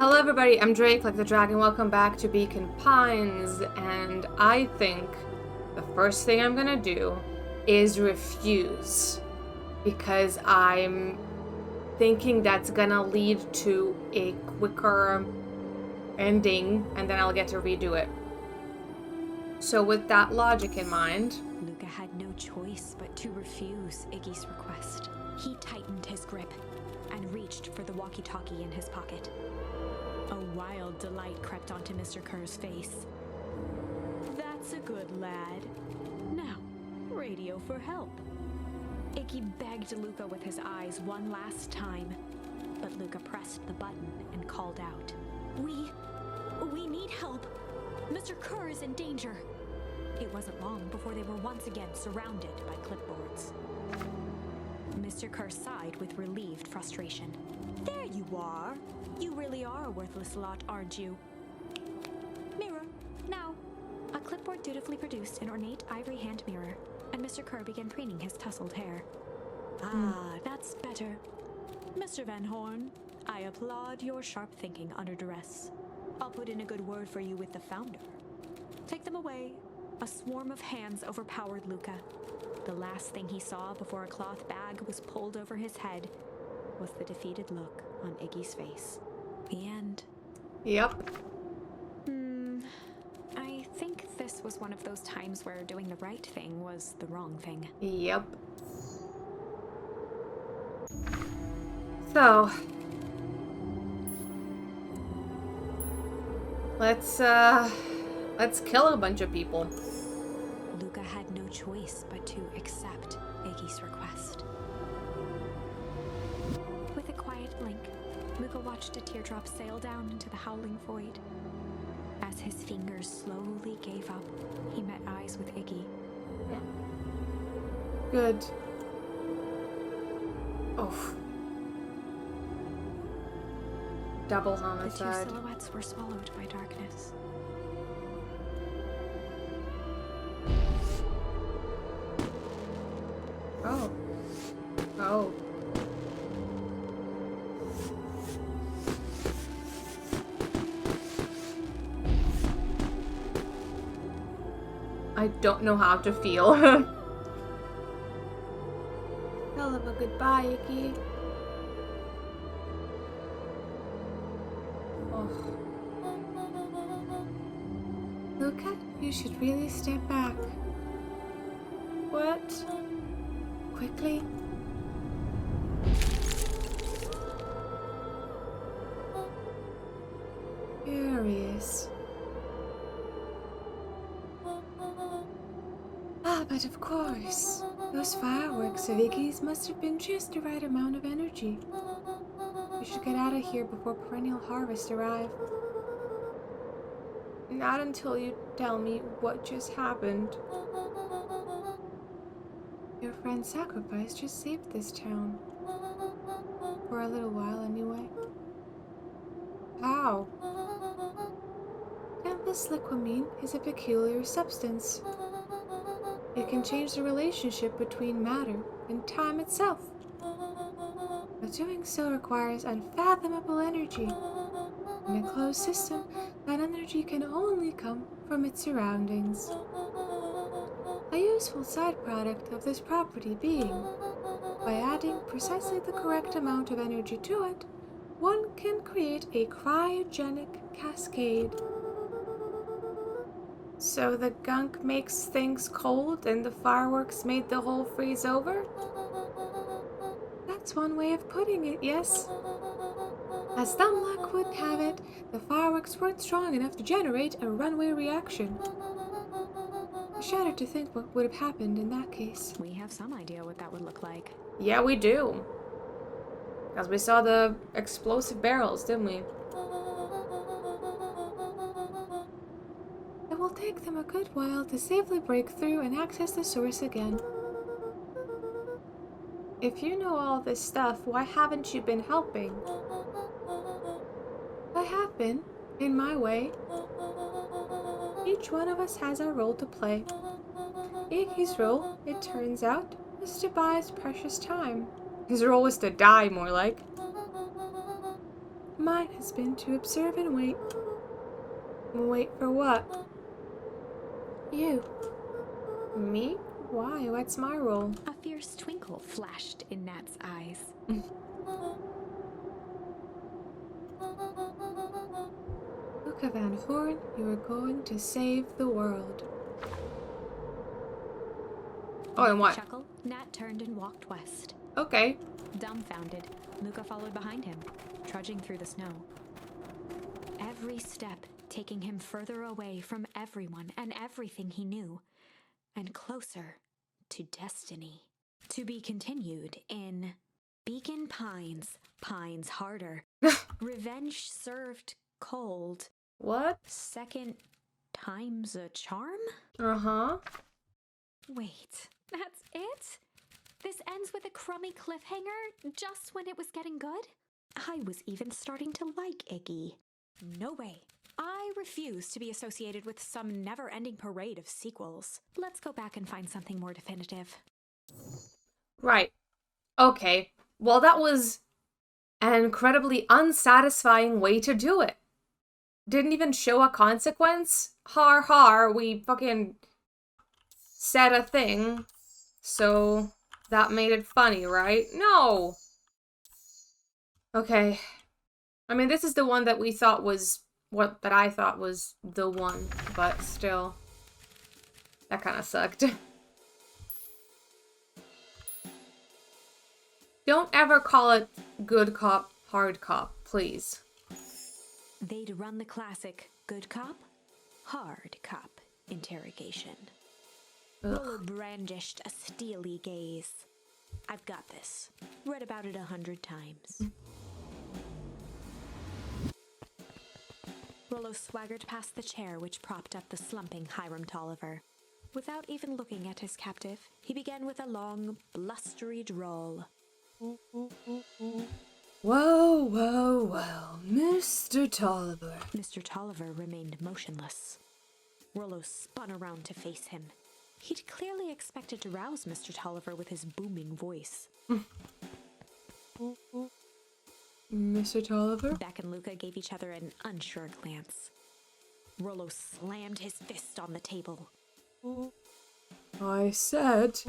Hello everybody, I'm Drake, like the dragon. Welcome back to Beacon Pines, and I think the first thing I'm gonna do is refuse, because I'm thinking that's gonna lead to a quicker ending, and then I'll get to redo it. So with that logic in mind... Luca had no choice but to refuse Iggy's request. He tightened his grip and reached for the walkie-talkie in his pocket. A wild delight crept onto Mr. Kerr's face. That's a good lad. Now, radio for help. Iggy begged Luca with his eyes one last time, but Luca pressed the button and called out. We need help. Mr. Kerr is in danger. It wasn't long before they were once again surrounded by clipboards. Mr. Kerr sighed with relieved frustration. There you are. You really are a worthless lot, aren't you? Mirror, now. A clipboard dutifully produced an ornate ivory hand mirror, and Mr. Kerr began preening his tousled hair. Ah, that's better. Mr. Van Horn, I applaud your sharp thinking under duress. I'll put in a good word for you with the founder. Take them away. A swarm of hands overpowered Luca. The last thing he saw before a cloth bag was pulled over his head was the defeated look on Iggy's face. The end. Yep. I think this was one of those times where doing the right thing was the wrong thing. Yep. So... Let's kill a bunch of people. Luca had no choice but to accept Iggy's request. With a quiet blink, Luca watched a teardrop sail down into the howling void. As his fingers slowly gave up, he met eyes with Iggy. Good. Oh. Double homicide. The two silhouettes were swallowed by darkness. Oh. Oh. I don't know how to feel. Hell of a goodbye, Iggy. Oh. Luca, you should really step back. What? Quickly. Curious. Ah, but of course. Those fireworks of Iggy's must have been just the right amount of energy. We should get out of here before perennial harvest arrive. Not until you tell me what just happened. Your friend's sacrifice just saved this town. For a little while, anyway. How? Tempest liquamine is a peculiar substance. It can change the relationship between matter and time itself. But doing so requires unfathomable energy. In a closed system, that energy can only come from its surroundings. A useful side product of this property being, by adding precisely the correct amount of energy to it, one can create a cryogenic cascade. So the gunk makes things cold and the fireworks made the whole freeze over? That's one way of putting it, yes. As dumb luck would have it, the fireworks weren't strong enough to generate a runaway reaction. I shudder to think what would have happened in that case. We have some idea what that would look like. Yeah, we do. Because we saw the explosive barrels, didn't we? It will take them a good while to safely break through and access the source again. If you know all this stuff, why haven't you been helping? I have been, in my way. Each one of us has our role to play. Iggy's role, it turns out, is to buy his precious time. His role is to die, more like. Mine has been to observe and wait. Wait for what? You. Me? Why? What's my role? A fierce twinkle flashed in Nat's eyes. Luca Van Horn, you are going to save the world. Oh, and what? Chuckle, Nat turned and walked west. Okay. Dumbfounded, Luca followed behind him, trudging through the snow. Every step taking him further away from everyone and everything he knew, and closer to destiny. To be continued in Beacon Pines, Pines Harder. Revenge served cold. What? Second time's a charm? Uh-huh. Wait, that's it? This ends with a crummy cliffhanger just when it was getting good? I was even starting to like Iggy. No way. I refuse to be associated with some never-ending parade of sequels. Let's go back and find something more definitive. Right. Okay. Well, that was an incredibly unsatisfying way to do it. Didn't even show a consequence. Har har, we fucking said a thing. So that made it funny, right? No. Okay. I mean, this is the one that we thought was that I thought was the one, but still. That kind of sucked. Don't ever call it good cop, hard cop, please. They'd run the classic good cop, hard cop interrogation. Rollo brandished a steely gaze. I've got this. Read about it 100 times. Rollo swaggered past the chair which propped up the slumping Hiram Tolliver. Without even looking at his captive, he began with a long, blustery drawl. Whoa, whoa, whoa, Mr. Tolliver. Mr. Tolliver remained motionless. Rollo spun around to face him. He'd clearly expected to rouse Mr. Tolliver with his booming voice. Mr. Tolliver? Beck and Luca gave each other an unsure glance. Rollo slammed his fist on the table. I said,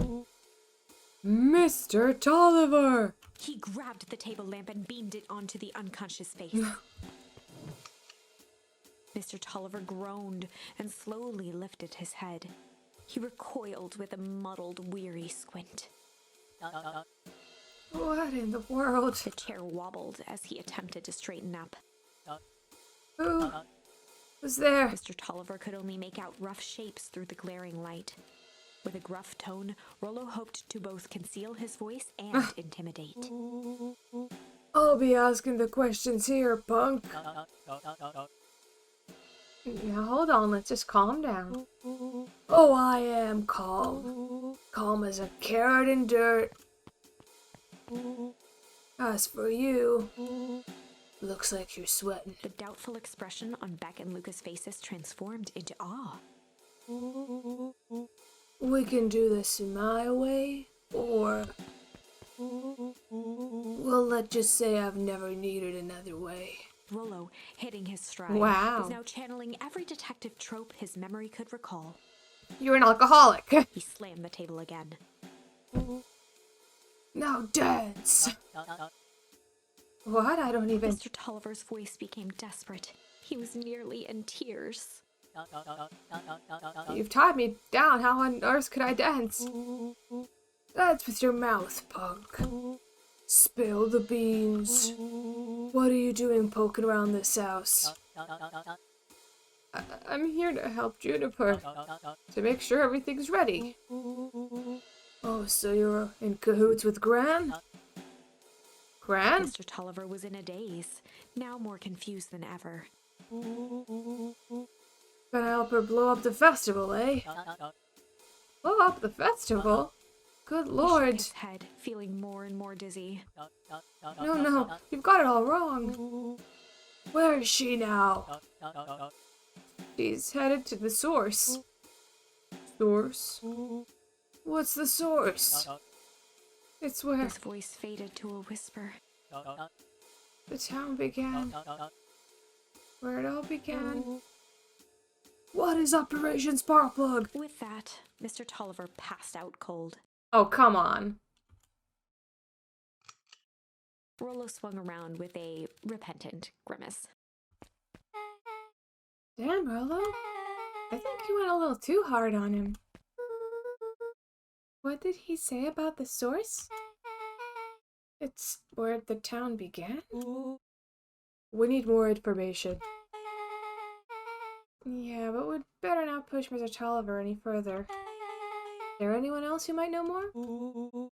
Mr. Tolliver! He grabbed the table lamp and beamed it onto the unconscious face. Mr. Tolliver groaned and slowly lifted his head. He recoiled with a muddled, weary squint. What in the world? The chair wobbled as he attempted to straighten up. Who was there? Mr. Tolliver could only make out rough shapes through the glaring light. With a gruff tone, Rollo hoped to both conceal his voice and intimidate. I'll be asking the questions here, punk. Now hold on, let's just calm down. Oh, I am calm. Calm as a carrot in dirt. As for you, looks like you're sweating. The doubtful expression on Beck and Luca's faces transformed into awe. We can do this in my way, or well, let's just say I've never needed another way. Rollo, hitting his stride, Wow. was now channeling every detective trope his memory could recall. You're an alcoholic. He slammed the table again. Now dance. What? I don't even... Mr. Tolliver's voice became desperate. He was nearly in tears. You've tied me down. How on earth could I dance? That's with your mouth, punk. Spill the beans. What are you doing poking around this house? I'm here to help Juniper. To make sure everything's ready. Oh, so you're in cahoots with Gran? Gran? Mr. Tolliver was in a daze, now more confused than ever. Gonna help her blow up the festival, eh? Blow up the festival? Good He shook lord. his head, feeling more and more dizzy. No, you've got it all wrong. Where is she now? She's headed to the source. Source? What's the source? It's where... His voice faded to a whisper. the town began. Where it all began. What is Operation Sparkplug? With that, Mr. Tolliver passed out cold. Oh, come on. Rollo swung around with a repentant grimace. Damn, Rollo. I think you went a little too hard on him. What did he say about the source? It's where the town began? We need more information. Yeah, but we'd better not push Mr. Tolliver any further. Is there anyone else who might know more?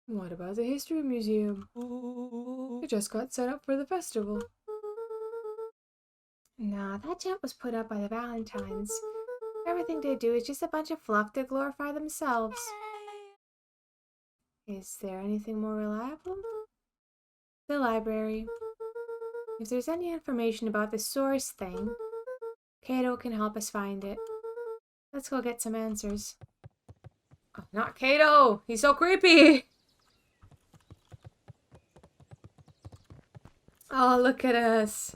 What about the History Museum? It just got set up for the festival. Nah, that tent was put up by the Valentines. Everything they do is just a bunch of fluff to glorify themselves. Is there anything more reliable? The library. If there's any information about the source thing, Cato can help us find it. Let's go get some answers. Oh, not Cato! He's so creepy! Oh, look at us.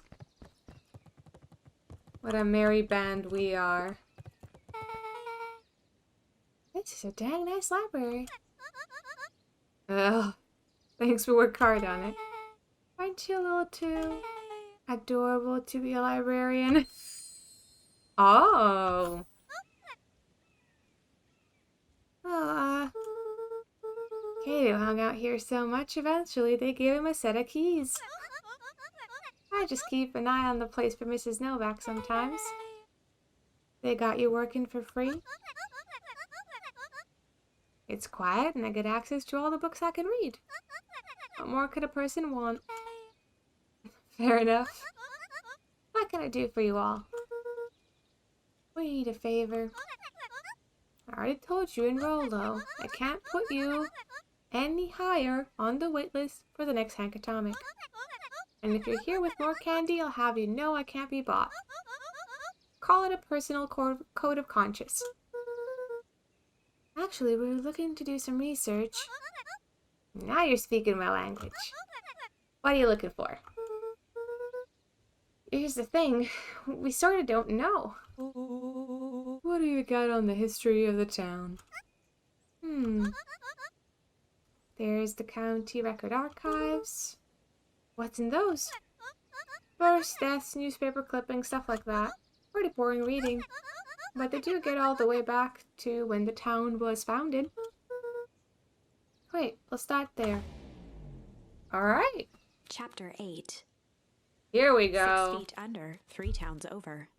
What a merry band we are. This is a dang nice library. Ugh. Thanks for working hard on it. Aren't you a little too adorable to be a librarian? Oh. Oh, Cato hung out here so much, eventually they gave him a set of keys. I just keep an eye on the place for Mrs. Novak sometimes. They got you working for free? It's quiet and I get access to all the books I can read. What more could a person want? Fair enough. What can I do for you all? We need a favor. I already told you in Rollo, I can't put you any higher on the waitlist for the next Hank Atomic. And if you're here with more candy, I'll have you know I can't be bought. Call it a personal code of conscience. Actually, we were looking to do some research. Now you're speaking my language. What are you looking for? Here's the thing, we sort of don't know. What do you got on the history of the town? There's the county record archives. What's in those? Births, deaths, newspaper clippings, stuff like that. Pretty boring reading. But they do get all the way back to when the town was founded. Wait, we'll start there. Alright. Chapter 8. Here we go. 6 feet under, 3 towns over.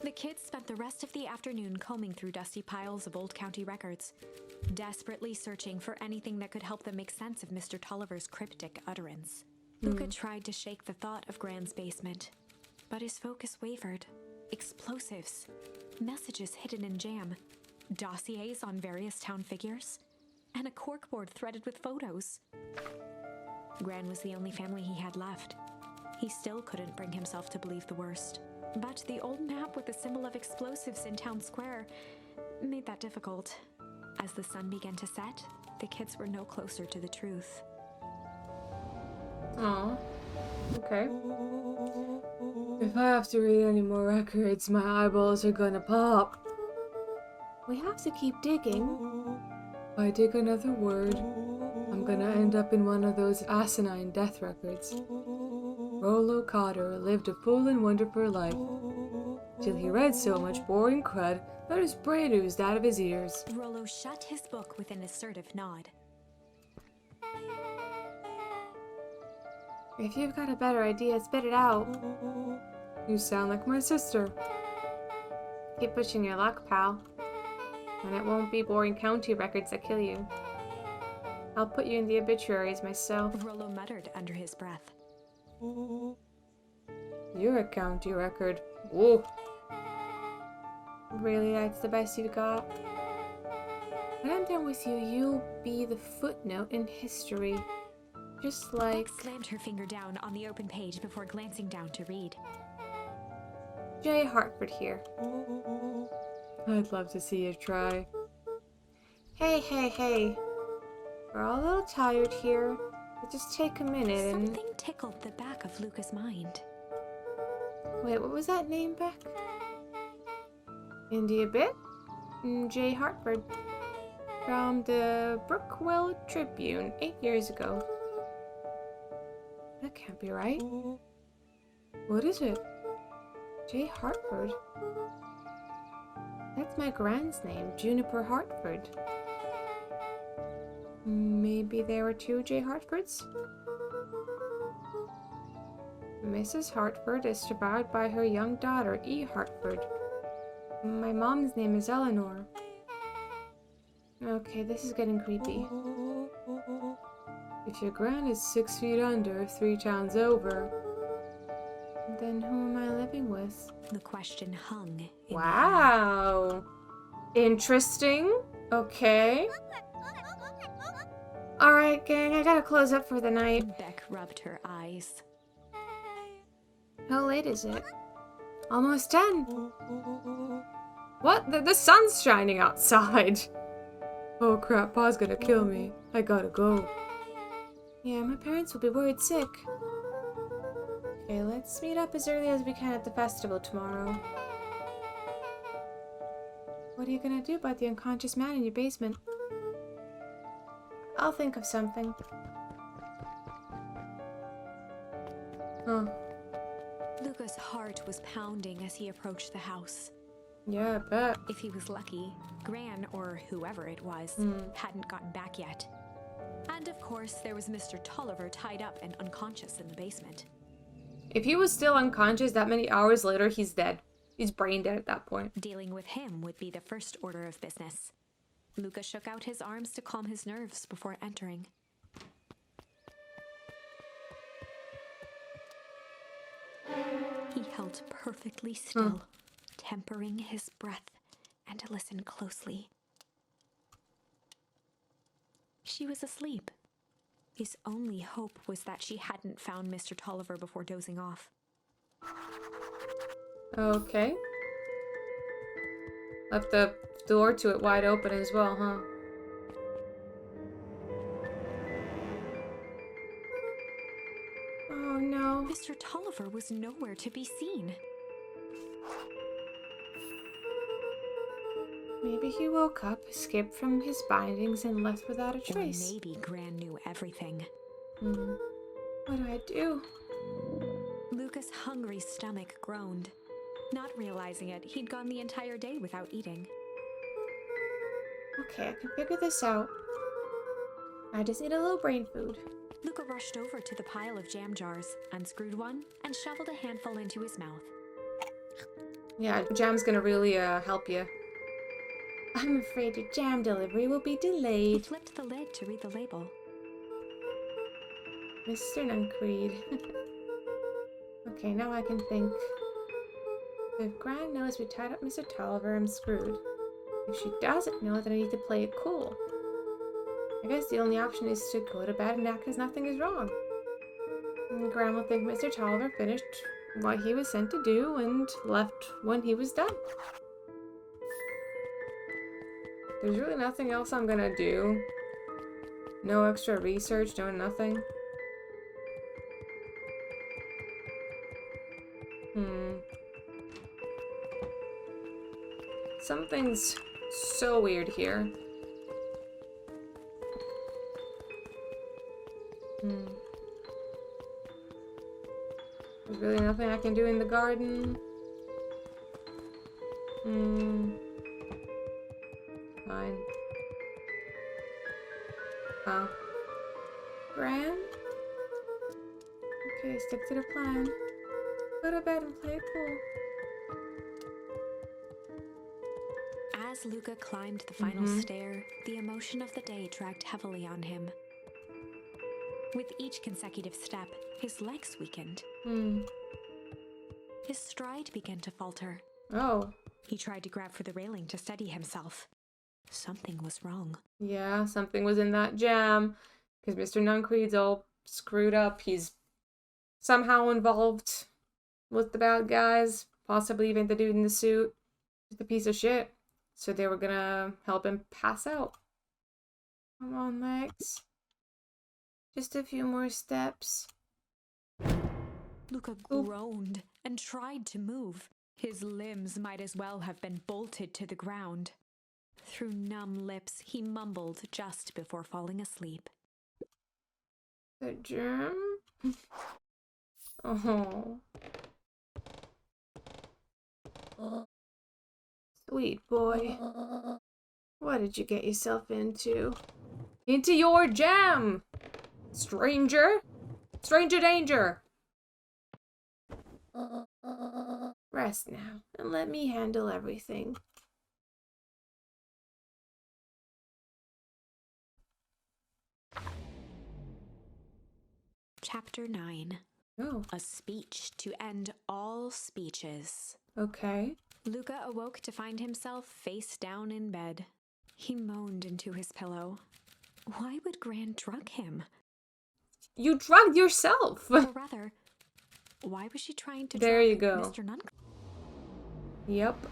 The kids spent the rest of the afternoon combing through dusty piles of old county records, desperately searching for anything that could help them make sense of Mr. Tolliver's cryptic utterance. Luca tried to shake the thought of Gran's basement, but his focus wavered. Explosives, messages hidden in jam, dossiers on various town figures, and a corkboard threaded with photos. Gran was the only family he had left. He still couldn't bring himself to believe the worst. But the old map with the symbol of explosives in town square made that difficult. As the sun began to set, the kids were no closer to the truth. Aw. Okay. If I have to read any more records, my eyeballs are gonna pop. We have to keep digging. If I dig another word, I'm gonna end up in one of those asinine death records. Rollo Cotter lived a full and wonderful life, till he read so much boring crud that his brain oozed out of his ears. Rollo shut his book with an assertive nod. If you've got a better idea, spit it out. You sound like my sister. Keep pushing your luck, pal. And it won't be boring county records that kill you. I'll put you in the obituaries myself. Rollo muttered under his breath. You're a county record. Whoa. Really, that's the best you got? When I'm done with you, you'll be the footnote in history. Just like... Beck slammed her finger down on the open page before glancing down to read. J. Hartford here. I'd love to see you try. Hey. We're all a little tired here. Just take a minute and... Something tickled the back of Luca's mind. Wait, what was that name back? India Bit? J. Hartford. From the Brookwell Tribune 8 years ago. That can't be right. What is it? J. Hartford? That's my grand's name, Juniper Hartford. Maybe there were 2 J. Hartfords? Mrs. Hartford is survived by her young daughter, E. Hartford. My mom's name is Eleanor. Okay, this is getting creepy. If your gran is 6 feet under, 3 towns over, then who am I living with? The question hung in the air. Wow. Interesting. Okay. Alright, gang, I gotta close up for the night. Beck rubbed her eyes. How late is it? Almost 10. What? The sun's shining outside. Oh crap, Pa's gonna kill me. I gotta go. Yeah, my parents will be worried sick. Okay, let's meet up as early as we can at the festival tomorrow. What are you gonna do about the unconscious man in your basement? I'll think of something. Huh. Luca's heart was pounding as he approached the house. Yeah, I bet. If he was lucky, Gran, or whoever it was, hadn't gotten back yet. And of course, there was Mr. Tolliver tied up and unconscious in the basement. If he was still unconscious that many hours later, he's dead. He's brain dead at that point. Dealing with him would be the first order of business. Luca shook out his arms to calm his nerves before entering. He held perfectly still, tempering his breath, and listened closely. She was asleep. His only hope was that she hadn't found Mr. Tolliver before dozing off. Okay. Left the door to it wide open as well, huh? Oh no. Mr. Tolliver was nowhere to be seen. Maybe he woke up, escaped from his bindings, and left without a Or trace. maybe Gran knew everything. What do I do? Luca's hungry stomach groaned. Not realizing it, he'd gone the entire day without eating. Okay, I can figure this out. I just need a little brain food. Luca rushed over to the pile of jam jars, unscrewed one, and shoveled a handful into his mouth. Yeah, jam's gonna really help you. I'm afraid your jam delivery will be He delayed. flipped the lid to read the label. Mr. Nuncreed. Okay, now I can think. If Gran knows we tied up Mr. Tolliver, I'm screwed. If she doesn't know, then I need to play it cool. I guess the only option is to go to bed and act as nothing is wrong. And Gran will think Mr. Tolliver finished what he was sent to do and left when he was done. There's really nothing else I'm gonna do. No extra research, no nothing. Something's so weird here. There's really nothing I can do in the garden. Fine. Oh. Gran? Okay, stick to the plan. Go to bed and play it cool. As Luca climbed the final stair, the emotion of the day dragged heavily on him. With each consecutive step, his legs weakened. His stride began to falter. Oh. He tried to grab for the railing to steady himself. Something was wrong. Yeah, something was in that jam. Because Mr. Nuncreed's all screwed up. He's somehow involved with the bad guys. Possibly even the dude in the suit. Just a piece of shit. So they were gonna help him pass out. Come on, legs. Just a few more steps. Luca groaned and tried to move. His limbs might as well have been bolted to the ground. Through numb lips, he mumbled just before falling asleep. The germ? Oh. Sweet boy. What did you get yourself into? Into your jam! Stranger! Stranger danger! Rest now, and let me handle everything. Chapter 9. Oh, A speech to end all speeches. okay. Luca awoke to find himself face down in bed. He moaned into his pillow. Why would Gran drug him? You drugged yourself! Or rather, why was she trying to There drug you go. Mr. Nunn? Yep.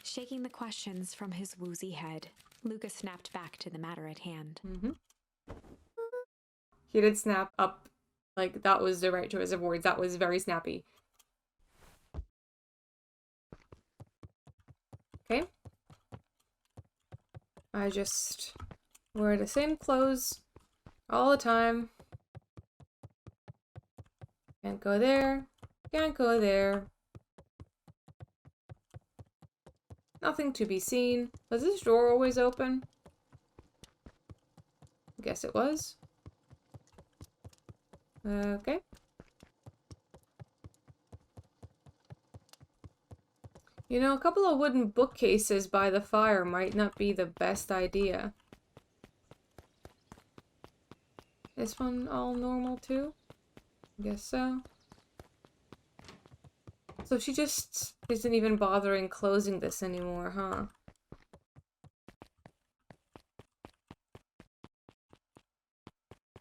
Shaking the questions from his woozy head, Luca snapped back to the matter at hand. He did snap up. Like, that was the right choice of words. That was very snappy. Okay. I just wear the same clothes all the time. Can't go there. Can't go there. Nothing to be seen. Was this drawer always open? Guess it was. Okay. You know, a couple of wooden bookcases by the fire might not be the best idea. This one all normal too? Guess so. So she just isn't even bothering closing this anymore, huh?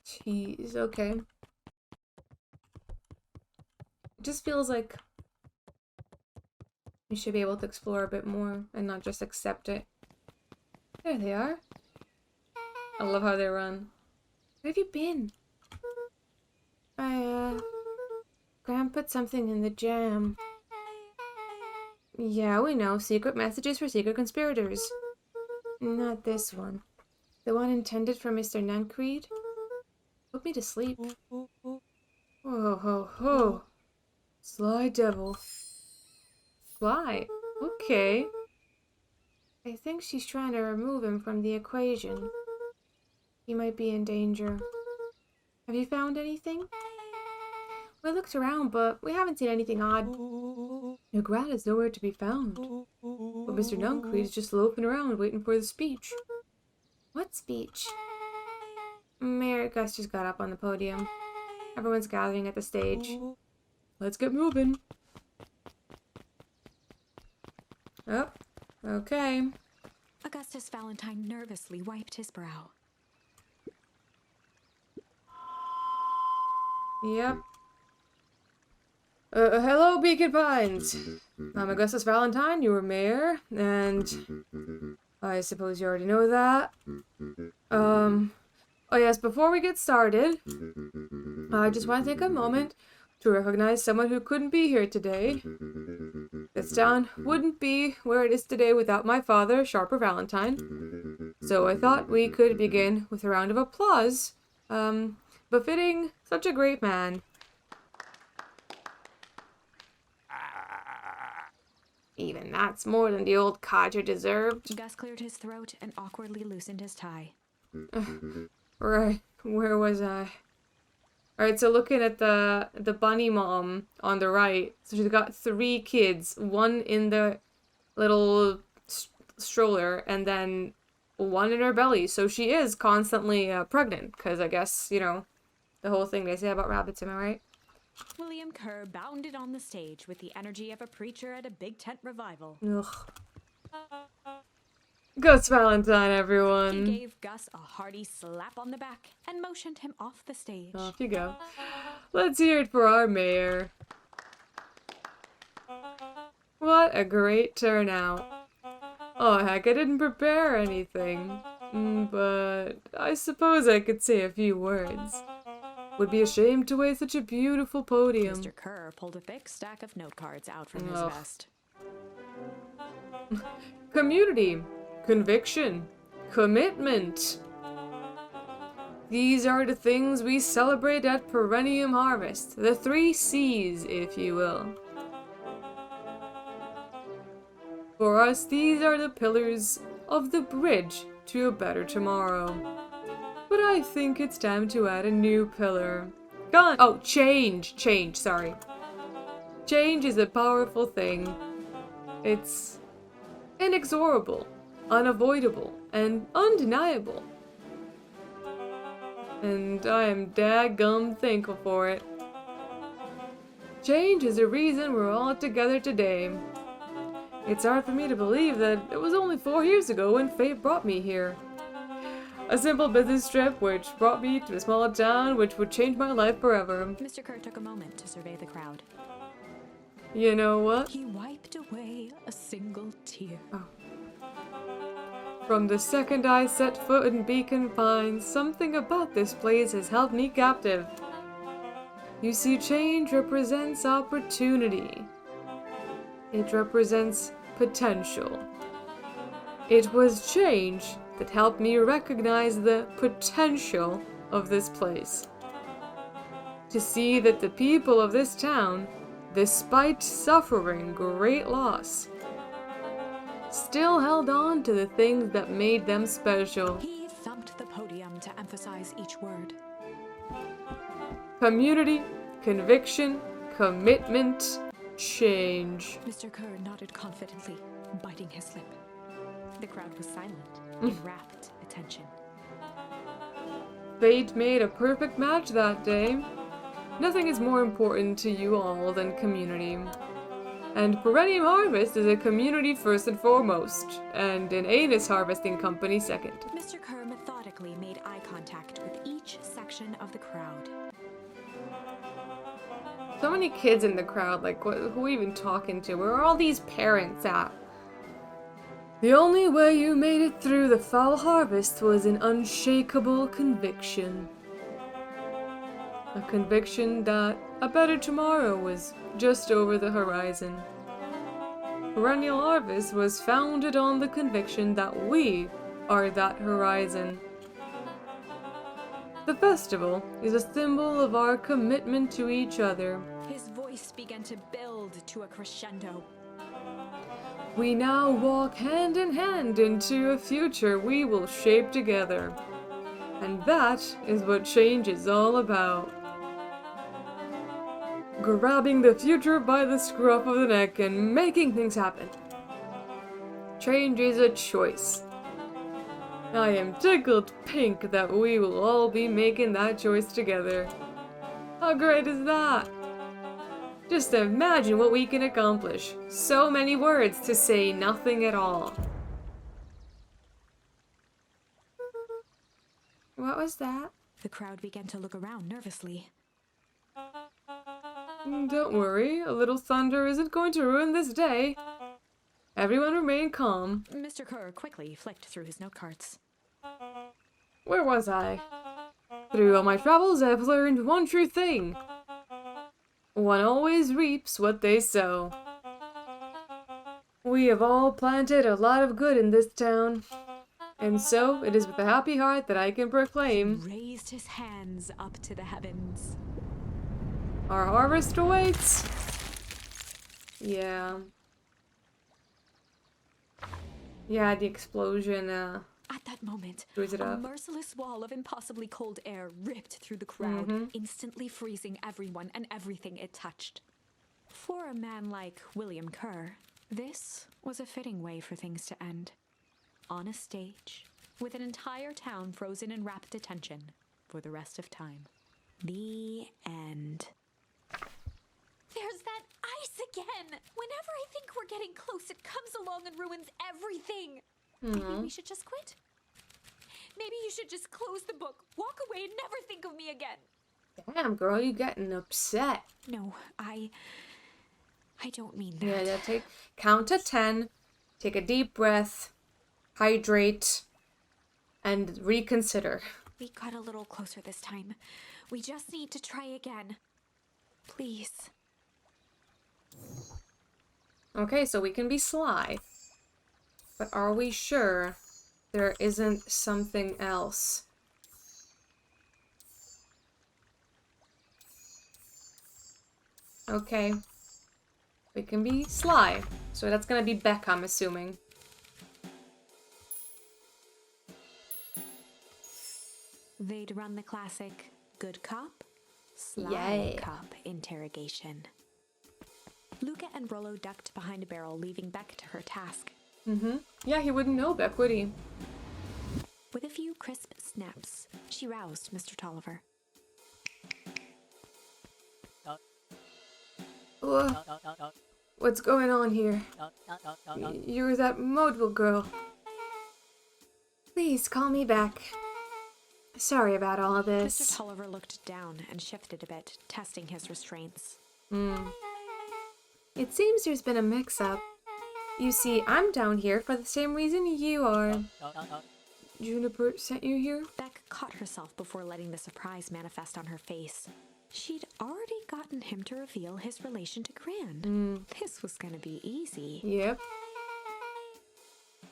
Jeez, okay. It just feels like we should be able to explore a bit more and not just accept it. There they are. I love how they run. Where have you been? Gran put something in the jam. Yeah, we know. Secret messages for secret conspirators. Not this one. The one intended for Mr. Nancreed? Put me to sleep. Whoa, ho, ho. Sly devil. Sly? Okay. I think she's trying to remove him from the equation. He might be in danger. Have you found anything? We looked around, but we haven't seen anything odd. Your Gran is nowhere to be found. But Mr. Nancreed is just loafing around waiting for the speech. What speech? Mayor Gus just got up on the podium. Everyone's gathering at the stage. Let's get moving. Oh, okay. Augustus Valentine nervously wiped his brow. Yep. Hello, Beacon Pines. I'm Augustus Valentine, your mayor, and I suppose you already know that. Oh yes, before we get started, I just want to take a moment to recognize someone who couldn't be here today. This town wouldn't be where it is today without my father, Sharper Valentine. So I thought we could begin with a round of applause, befitting such a great man. Even that's more than the old codger deserved. Gus cleared his throat and awkwardly loosened his tie. Right, where was I? Alright, so looking at the bunny mom on the right, so she's got 3 kids, one in the little stroller, and then one in her belly, so she is constantly pregnant, because I guess, you know, the whole thing they say about rabbits, am I right? William Kerr bounded on the stage with the energy of a preacher at a big tent revival. Ugh. Gus Valentine, everyone. He gave Gus a hearty slap on the back and motioned him off the stage. Off you go. Let's hear it for our mayor. What a great turnout. Oh heck, I didn't prepare anything. But I suppose I could say a few words. Would be a shame to waste such a beautiful podium. Mr. Kerr pulled a thick stack of note cards out from his Ugh. vest. Community, conviction, commitment. These are the things we celebrate at Perennium Harvest, the 3 C's, if you will. For us, these are the pillars of the bridge to a better tomorrow. But I think it's time to add a new pillar. Change, sorry. Change is a powerful thing. It's inexorable, unavoidable, and undeniable. And I am daggum thankful for it. Change is the reason we're all together today. It's hard for me to believe that it was only 4 years ago when fate brought me here. A simple business trip which brought me to a small town which would change my life forever. Mr. Kerr took a moment to survey the crowd. You know what? He wiped away a single tear. From the second I set foot in Beacon Pines, something about this place has held me captive. You see, change represents opportunity. It represents potential. It was change that helped me recognize the potential of this place. To see that the people of this town, despite suffering great loss, still held on to the things that made them special. He thumped the podium to emphasize each word. Community, conviction, commitment, change. Mr. Kerr nodded confidently, biting his lip. The crowd was silent, in rapt attention. Fate made a perfect match that day. Nothing is more important to you all than community. And Perennium Harvest is a community first and foremost, and an anus harvesting company second. Mr. Kerr methodically made eye contact with each section of the crowd. So many kids in the crowd, like, who are we even talking to? Where are all these parents at? The only way you made it through the foul harvest was an unshakable conviction. A conviction that a better tomorrow was just over the horizon. Perennial Harvest was founded on the conviction that we are that horizon. The festival is a symbol of our commitment to each other. His voice began to build to a crescendo. We now walk hand in hand into a future we will shape together. And that is what change is all about. Grabbing the future by the scruff of the neck and making things happen. Change is a choice. I am tickled pink that we will all be making that choice together. How great is that? Just imagine what we can accomplish. So many words to say nothing at all. What was that? The crowd began to look around nervously. Don't worry, a little thunder isn't going to ruin this day. Everyone remain calm. Mr. Kerr quickly flicked through his note cards. Where was I? Through all my travels, I've learned one true thing. One always reaps what they sow. We have all planted a lot of good in this town. And so, it is with a happy heart that I can proclaim, He raised his hands up to the heavens. our harvest awaits. Yeah. Yeah, the explosion, At that moment, screws it a up. merciless wall of impossibly cold air ripped through the crowd, instantly freezing everyone and everything it touched. For a man like William Kerr, this was a fitting way for things to end. On a stage, with an entire town frozen in rapt attention for the rest of time. The end. There's that ice again! Whenever I think we're getting close, it comes along and ruins everything. Maybe we should just quit? Maybe you should just close the book, walk away, and never think of me again. Damn, girl, you getting upset. No, I don't mean that. Count to 10, take a deep breath, hydrate, and reconsider. We got a little closer this time. We just need to try again. Please. Okay, so we can be sly. But are we sure there isn't something else? Okay. We can be sly. So that's gonna be Beck, I'm assuming. They'd run the classic good cop, sly Yeah. cop interrogation. Luca and Rollo ducked behind a barrel, leaving Beck to her task. Yeah, he wouldn't know Beck, would he? With a few crisp snaps, she roused Mr. Tolliver. What's going on here? You're that Modeville girl. Please call me back. Sorry about all of this. Mr. Tolliver looked down and shifted a bit, testing his restraints. It seems there's been a mix-up. You see, I'm down here for the same reason you are. Juniper sent you here? Beck caught herself before letting the surprise manifest on her face. She'd already gotten him to reveal his relation to Gran. This was gonna be easy. Yep.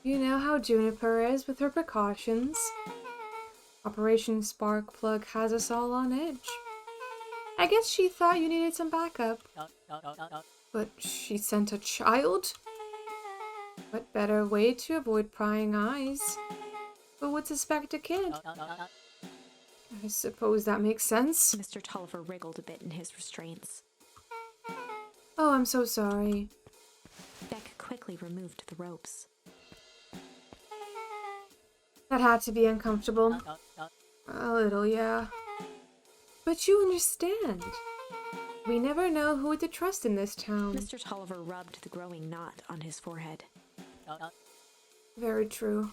You know how Juniper is with her precautions. Operation Sparkplug has us all on edge. I guess she thought you needed some backup. But she sent a child? What better way to avoid prying eyes? Who would suspect a kid? I suppose that makes sense. Mr. Tolliver wriggled a bit in his restraints. Oh, I'm so sorry. Beck quickly removed the ropes. That had to be uncomfortable. A little, yeah. But you understand. We never know who to trust in this town. Mr. Tolliver rubbed the growing knot on his forehead. Very true.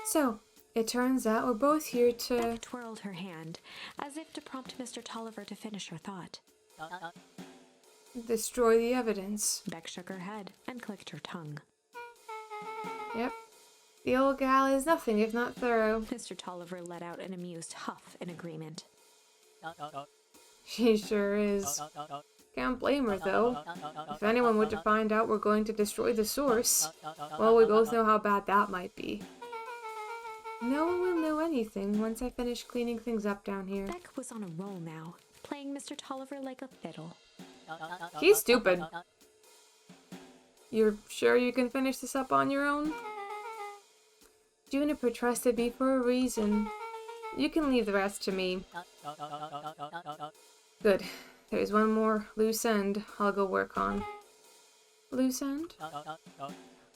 So, it turns out we're both here to... Beck twirled her hand, as if to prompt Mr. Tolliver to finish her thought. destroy the evidence. Beck shook her head and clicked her tongue. Yep. The old gal is nothing if not thorough. Mr. Tolliver let out an amused huff in agreement. She sure is. Can't blame her, though. If anyone were to find out we're going to destroy the source, well, we both know how bad that might be. No one will know anything once I finish cleaning things up down here. Beck was on a roll now, playing Mr. Tolliver like a fiddle. He's stupid. You're sure you can finish this up on your own? Juniper trusted me for a reason. You can leave the rest to me. Good. There's one more loose end I'll go work on. Loose end?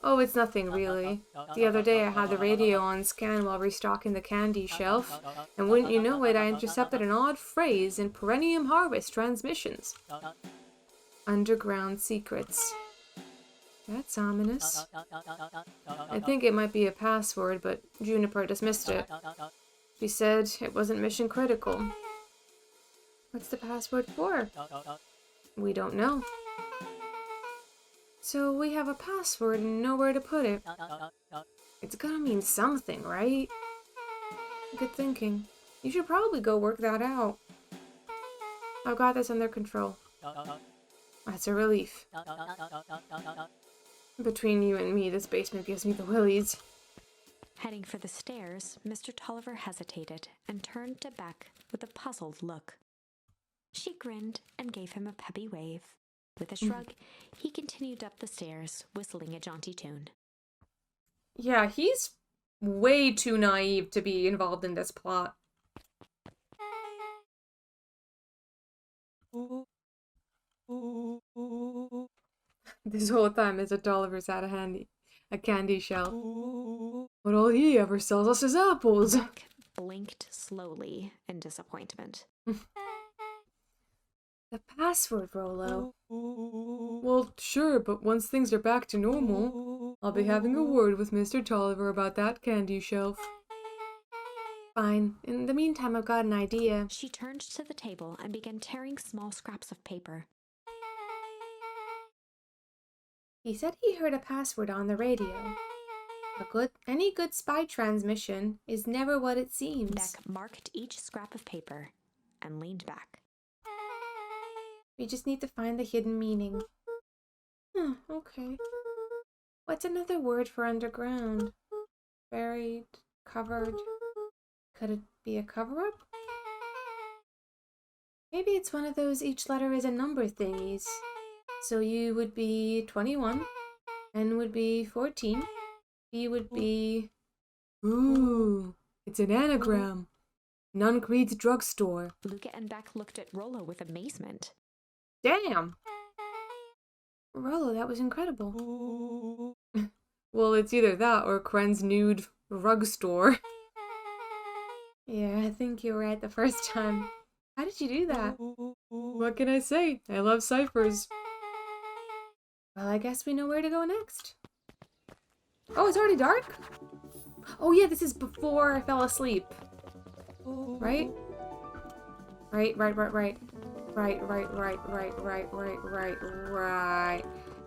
Oh, it's nothing really. The other day I had the radio on scan while restocking the candy shelf, and wouldn't you know it, I intercepted an odd phrase in Perennium Harvest transmissions. Underground secrets. That's ominous. I think it might be a password, but Juniper dismissed it. She said it wasn't mission critical. What's the password for? We don't know. So we have a password and nowhere to put it. It's gonna mean something, right? Good thinking. You should probably go work that out. I've got this under control. That's a relief. Between you and me, this basement gives me the willies. Heading for the stairs, Mr. Tolliver hesitated and turned to Beck with a puzzled look. She grinned and gave him a peppy wave. With a shrug, he continued up the stairs, whistling a jaunty tune. Yeah, he's way too naive to be involved in this plot. This whole time Mr. Tolliver's had a candy shelf. But all he ever sells us is apples. Beck blinked slowly in disappointment. The password, Rollo. Well, sure, but once things are back to normal, I'll be having a word with Mr. Tolliver about that candy shelf. Fine. In the meantime, I've got an idea. She turned to the table and began tearing small scraps of paper. He said he heard a password on the radio. Any good spy transmission is never what it seems. Beck marked each scrap of paper and leaned back. We just need to find the hidden meaning. Okay. What's another word for underground? Buried, covered. Could it be a cover-up? Maybe it's one of those each letter is a number thingies. So you would be 21, N would be 14, B would be... Ooh, it's an anagram. Nunc Reed's drugstore. Luca and Beck looked at Rollo with amazement. Damn! Rollo, that was incredible. Well, it's either that or Kren's nude rug store. Yeah, I think you were right the first time. How did you do that? What can I say? I love ciphers. Well, I guess we know where to go next. Oh, it's already dark? Oh yeah, this is before I fell asleep. Right? Right.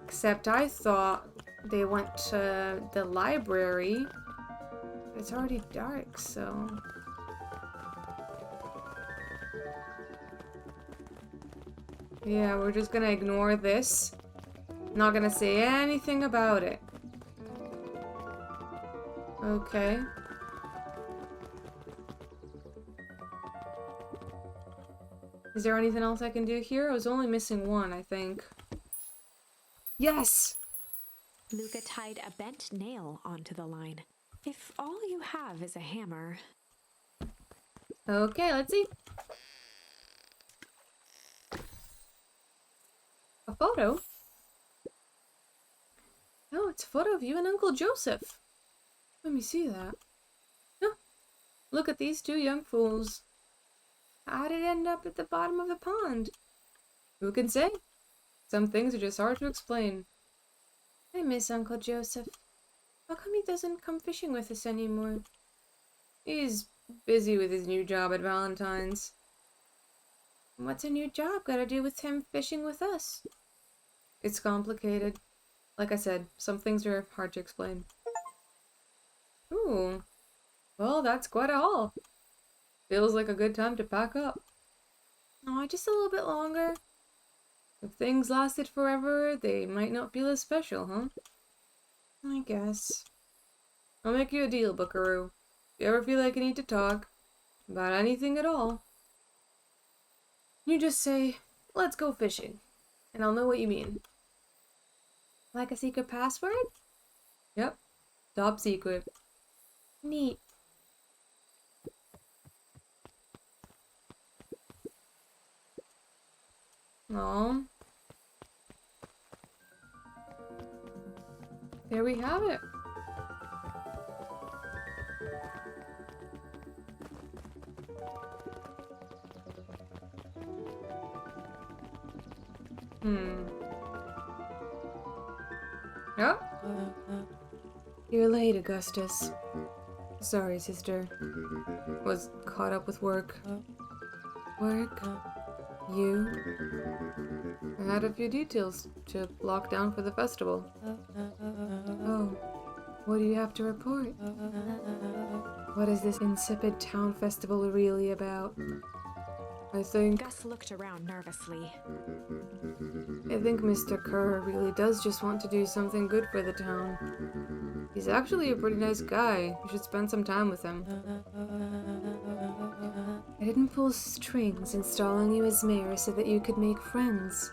Except I thought they went to the library. It's already dark, so... Yeah, we're just gonna ignore this. Not gonna say anything about it. Okay. Is there anything else I can do here? I was only missing one, I think. Yes! Luca tied a bent nail onto the line. If all you have is a hammer... Okay, let's see. A photo? Oh, it's a photo of you and Uncle Joseph. Let me see that. Huh. Look at these two young fools. How did it end up at the bottom of the pond? Who can say? Some things are just hard to explain. I miss Uncle Joseph. How come he doesn't come fishing with us anymore? He's busy with his new job at Valentine's. What's a new job got to do with him fishing with us? It's complicated. Like I said, some things are hard to explain. Ooh. Well, that's quite a haul. Feels like a good time to pack up. Oh, just a little bit longer. If things lasted forever, they might not feel as special, huh? I guess. I'll make you a deal, Buckaroo. If you ever feel like you need to talk about anything at all, you just say, let's go fishing, and I'll know what you mean. Like a secret password? Yep. Top secret. Neat. Aww. There we have it. Oh? You're late, Augustus. Sorry, sister. Was caught up with work. Work? You? I had a few details to lock down for the festival. Oh, what do you have to report? What is this insipid town festival really about? I think Gus looked around nervously. I think Mr. Kerr really does just want to do something good for the town. He's actually a pretty nice guy. You should spend some time with him. I didn't pull strings installing you as mayor so that you could make friends.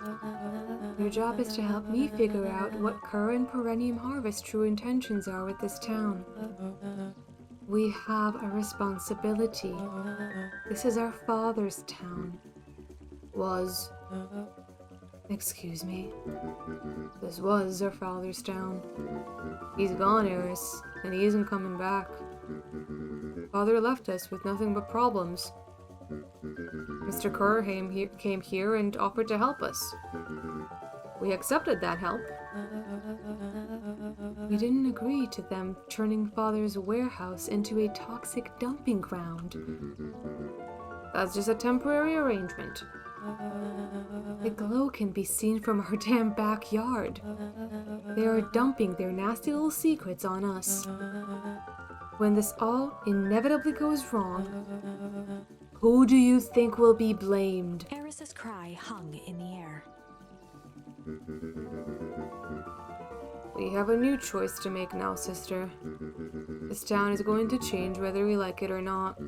Your job is to help me figure out what Kerr and Perennium Harvest's true intentions are with this town. We have a responsibility. This is our father's town. Was. Excuse me. This was our father's town. He's gone, Eris, and he isn't coming back. Father left us with nothing but problems. Mr. Kerr came here and offered to help us. We accepted that help. We didn't agree to them turning Father's warehouse into a toxic dumping ground. That's just a temporary arrangement. The glow can be seen from our damn backyard. They are dumping their nasty little secrets on us. When this all inevitably goes wrong, who do you think will be blamed? Eris's cry hung in the air. We have a new choice to make now, sister. This town is going to change whether we like it or not.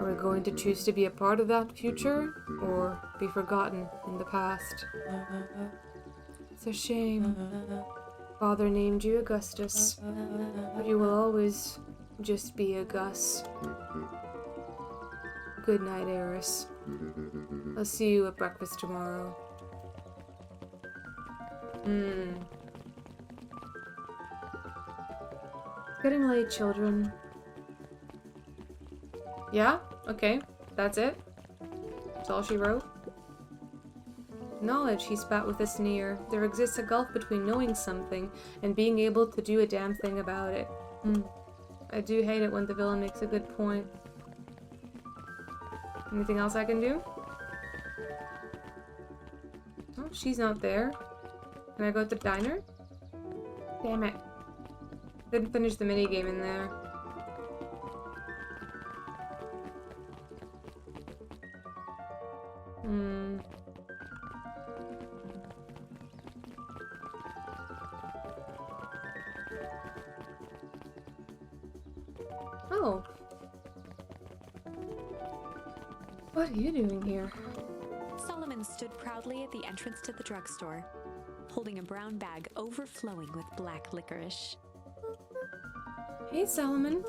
Are we going to choose to be a part of that future, or be forgotten in the past? It's a shame. Father named you Augustus, but you will always just be a Gus. Good night, Eris. I'll see you at breakfast tomorrow. It's getting late, children. Yeah? Okay. That's it? That's all she wrote? Knowledge, he spat with a sneer. There exists a gulf between knowing something and being able to do a damn thing about it. I do hate it when the villain makes a good point. Anything else I can do? Oh, she's not there. Can I go to the diner? Damn it. Didn't finish the minigame in there. Oh. What are you doing here? Solomon stood proudly at the entrance to the drugstore, holding a brown bag overflowing with black licorice. Hey, Solomon.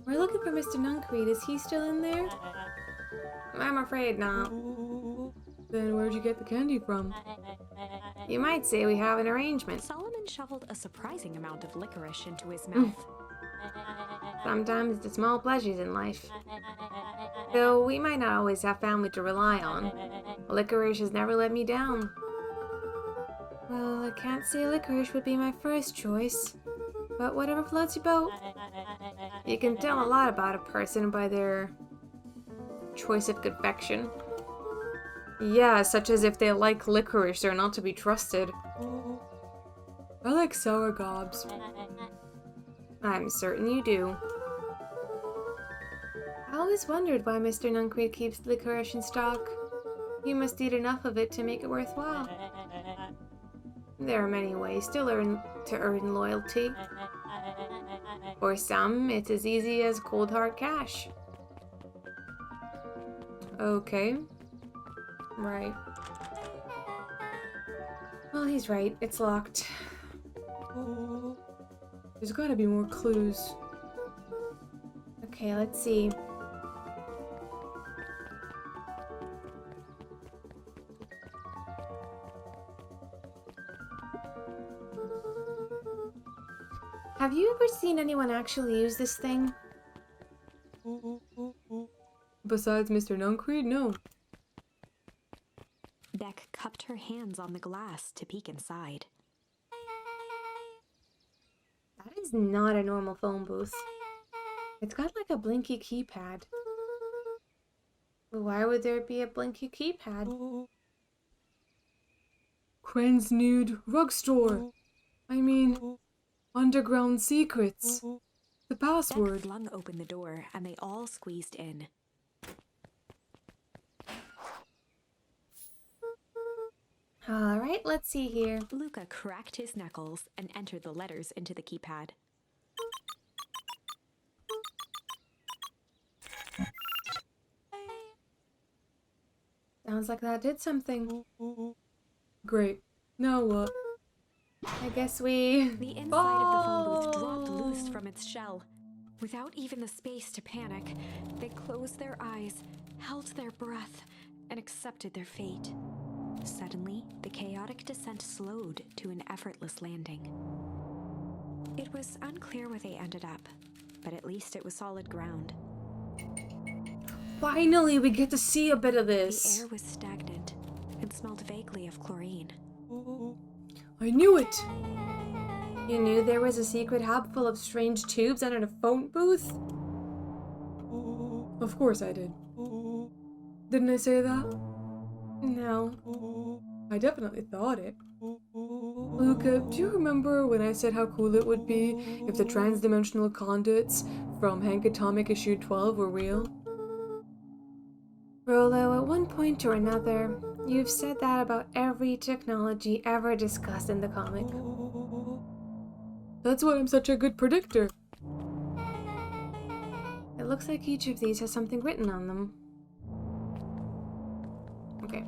We're looking for Mr. Nuncreed. Is he still in there? I'm afraid not. Then where'd you get the candy from? You might say we have an arrangement. Solomon shoveled a surprising amount of licorice into his mouth. Sometimes the small pleasures in life. Though we might not always have family to rely on, licorice has never let me down. Well, I can't say licorice would be my first choice, but whatever floats your boat. You can tell a lot about a person by their choice of confection. Yeah, such as if they like licorice, they're not to be trusted. I like sour gobs. I'm certain you do. I always wondered why Mr. Nuncreed keeps licorice in stock. You must eat enough of it to make it worthwhile. There are many ways to earn loyalty. For some, it's as easy as cold hard cash. Okay. Right. Well, he's right. It's locked. There's gotta be more clues. Okay, let's see. Have you ever seen anyone actually use this thing? Besides Mr. Nuncreed, no. Beck cupped her hands on the glass to peek inside. That is not a normal phone booth. It's got like a blinky keypad. Why would there be a blinky keypad? Crane's Nude Rug Store. I mean, Underground Secrets. The password. Beck flung open the door and they all squeezed in. Alright, let's see here. Luca cracked his knuckles and entered the letters into the keypad. Sounds like that did something. Great. Now what? I guess we... The inside of the phone booth dropped loose from its shell. Without even the space to panic, they closed their eyes, held their breath, and accepted their fate. Suddenly, the chaotic descent slowed to an effortless landing. It was unclear where they ended up, but at least it was solid ground. Finally, we get to see a bit of this. The air was stagnant and smelled vaguely of chlorine. I knew it! You knew there was a secret hub full of strange tubes under a phone booth? Of course I did. Didn't I say that? No, I definitely thought it. Luca, do you remember when I said how cool it would be if the transdimensional conduits from Hank Atomic issue 12 were real? Rolo, at one point or another, you've said that about every technology ever discussed in the comic. That's why I'm such a good predictor. It looks like each of these has something written on them. Okay.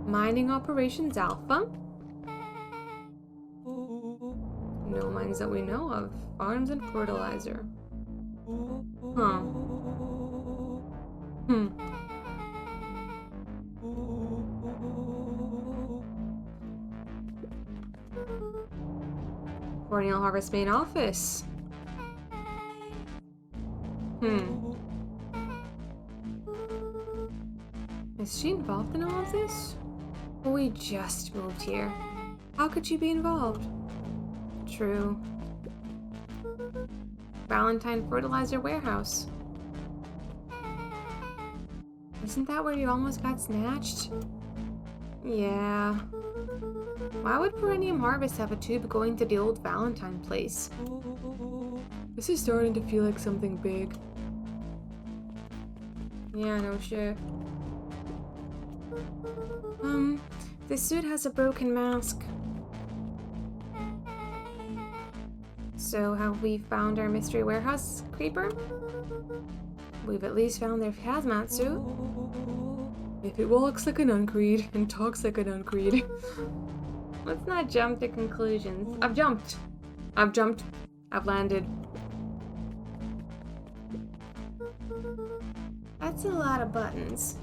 Mining Operations Alpha. No mines that we know of. Farms and fertilizer. Huh. Cornell Harvest main office. Is she involved in all of this? We just moved here. How could she be involved? True. Valentine Fertilizer Warehouse. Isn't that where you almost got snatched? Yeah. Why would Perennium Harvest have a tube going to the old Valentine place? This is starting to feel like something big. Yeah, no shit. This suit has a broken mask. So have we found our mystery warehouse creeper? We've at least found their hazmat suit. If it walks like an uncreed and talks like an uncreed. Let's not jump to conclusions. I've jumped. I've landed. That's a lot of buttons.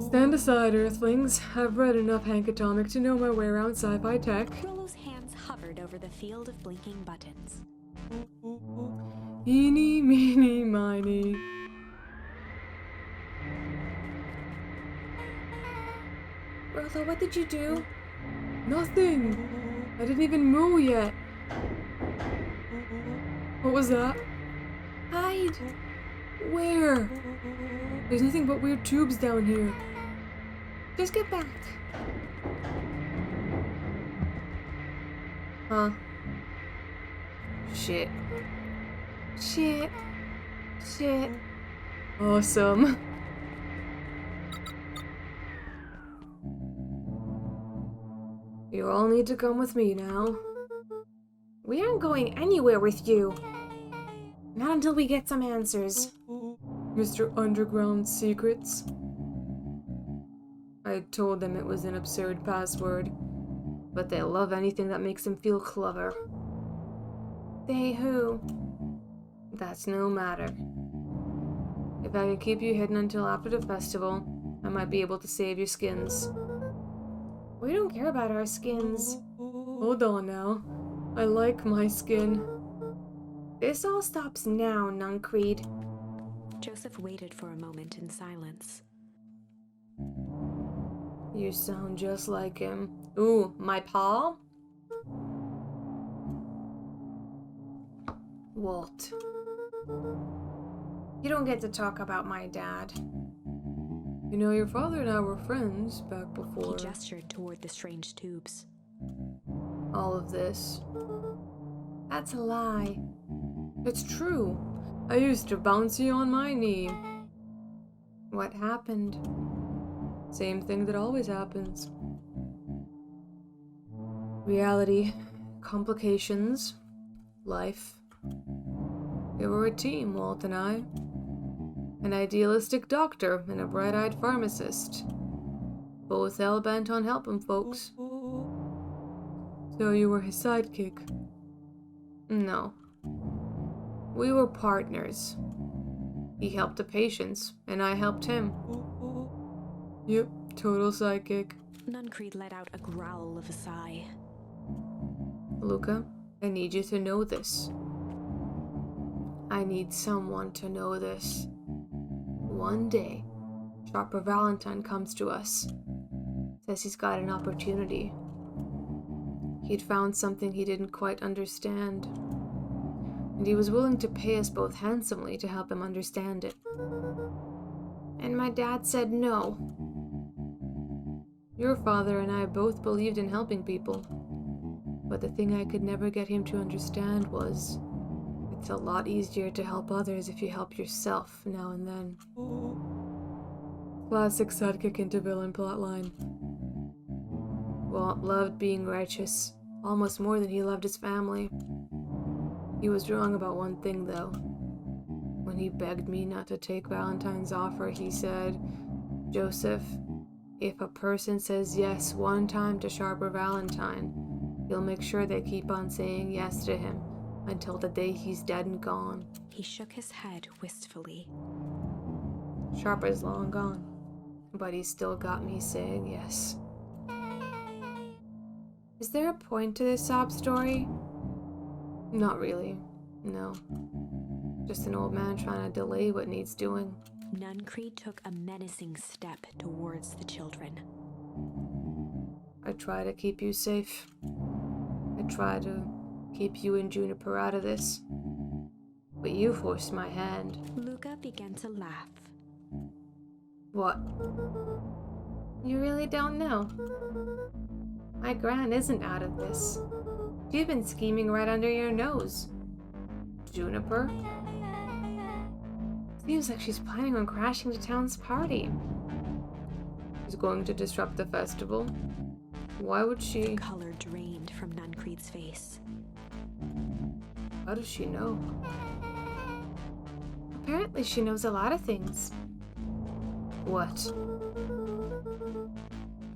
Stand aside, Earthlings. I've read enough Hank Atomic to know my way around sci-fi tech. Rollo's hands hovered over the field of blinking buttons. Eeny, meeny, miny. Rollo, what did you do? Nothing. I didn't even moo yet. What was that? Hide. Where? There's nothing but weird tubes down here. Just get back. Huh? Shit. Shit. Shit. Awesome. You all need to come with me now. We aren't going anywhere with you. Not until we get some answers. Mr. Underground Secrets? I told them it was an absurd password, but they love anything that makes them feel clever. They who? That's no matter. If I can keep you hidden until after the festival, I might be able to save your skins. We don't care about our skins. Hold on now. I like my skin. This all stops now, Nuncreed. Joseph waited for a moment in silence. You sound just like him. Ooh, my pa? Walt. You don't get to talk about my dad. You know, your father and I were friends back before. He gestured toward the strange tubes. All of this. That's a lie. It's true. I used to bounce you on my knee. What happened? Same thing that always happens. Reality. Complications. Life. We were a team, Walt and I. An idealistic doctor and a bright-eyed pharmacist. Both hell-bent on helping folks. So you were his sidekick? No. We were partners. He helped the patients, and I helped him. Yep, total sidekick. Nuncreed let out a growl of a sigh. Luca, I need you to know this. I need someone to know this. One day, Sharper Valentine comes to us. Says he's got an opportunity. He'd found something he didn't quite understand. and he was willing to pay us both handsomely to help him understand it. And my dad said no. Your father and I both believed in helping people, but the thing I could never get him to understand was it's a lot easier to help others if you help yourself now and then. Classic sidekick into villain plotline. Walt loved being righteous, almost more than he loved his family. He was wrong about one thing, though. When he begged me not to take Valentine's offer, he said, "Joseph, if a person says yes one time to Sharper Valentine, he'll make sure they keep on saying yes to him until the day he's dead and gone." He shook his head wistfully. Sharper's long gone, but he's still got me saying yes. Is there a point to this sob story? Not really, no. Just an old man trying to delay what needs doing. Nuncreed took a menacing step towards the children. I try to keep you safe. I try to keep you and Juniper out of this. But you forced my hand. Luca began to laugh. What? You really don't know? My gran isn't out of this. She's been scheming right under your nose. Juniper? Seems like she's planning on crashing the town's party. She's going to disrupt the festival. Why would she? The color drained from Nuncreed's face. How does she know? Apparently she knows a lot of things. What?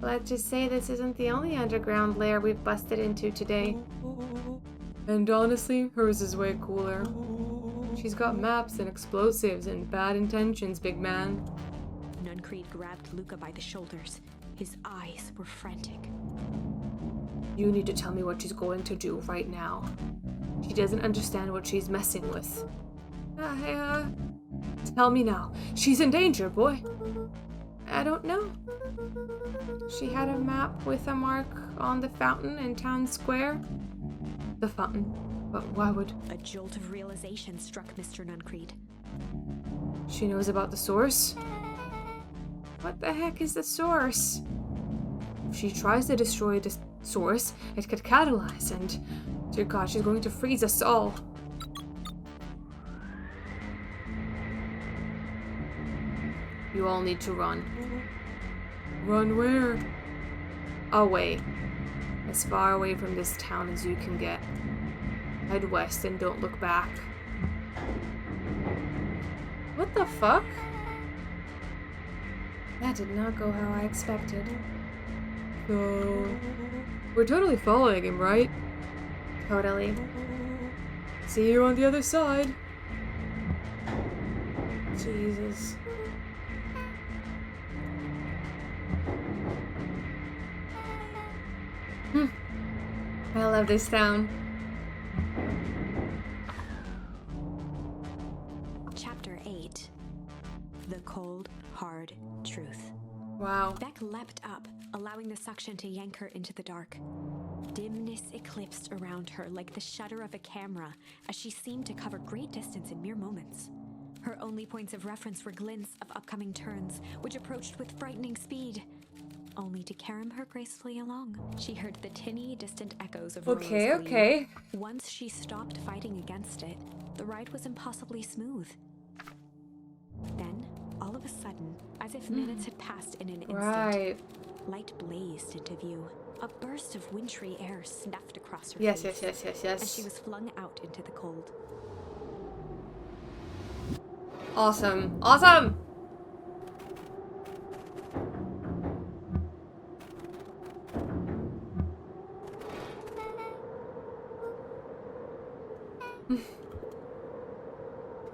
Let's just say this isn't the only underground lair we've busted into today. And honestly, hers is way cooler. She's got maps and explosives and bad intentions, big man. Nuncreed grabbed Luca by the shoulders. His eyes were frantic. You need to tell me what she's going to do right now. She doesn't understand what she's messing with. Tell me now. She's in danger, boy. I don't know. She had a map with a mark on the fountain in town square. The fountain. But why would... A jolt of realization struck Mr. Nuncreed. She knows about the source? What the heck is the source? If she tries to destroy the source, it could catalyze and... Dear God, she's going to freeze us all. You all need to run. Run where? Away. As far away from this town as you can get. Head west and don't look back. What the fuck? That did not go how I expected. So... We're totally following him, right? Totally. See you on the other side. Jesus. I love this town. Chapter 8. The Cold, Hard Truth. Wow. Beck leapt up, allowing the suction to yank her into the dark. Dimness eclipsed around her like the shutter of a camera as she seemed to cover great distance in mere moments. Her only points of reference were glints of upcoming turns, which approached with frightening speed, only to carom her gracefully along. She heard the tinny, distant echoes of Rolo's glee. Okay. Once she stopped fighting against it, the ride was impossibly smooth. Then, all of a sudden, as if minutes had passed in an instant, Right. light blazed into view. A burst of wintry air snuffed across her Yes, face, yes. and she was flung out into the cold. Awesome. Awesome!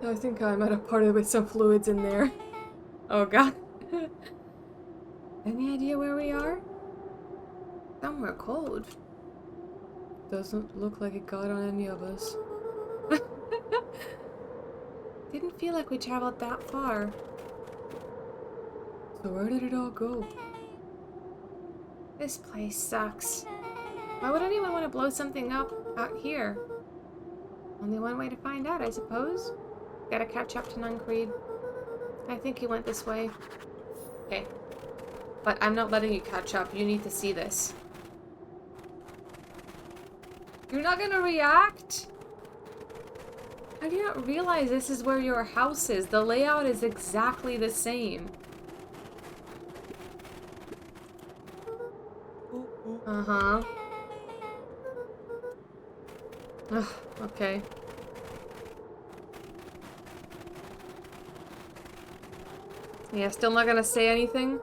I think I might have parted with some fluids in there. Oh god. Any idea where we are? Somewhere cold. Doesn't look like it got on any of us. Didn't feel like we traveled that far. So where did it all go? This place sucks. Why would anyone want to blow something up out here? Only one way to find out, I suppose. Gotta catch up to Nuncreed. I think he went this way. Okay. But I'm not letting you catch up. You need to see this. You're not gonna react? How do you not realize this is where your house is? The layout is exactly the same. Uh-huh. Ugh, okay. Yeah, still not gonna say anything?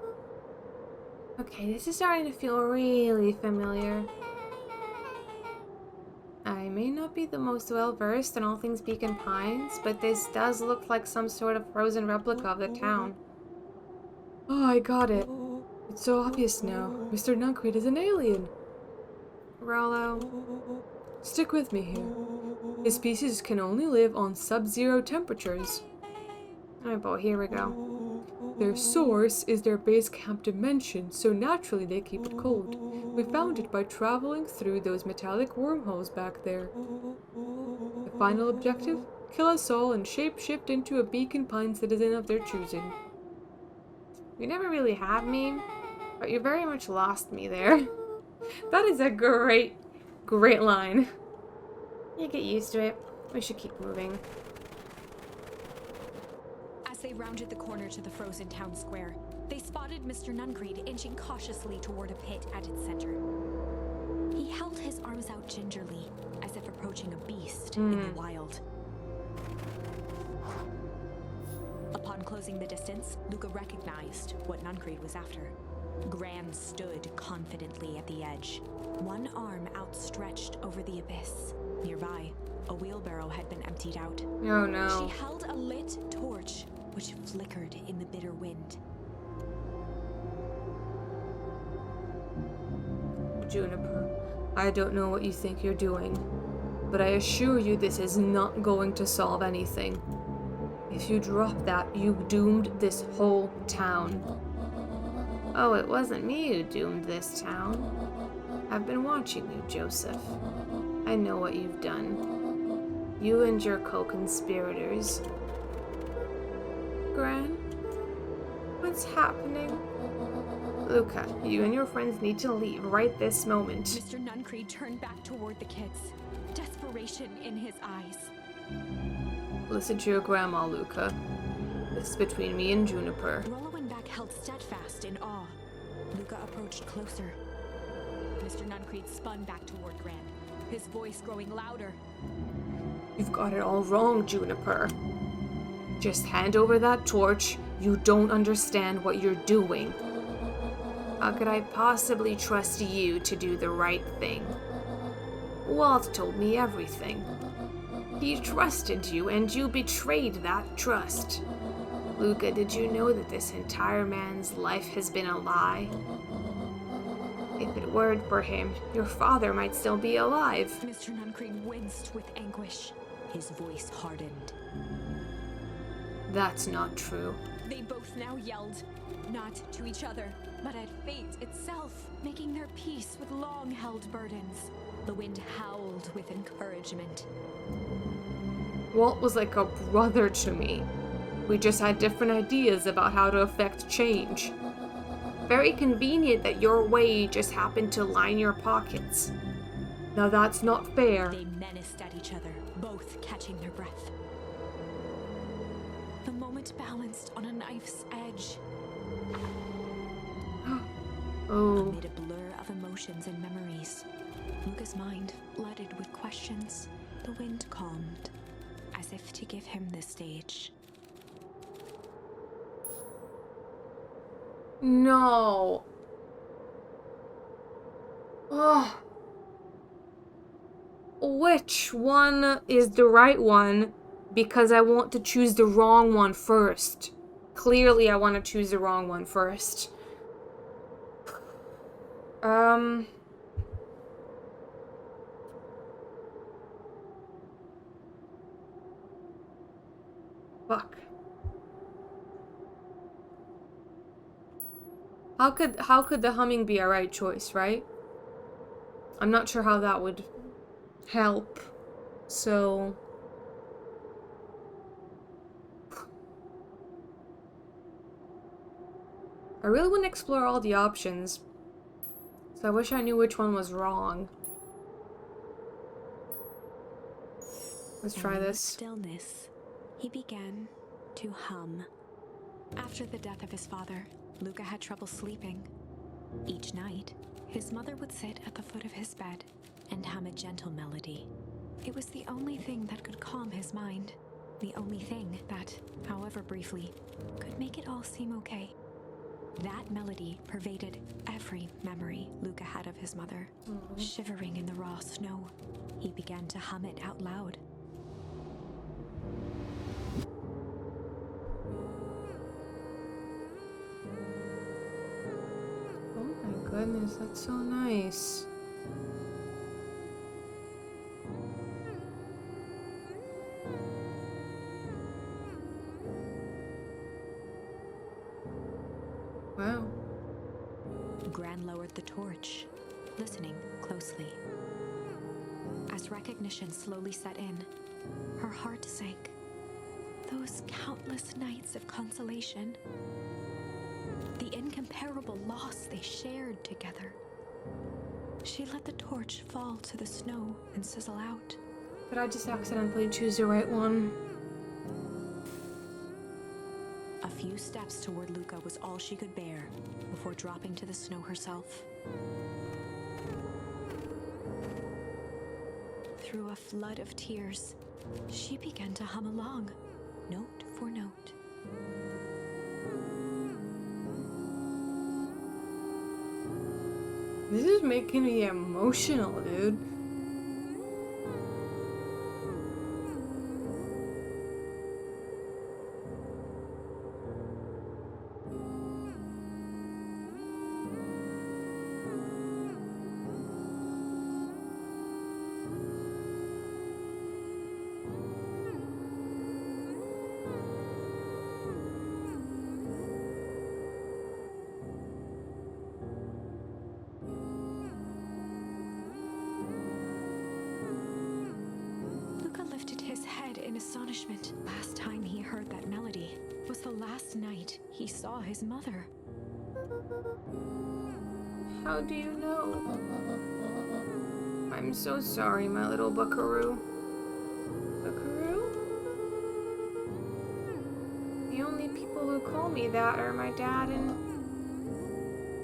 Okay, this is starting to feel really familiar. I may not be the most well-versed in all things Beacon Pines, but this does look like some sort of frozen replica of the town. Oh, I got it. It's so obvious now. Mr. Nuncreed is an alien. Rollo. Stick with me here. His species can only live on sub-zero temperatures. Oh boy, here we go. Their source is their base camp dimension, so naturally they keep it cold. We found it by traveling through those metallic wormholes back there. The final objective? Kill us all and shape-shift into a Beacon Pine citizen of their choosing. You never really had me, but you very much lost me there. That is a great line. You get used to it. We should keep moving. As they rounded the corner to the frozen town square, they spotted Mr. Nuncreed inching cautiously toward a pit at its center. He held his arms out gingerly, as if approaching a beast in the wild. Upon closing the distance, Luca recognized what Nuncreed was after. Gran stood confidently at the edge, one arm outstretched over the abyss. Nearby, a wheelbarrow had been emptied out. Oh no. She held a lit torch, which flickered in the bitter wind. Juniper, I don't know what you think you're doing, but I assure you this is not going to solve anything. If you drop that, you've doomed this whole town. Oh, it wasn't me who doomed this town. I've been watching you, Joseph. I know what you've done. You and your co-conspirators. Gran? What's happening? Luca, you and your friends need to leave right this moment. Mr. Nuncreed turned back toward the kids, desperation in his eyes. Listen to your grandma, Luca. This is between me and Juniper. Rollo and Beck held steadfast in awe. Luca approached closer. Mr. Nuncreed spun back toward Gran, his voice growing louder. You've got it all wrong, Juniper. Just hand over that torch. You don't understand what you're doing. How could I possibly trust you to do the right thing? Walt told me everything. He trusted you, and you betrayed that trust. Luca, did you know that this entire man's life has been a lie? If it weren't for him, your father might still be alive. Mr. Nuncreed winced with anguish. His voice hardened. That's not true. They both now yelled, not to each other, but at fate itself, making their peace with long-held burdens. The wind howled with encouragement. Walt was like a brother to me. We just had different ideas about how to effect change. Very convenient that your way just happened to line your pockets. Now that's not fair. They menaced at each other, both catching their breath. The moment balanced on a knife's edge. Oh. Amid a blur of emotions and memories, Luca's mind flooded with questions. The wind calmed, as if to give him the stage. No. Oh. Which one is the right one? Because I want to choose the wrong one first. Clearly, I want to choose the wrong one first. Fuck. How could the humming be a right choice, right? I'm not sure how that would help. So I really want to explore all the options. So I wish I knew which one was wrong. Let's try And in the this. stillness, he began to hum. After the death of his father, Luca had trouble sleeping. Each night, his mother would sit at the foot of his bed and hum a gentle melody. It was the only thing that could calm his mind. The only thing that, however briefly, could make it all seem okay. That melody pervaded every memory Luca had of his mother. Shivering in the raw snow, he began to hum it out loud. Oh my goodness, that's so nice. Wow. Gran lowered the torch, listening closely. As recognition slowly set in, her heart sank. Those countless nights of consolation, the incomparable loss they shared together. She let the torch fall to the snow and sizzle out. Did I just accidentally choose the right one? A few steps toward Luca was all she could bear before dropping to the snow herself. Through a flood of tears, she began to hum along, note for note. This is making me emotional, dude. In astonishment, last time he heard that melody was the last night he saw his mother. How do you know? I'm so sorry, my little buckaroo. Buckaroo? The only people who call me that are my dad and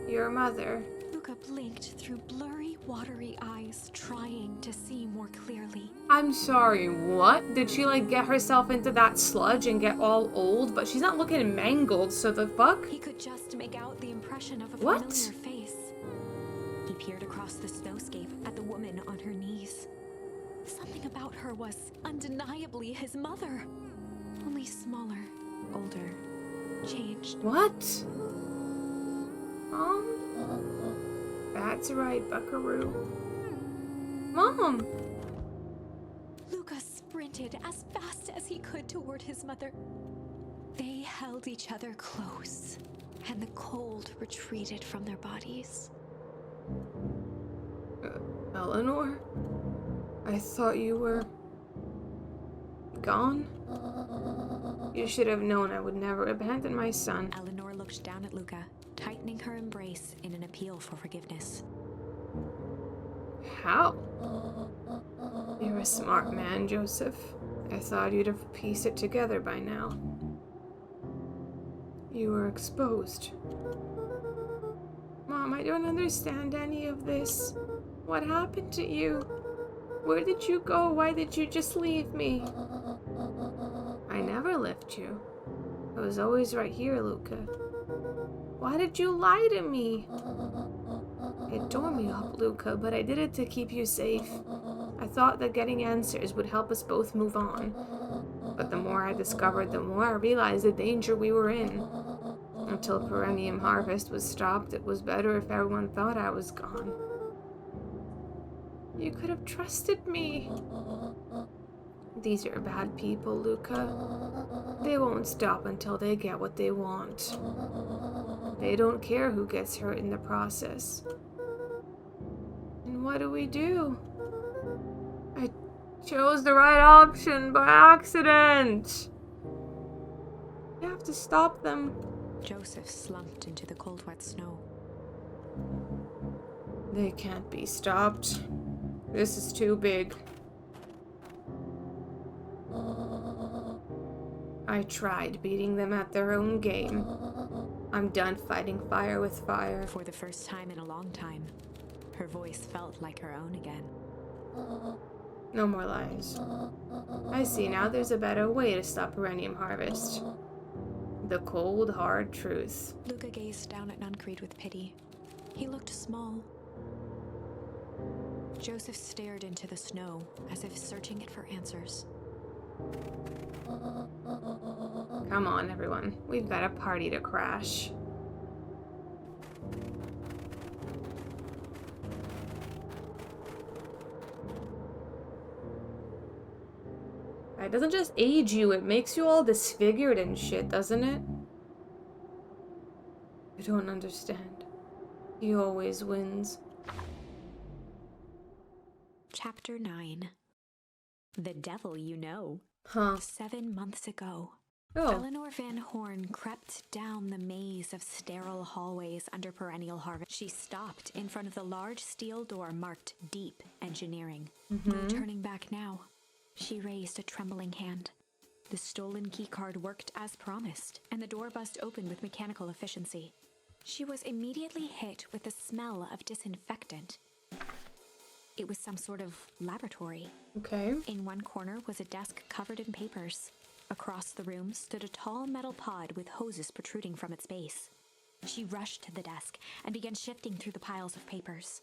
your mother. Luca blinked through blurry, watery eyes, trying to see more clearly. I'm sorry, what? Did she, like, get herself into that sludge and get all old? But she's not looking mangled, so the fuck? He could just make out the impression of a What? familiar face. He peered across the snowscape at the woman on her knees. Something about her was undeniably his mother. Only smaller, older, changed. What? Mom? That's right, buckaroo. Mom! Luca sprinted as fast as he could toward his mother. They held each other close, and the cold retreated from their bodies. Eleanor? I thought you were... gone? You should have known I would never abandon my son. Eleanor looked down at Luca, tightening her embrace in an appeal for forgiveness. How? You're a smart man, Joseph. I thought you'd have pieced it together by now. You were exposed. Mom, I don't understand any of this. What happened to you? Where did you go? Why did you just leave me? I never left you. I was always right here, Luca. Why did you lie to me? It tore me up, Luca, but I did it to keep you safe. I thought that getting answers would help us both move on. But the more I discovered, the more I realized the danger we were in. Until Perennium Harvest was stopped, it was better if everyone thought I was gone. You could have trusted me. These are bad people, Luca. They won't stop until they get what they want. They don't care who gets hurt in the process. And what do? I chose the right option by accident. You have to stop them. Joseph slumped into the cold, wet snow. They can't be stopped. This is too big. I tried beating them at their own game. I'm done fighting fire with fire. For the first time in a long time, her voice felt like her own again. No more lies. I see now there's a better way to stop Perennium Harvest. The cold, hard truth. Luca gazed down at Nuncreed with pity. He looked small. Joseph stared into the snow, as if searching it for answers. Come on, everyone. We've got a party to crash. It doesn't just age you, it makes you all disfigured and shit, doesn't it? I don't understand. He always wins. Chapter 9. The Devil You Know. Huh. 7 months ago, Oh. Eleanor Van Horn crept down the maze of sterile hallways under Perennial Harvest. She stopped in front of the large steel door marked Deep Engineering. No turning back now. She raised a trembling hand. The stolen keycard worked as promised, and the door buzzed open with mechanical efficiency. She was immediately hit with the smell of disinfectant. It was some sort of laboratory. Okay. In one corner was a desk covered in papers. Across the room stood a tall metal pod with hoses protruding from its base. She rushed to the desk and began shifting through the piles of papers.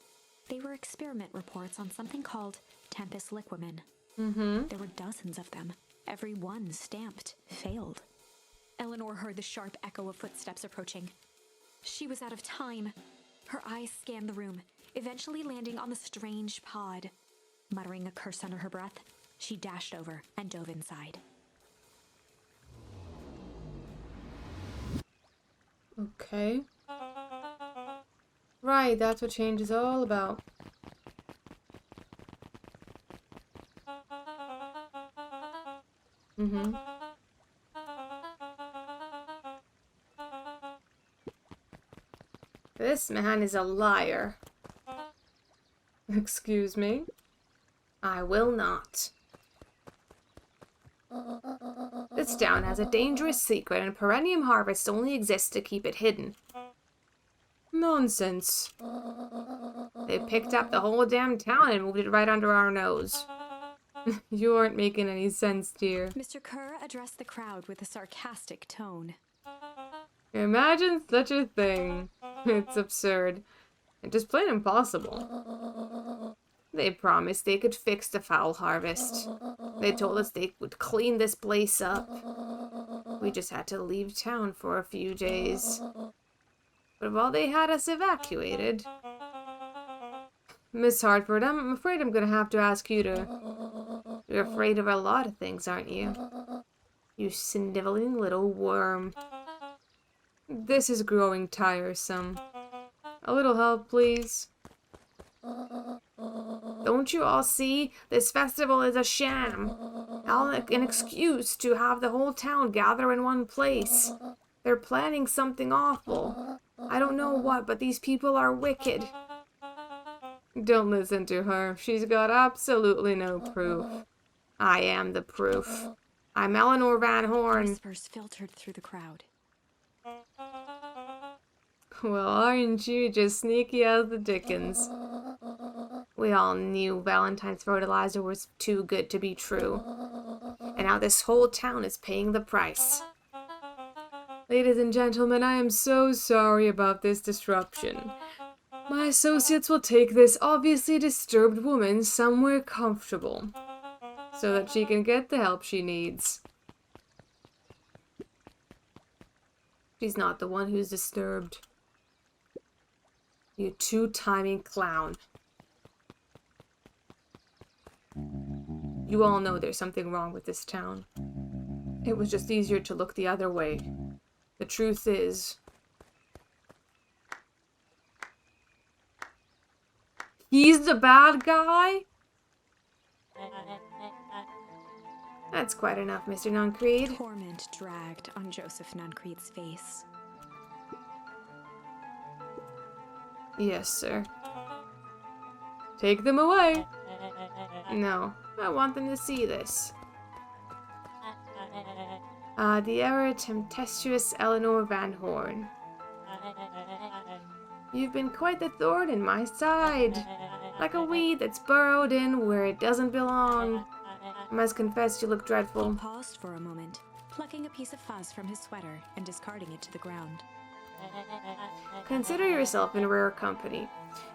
They were experiment reports on something called Tempus liquamen. There were dozens of them, every one stamped failed. Eleanor heard the sharp echo of footsteps approaching. She was out of time. Her eyes scanned the room, eventually landing on the strange pod. Muttering a curse under her breath, she dashed over and dove inside. Okay. Right, that's what change is all about. This man is a liar. Excuse me? I will not. This town has a dangerous secret, and Perennium Harvest only exists to keep it hidden. Nonsense. They picked up the whole damn town and moved it right under our nose. You aren't making any sense, dear. Mr. Kerr addressed the crowd with a sarcastic tone. Imagine such a thing. It's absurd. And just plain impossible. They promised they could fix the foul harvest. They told us they would clean this place up. We just had to leave town for a few days. But while they had us evacuated... Miss Hartford, I'm afraid I'm gonna have to ask you to... You're afraid of a lot of things, aren't you? You sniveling little worm. This is growing tiresome. A little help, please. Don't you all see? This festival is a sham. An excuse to have the whole town gather in one place. They're planning something awful. I don't know what, but these people are wicked. Don't listen to her. She's got absolutely no proof. I am the proof. I'm Eleanor Van Horn. Whispers filtered through the crowd. Well, aren't you just sneaky as the dickens? We all knew Valentine's fertilizer was too good to be true. And now this whole town is paying the price. Ladies and gentlemen, I am so sorry about this disruption. My associates will take this obviously disturbed woman somewhere comfortable, so that she can get the help she needs. She's not the one who's disturbed. You two-timing clown. You all know there's something wrong with this town. It was just easier to look the other way. The truth is... he's the bad guy? That's quite enough, Mr. Nuncreed. Torment dragged on Joseph Nuncreed's face. Yes, sir. Take them away. No, I want them to see this. The ever tempestuous Eleanor Van Horn. You've been quite the thorn in my side, like a weed that's burrowed in where it doesn't belong. I must confess you look dreadful. He paused for a moment, plucking a piece of fuzz from his sweater and discarding it to the ground. Consider yourself in rare company.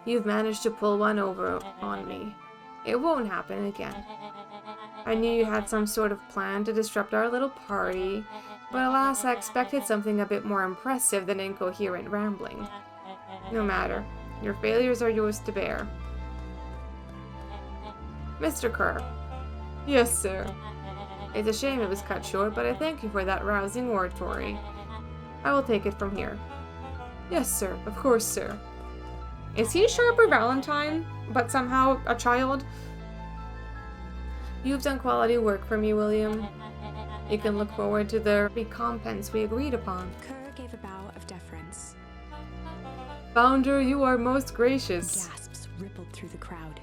You've managed to pull one over on me. It won't happen again. I knew you had some sort of plan to disrupt our little party, but alas, I expected something a bit more impressive than incoherent rambling. No matter. Your failures are yours to bear. Mr. Kerr. Yes, sir. It's a shame it was cut short, but I thank you for that rousing oratory. I will take it from here. Yes, sir. Of course, sir. Is he Sharper Valentine, but somehow a child? You've done quality work for me, William. You can look forward to the recompense we agreed upon. Kerr gave a bow of deference. Founder, you are most gracious. Gasps rippled through the crowd.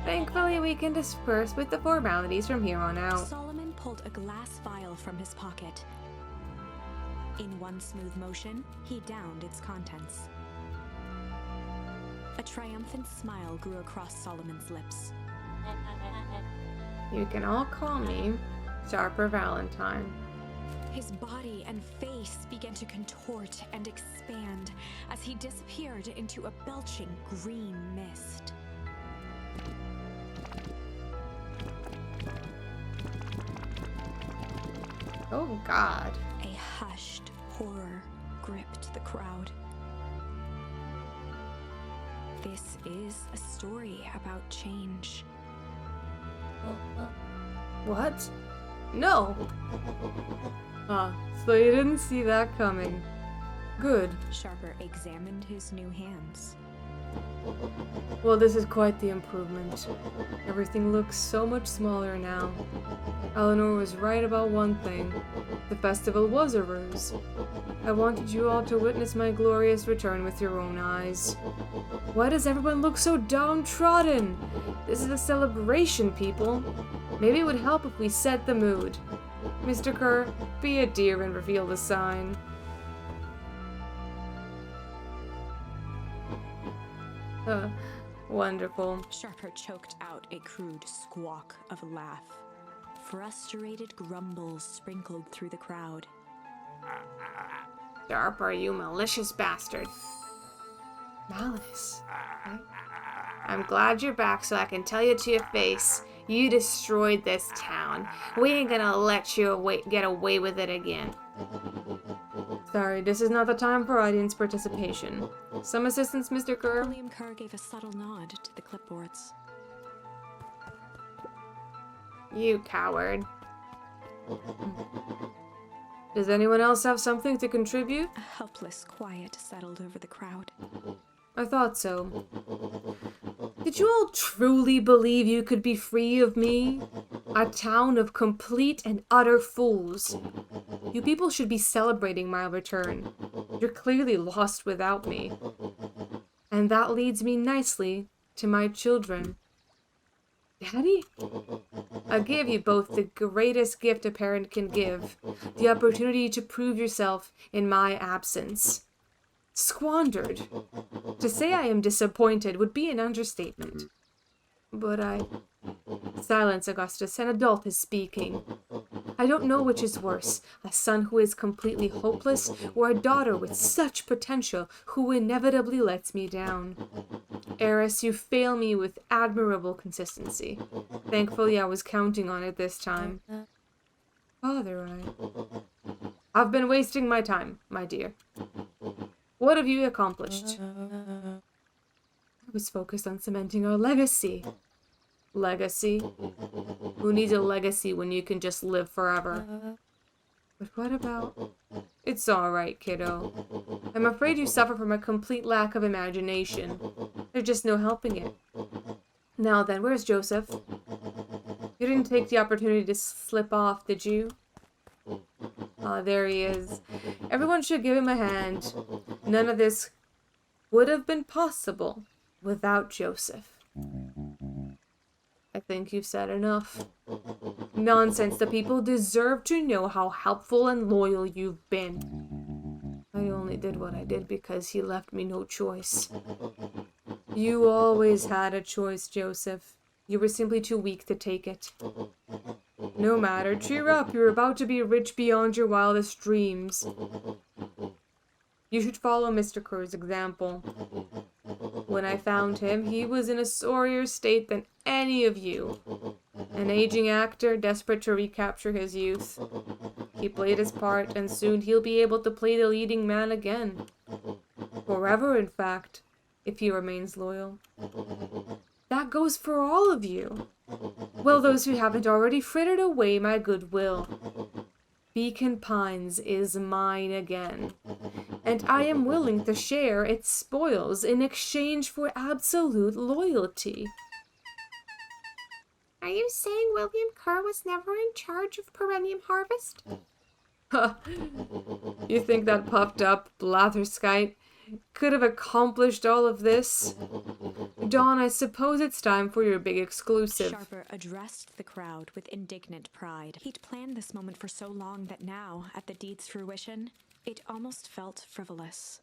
Thankfully, we can disperse with the formalities from here on out. Solomon pulled a glass vial from his pocket. In one smooth motion, he downed its contents. A triumphant smile grew across Solomon's lips. You can all call me Sharper Valentine. His body and face began to contort and expand as he disappeared into a belching green mist. Oh, God. A hushed horror gripped the crowd. This is a story about change. What? No! So you didn't see that coming. Good. Sharper examined his new hands. Well, this is quite the improvement. Everything looks so much smaller now. Eleanor was right about one thing. The festival was a ruse. I wanted you all to witness my glorious return with your own eyes. Why does everyone look so downtrodden? This is a celebration, people. Maybe it would help if we set the mood. Mr. Kerr, be a dear and reveal the sign. Wonderful. Sharper choked out a crude squawk of a laugh. Frustrated grumbles sprinkled through the crowd. Sharper, you malicious bastard. Malice? I'm glad you're back so I can tell you to your face. You destroyed this town. We ain't gonna let you get away with it again. Sorry, this is not the time for audience participation. Some assistance, Mr. Kerr? William Kerr gave a subtle nod to the clipboards. You coward. Does anyone else have something to contribute? A helpless quiet settled over the crowd. I thought so. Did you all truly believe you could be free of me? A town of complete and utter fools. You people should be celebrating my return. You're clearly lost without me. And that leads me nicely to my children. Daddy? I give you both the greatest gift a parent can give, the opportunity to prove yourself in my absence. Squandered. To say I am disappointed would be an understatement. But Silence, Augustus, an adult is speaking. I don't know which is worse, a son who is completely hopeless, or a daughter with such potential who inevitably lets me down. Eris, you fail me with admirable consistency. Thankfully, I was counting on it this time. Father, I've been wasting my time, my dear. What have you accomplished? I was focused on cementing our legacy. Legacy? Who needs a legacy when you can just live forever? But what about... It's alright, kiddo. I'm afraid you suffer from a complete lack of imagination. There's just no helping it. Now then, where's Joseph? You didn't take the opportunity to slip off, did you? Ah, there he is. Everyone should give him a hand. None of this would have been possible without Joseph. I think you've said enough. Nonsense, the people deserve to know how helpful and loyal you've been. I only did what I did because he left me no choice. You always had a choice, Joseph. You were simply too weak to take it. No matter, cheer up, you're about to be rich beyond your wildest dreams. You should follow Mr. Kerr's example. When I found him, he was in a sorrier state than any of you. An aging actor desperate to recapture his youth. He played his part, and soon he'll be able to play the leading man again. Forever, in fact, if he remains loyal. That goes for all of you. Well, those who haven't already frittered away my goodwill. Beacon Pines is mine again, and I am willing to share its spoils in exchange for absolute loyalty. Are you saying William Kerr was never in charge of Perennium Harvest? You think that puffed up blatherskite could have accomplished all of this? Dawn, I suppose it's time for your big exclusive. Sharper addressed the crowd with indignant pride. He'd planned this moment for so long that now, at the deed's fruition, it almost felt frivolous.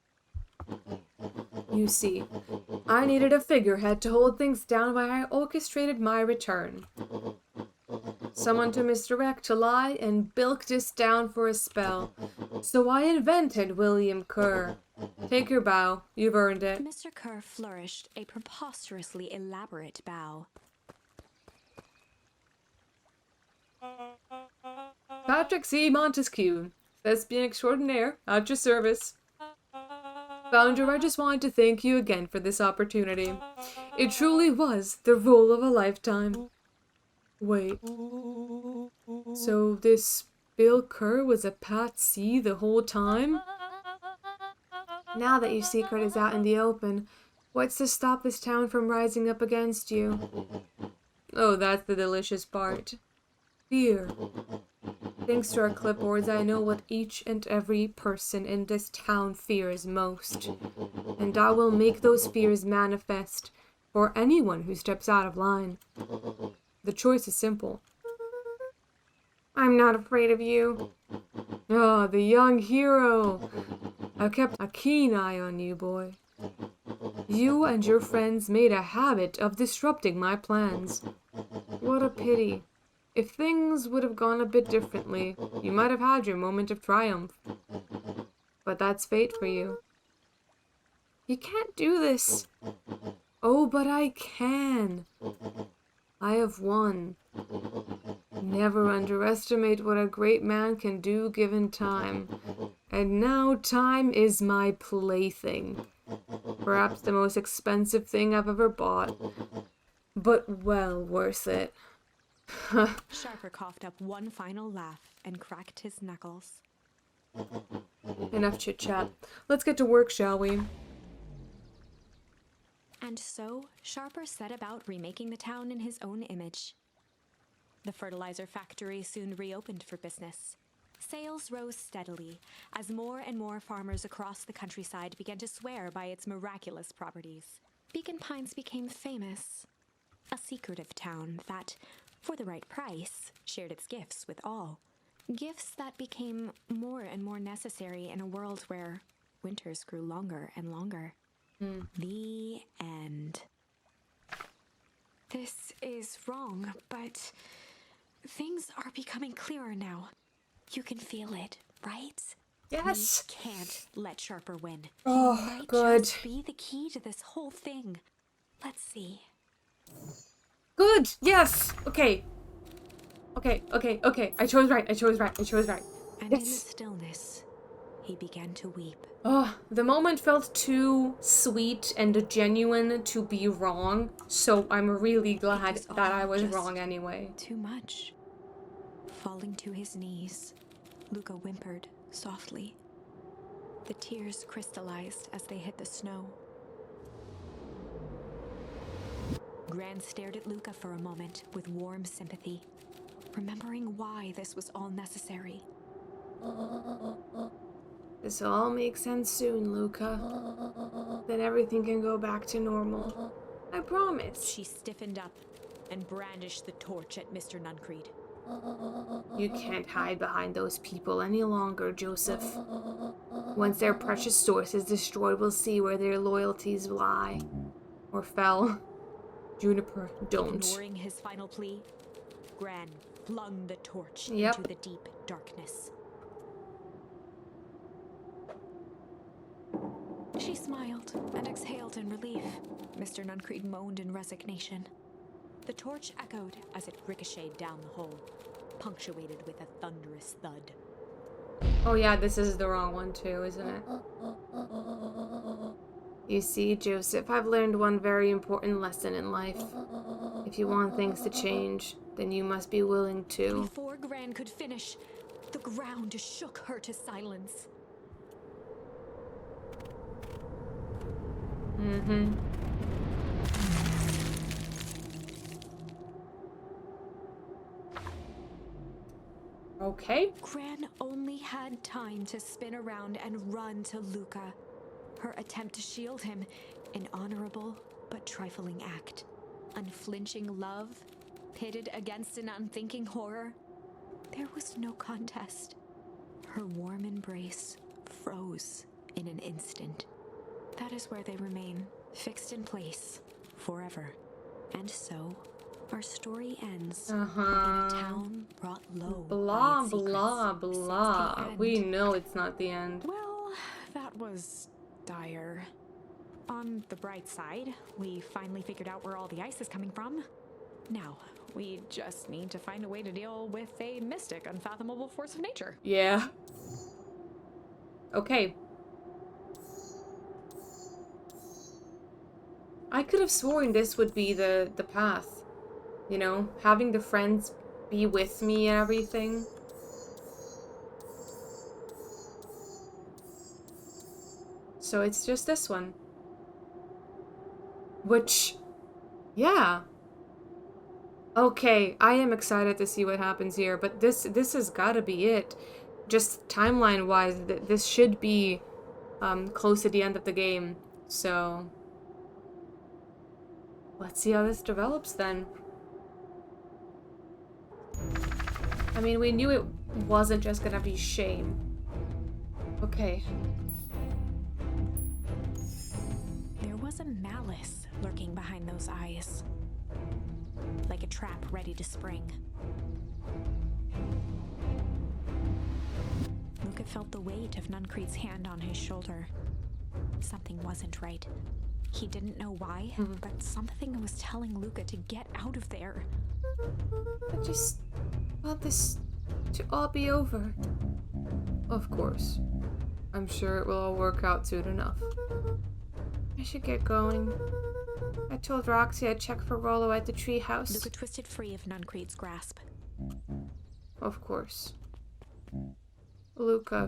You see, I needed a figurehead to hold things down while I orchestrated my return. Someone to misdirect, to lie, and bilk this down for a spell. So I invented William Kerr. Take your bow. You've earned it. Mr. Kerr flourished a preposterously elaborate bow. Patrick C. Montesquieu, thespian extraordinaire, at your service. Founder, I just wanted to thank you again for this opportunity. It truly was the role of a lifetime. Wait. So this Bill Kerr was a patsy the whole time? Now that your secret is out in the open, what's to stop this town from rising up against you? Oh, that's the delicious part. Fear. Thanks to our clipboards, I know what each and every person in this town fears most. And I will make those fears manifest for anyone who steps out of line. The choice is simple. I'm not afraid of you. Oh, the young hero. I've kept a keen eye on you, boy. You and your friends made a habit of disrupting my plans. What a pity. If things would have gone a bit differently, you might have had your moment of triumph. But that's fate for you. You can't do this. Oh, but I can. I have won. Never underestimate what a great man can do given time. And now time is my plaything. Perhaps the most expensive thing I've ever bought. But well worth it. Sharper coughed up one final laugh and cracked his knuckles. Enough chit-chat. Let's get to work, shall we? And so, Sharper set about remaking the town in his own image. The fertilizer factory soon reopened for business. Sales rose steadily as more and more farmers across the countryside began to swear by its miraculous properties. Beacon Pines became famous, a secretive town that, for the right price, shared its gifts with all. Gifts that became more and more necessary in a world where winters grew longer and longer. The end. This is wrong, but things are becoming clearer now. You can feel it, right? Yes. We can't let Sharper win. Oh, He might good. just be the key to this whole thing. Let's see. Good. Yes. Okay. I chose right. And in the Yes. stillness, he began to weep. Oh, the moment felt too sweet and genuine to be wrong, so I'm really glad was that I all was just wrong anyway. Too much. Falling to his knees, Luca whimpered softly. The tears crystallized as they hit the snow. Gran stared at Luca for a moment with warm sympathy, remembering why this was all necessary. This will all make sense soon, Luca. Then everything can go back to normal. I promise. She stiffened up and brandished the torch at Mr. Nuncreed. You can't hide behind those people any longer, Joseph. Once their precious source is destroyed, we'll see where their loyalties lie. Or fell. Juniper, don't. Ignoring his final plea, Gran flung the torch Yep. into the deep darkness. She smiled and exhaled in relief. Mr. Nuncreed moaned in resignation. The torch echoed as it ricocheted down the hole, punctuated with a thunderous thud. Oh yeah, this is the wrong one too, isn't it? You see, Joseph, I've learned one very important lesson in life. If you want things to change, then you must be willing to. Before Gran could finish, the ground shook her to silence. Mm-hmm. Okay. Gran only had time to spin around and run to Luca. Her attempt to shield him, an honorable but trifling act. Unflinching love, pitted against an unthinking horror. There was no contest. Her warm embrace froze in an instant. That is where they remain, fixed in place, forever. And so, our story ends in a town brought low Blah, by its blah, secrets. blah. Since the We end. know it's not the end. Well, that was dire. On the bright side, we finally figured out where all the ice is coming from. Now, we just need to find a way to deal with a mystic, unfathomable force of nature. Yeah. Okay. I could have sworn this would be the path. You know, having the friends be with me and everything. So it's just this one. Which, yeah. Okay, I am excited to see what happens here, but this has got to be it. Just timeline-wise, this should be close to the end of the game. So let's see how this develops then. I mean, we knew it wasn't just gonna be shame. Okay. There was a malice lurking behind those eyes, like a trap ready to spring. Luca felt the weight of Nuncreed's hand on his shoulder. Something wasn't right. He didn't know why, but something was telling Luca to get out of there. I just want this to all be over. Of course. I'm sure it will all work out soon enough. I should get going. I told Roxy I'd check for Rollo at the treehouse. Luca twisted free of Nuncreed's grasp. Of course. Luca,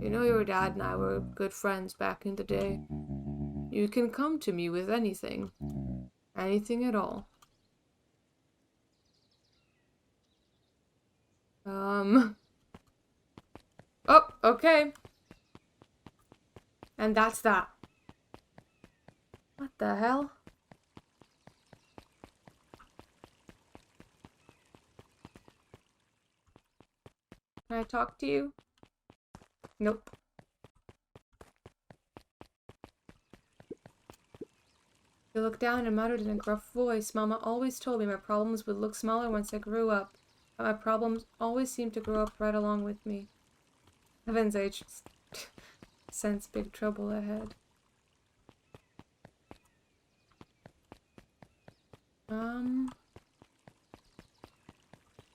you know your dad and I were good friends back in the day. You can come to me with anything. Anything at all. Oh, okay. And that's that. What the hell? Can I talk to you? Nope. He looked down and muttered in a gruff voice, Mama always told me my problems would look smaller once I grew up, but my problems always seem to grow up right along with me. Heavens, I just sense big trouble ahead.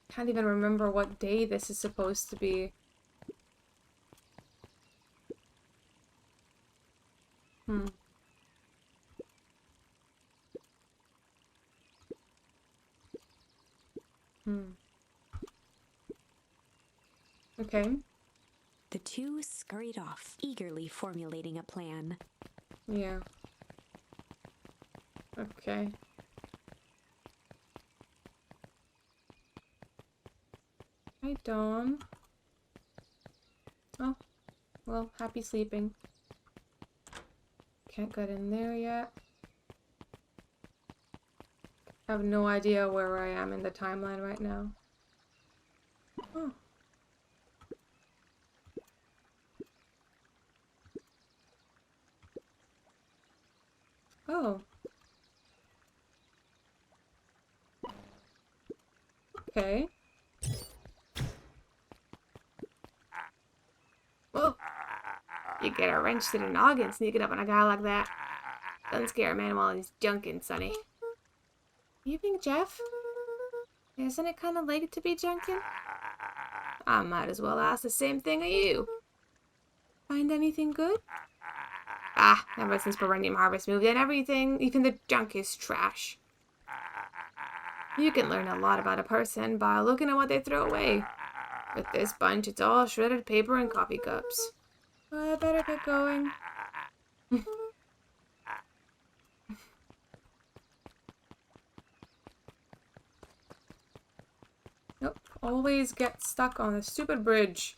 Can't even remember what day this is supposed to be. Okay. The two scurried off, eagerly formulating a plan. Yeah. Okay. Hi, Dawn. Oh. Well, happy sleeping. Can't get in there yet. I have no idea where I am in the timeline right now. Oh. Oh. Okay. Whoa. You get a wrench to the noggin sneaking up on a guy like that. Doesn't scare a man while he's junking, sonny. Evening, Jeff. Isn't it kind of late to be junking? I might as well ask the same thing of you. Find anything good? Ah, ever since Perennium Harvest moved in, everything, even the junk is trash. You can learn a lot about a person by looking at what they throw away. With this bunch, it's all shredded paper and coffee cups. Well, I better get going. Nope, always get stuck on a stupid bridge.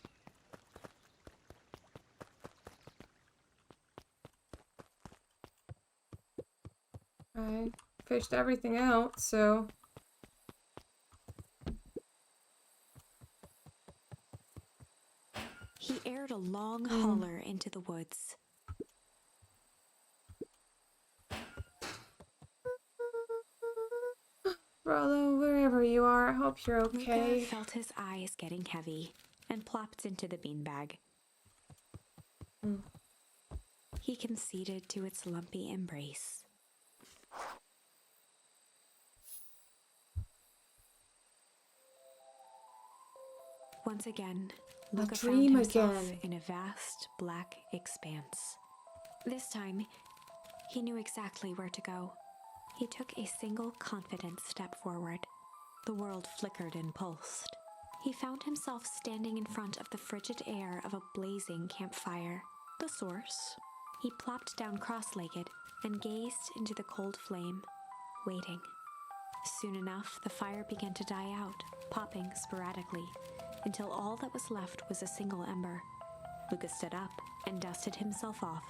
I fished everything out, so... He aired a long holler into the woods. Rollo, wherever you are, I hope you're okay. Luca felt his eyes getting heavy and plopped into the beanbag. He conceded to its lumpy embrace. Once again, Luca found himself in a vast black expanse. This time, he knew exactly where to go. He took a single confident step forward. The world flickered and pulsed. He found himself standing in front of the frigid air of a blazing campfire. The source. He plopped down cross-legged and gazed into the cold flame, waiting. Soon enough, the fire began to die out, popping sporadically, until all that was left was a single ember. Luca stood up and dusted himself off.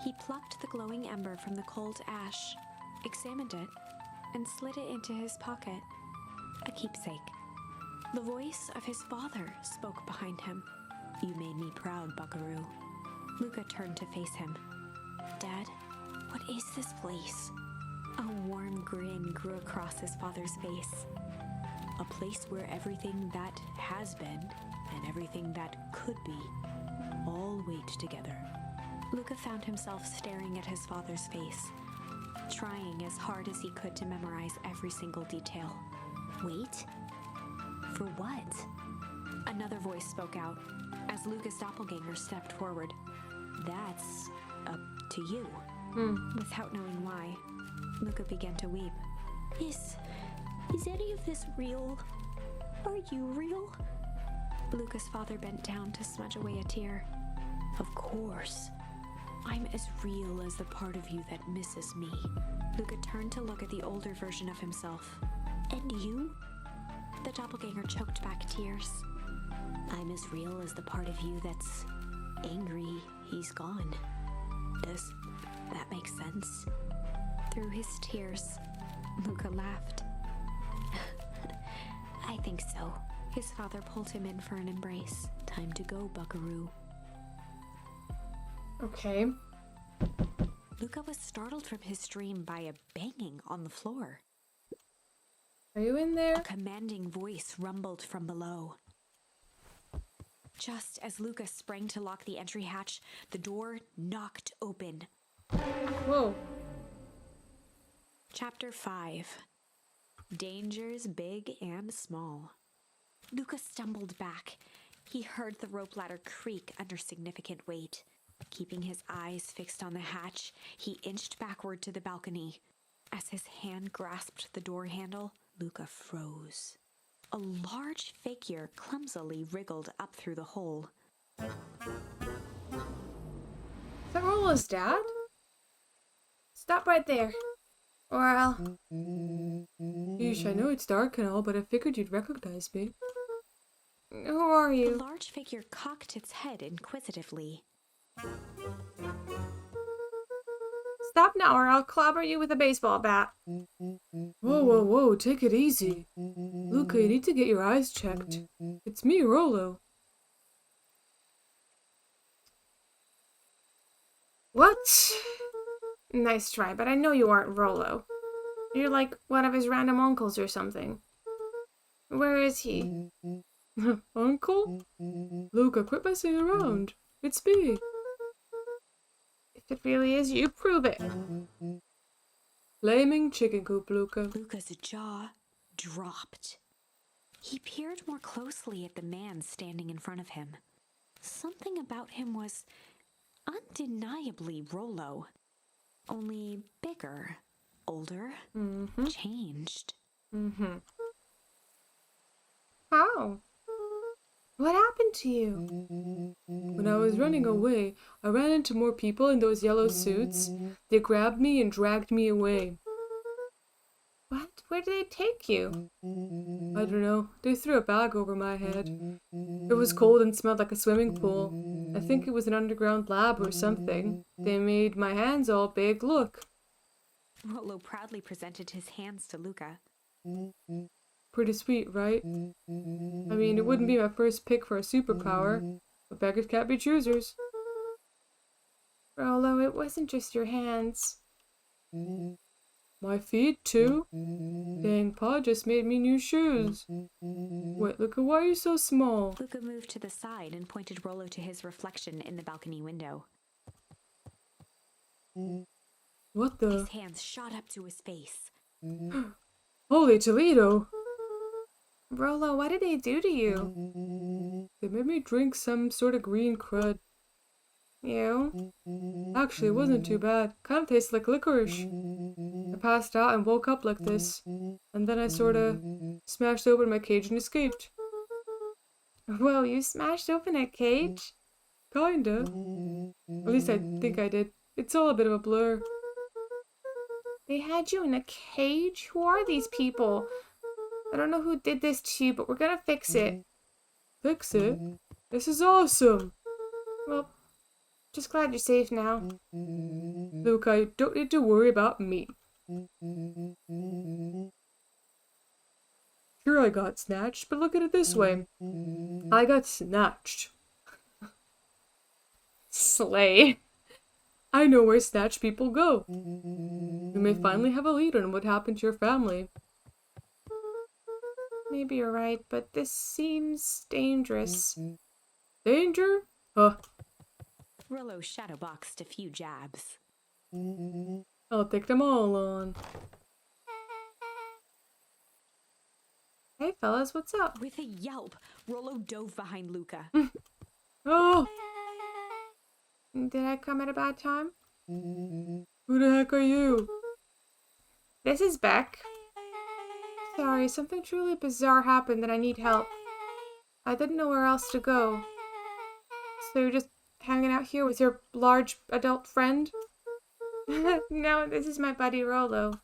He plucked the glowing ember from the cold ash, examined it, and slid it into his pocket. A keepsake. The voice of his father spoke behind him. "You made me proud, Buckaroo." Luca turned to face him. "Dad, what is this place?" A warm grin grew across his father's face. "A place where everything that has been and everything that could be all wait together." Luca found himself staring at his father's face, trying as hard as he could to memorize every single detail. Wait? For what? Another voice spoke out as Luca's doppelganger stepped forward. "That's up to you." Without knowing why, Luca began to weep. Is any of this real? Are you real?" Luca's father bent down to smudge away a tear. "Of course. I'm as real as the part of you that misses me." Luca turned to look at the older version of himself. "And you?" The doppelganger choked back tears. "I'm as real as the part of you that's angry he's gone." Does that make sense? Through his tears, Luca laughed. "I think so." His father pulled him in for an embrace. "Time to go, Buckaroo." Okay. Luca was startled from his dream by a banging on the floor. Are you in there? A commanding voice rumbled from below. Just as Luca sprang to lock the entry hatch, the door knocked open. Whoa. Chapter 5. Dangers big and small. Luca stumbled back. He heard the rope ladder creak under significant weight. Keeping his eyes fixed on the hatch, he inched backward to the balcony. As his hand grasped the door handle, Luca froze. A large figure clumsily wriggled up through the hole. Is that Rollo's dad? Stop right there, or I'll... Yeesh, I know it's dark and all, but I figured you'd recognize me. Who are The you? large figure cocked its head inquisitively. Stop now or I'll clobber you with a baseball bat. Whoa, take it easy. Luca, you need to get your eyes checked. It's me, Rollo. What? Nice try, but I know you aren't Rollo. You're like one of his random uncles or something. Where is he? Uncle? Luca, quit messing around. It's me. If it really is you, prove it. Flaming chicken coop, Luca. Luca's jaw dropped. He peered more closely at the man standing in front of him. Something about him was undeniably Rollo, only bigger, older, changed. How? What happened to you? When I was running away, I ran into more people in those yellow suits. They grabbed me and dragged me away. What? Where did they take you? I don't know. They threw a bag over my head. It was cold and smelled like a swimming pool. I think it was an underground lab or something. They made my hands all big. Look. Rollo proudly presented his hands to Luca. Pretty sweet, right? I mean, it wouldn't be my first pick for a superpower, but beggars can't be choosers. Rollo, it wasn't just your hands. My feet, too? Dang, Pa just made me new shoes. Wait, Luca, why are you so small? Luca moved to the side and pointed Rollo to his reflection in the balcony window. What the? His hands shot up to his face. Holy Toledo! Rollo, what did they do to you? They made me drink some sort of green crud. You? Actually, it wasn't too bad. Kind of tastes like licorice. I passed out and woke up like this. And then I sorta smashed open my cage and escaped. Whoa, you smashed open a cage? Kinda. At least I think I did. It's all a bit of a blur. They had you in a cage? Who are these people? I don't know who did this to you, but we're gonna fix it. Fix it? This is awesome! Well, just glad you're safe now. Look, I don't need to worry about me. Sure, I got snatched, but look at it this way. I got snatched. Slay. I know where snatched people go. You may finally have a lead on what happened to your family. Maybe you're right, but this seems dangerous. Danger? Huh. Rollo shadowboxed a few jabs. I'll take them all on. Hey fellas, what's up? With a yelp, Rollo dove behind Luca. Oh! Did I come at a bad time? Who the heck are you? This is Beck. Sorry, something truly bizarre happened and I need help. I didn't know where else to go. So you're just hanging out here with your large adult friend? No, this is my buddy Rollo.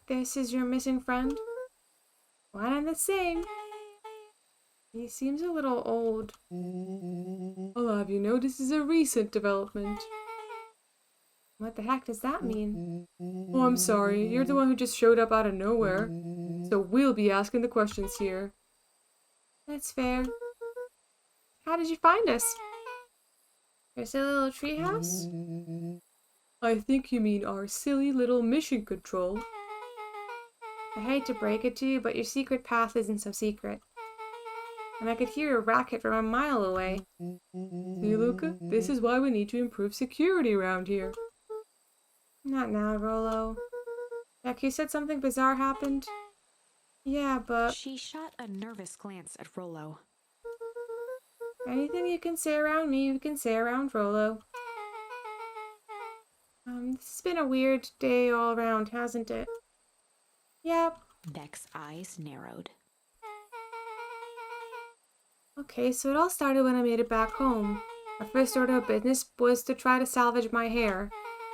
This is your missing friend? One and the same. He seems a little old. I'll have you know this is a recent development. What the heck does that mean? Oh, I'm sorry. You're the one who just showed up out of nowhere. So we'll be asking the questions here. That's fair. How did you find us? There's a little treehouse? I think you mean our silly little mission control. I hate to break it to you, but your secret path isn't so secret. And I could hear a racket from a mile away. See, Luca? This is why we need to improve security around here. Not now, Rollo. Beck, you said something bizarre happened? Yeah, but... She shot a nervous glance at Rollo. Anything you can say around me, you can say around Rollo. This has been a weird day all around, hasn't it? Yep. Beck's eyes narrowed. Okay, so it all started when I made it back home. My first order of business was to try to salvage my hair.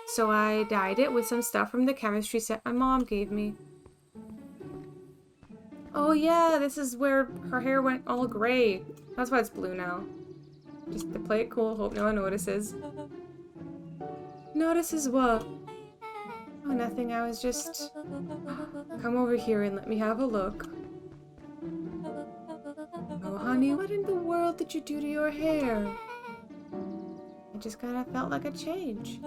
So I dyed it with some stuff from the chemistry set my mom gave me. Oh yeah, this is where her hair went all gray. That's why it's blue now. Just to play it cool, hope no one notices. Notices what? Oh, nothing, I was just... Come over here and let me have a look. Oh, honey, what in the world did you do to your hair? It just kind of felt like a change.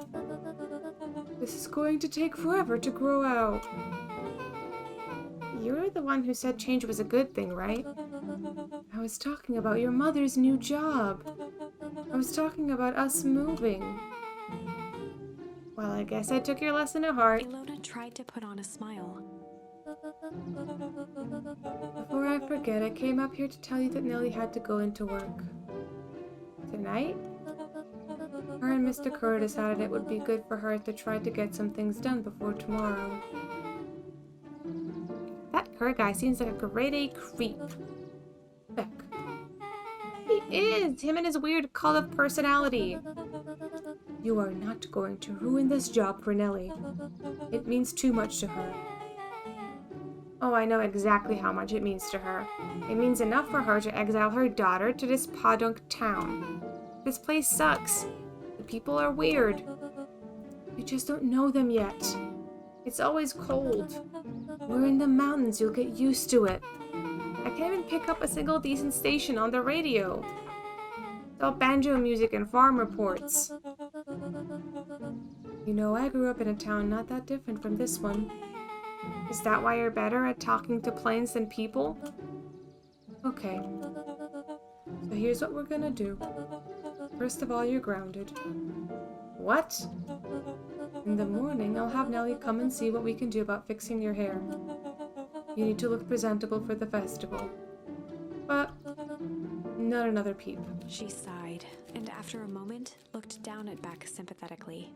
This is going to take forever to grow out. You're the one who said change was a good thing, right? I was talking about your mother's new job. I was talking about us moving. Well, I guess I took your lesson to heart. Ilona tried to put on a smile. Before I forget, I came up here to tell you that Nellie had to go into work. Tonight? Her and Mr. Kerr decided it would be good for her to try to get some things done before tomorrow. That Kerr guy seems like a grade A creep. Beck. He is! Him and his weird cult of personality. You are not going to ruin this job for Nellie. It means too much to her. Oh, I know exactly how much it means to her. It means enough for her to exile her daughter to this podunk town. This place sucks. The people are weird. You just don't know them yet. It's always cold. We're in the mountains, you'll get used to it. I can't even pick up a single decent station on the radio. It's all banjo music and farm reports. You know, I grew up in a town not that different from this one. Is that why you're better at talking to planes than people? Okay. So here's what we're gonna do. First of all, you're grounded. What? In the morning, I'll have Nellie come and see what we can do about fixing your hair. You need to look presentable for the festival. But not another peep. She sighed, and after a moment, looked down at Beck sympathetically.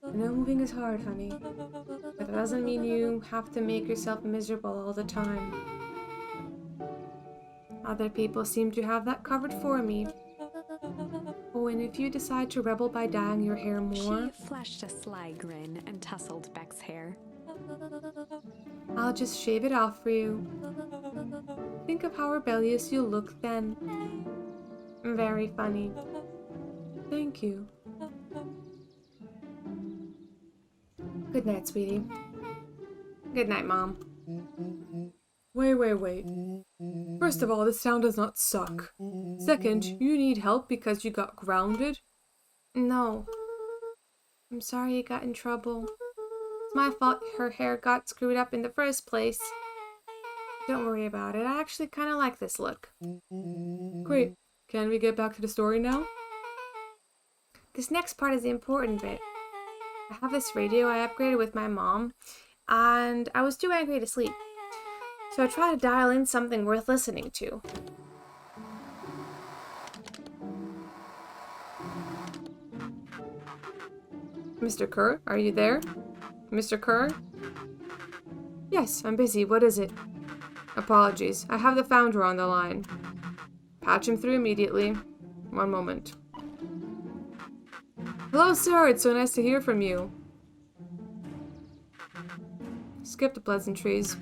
I know moving is hard, honey. But that doesn't mean you have to make yourself miserable all the time. Other people seem to have that covered for me. Oh, and if you decide to rebel by dyeing your hair more... She flashed a sly grin and tousled Beck's hair. I'll just shave it off for you. Think of how rebellious you'll look then. Very funny. Thank you. Good night, sweetie. Good night, Mom. Wait. First of all, this town does not suck. Second, you need help because you got grounded? No. I'm sorry you got in trouble. It's my fault her hair got screwed up in the first place. Don't worry about it. I actually kind of like this look. Great. Can we get back to the story now? This next part is the important bit. I have this radio I upgraded with my mom, and I was too angry to sleep. So I tried to dial in something worth listening to. Mr. Kerr, are you there? Mr. Kerr? Yes, I'm busy. What is it? Apologies. I have the founder on the line. Patch him through immediately. One moment. Hello, sir. It's so nice to hear from you. Skip the pleasantries.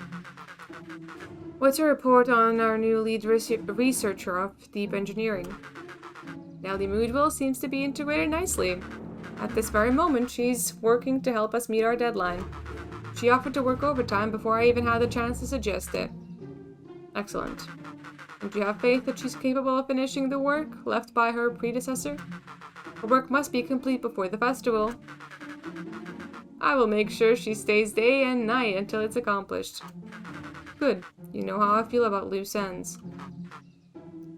What's your report on our new lead researcher of deep engineering? Nellie Moodville seems to be integrated nicely. At this very moment, she's working to help us meet our deadline. She offered to work overtime before I even had the chance to suggest it. Excellent. And do you have faith that she's capable of finishing the work left by her predecessor? Her work must be complete before the festival. I will make sure she stays day and night until it's accomplished. Good. You know how I feel about loose ends.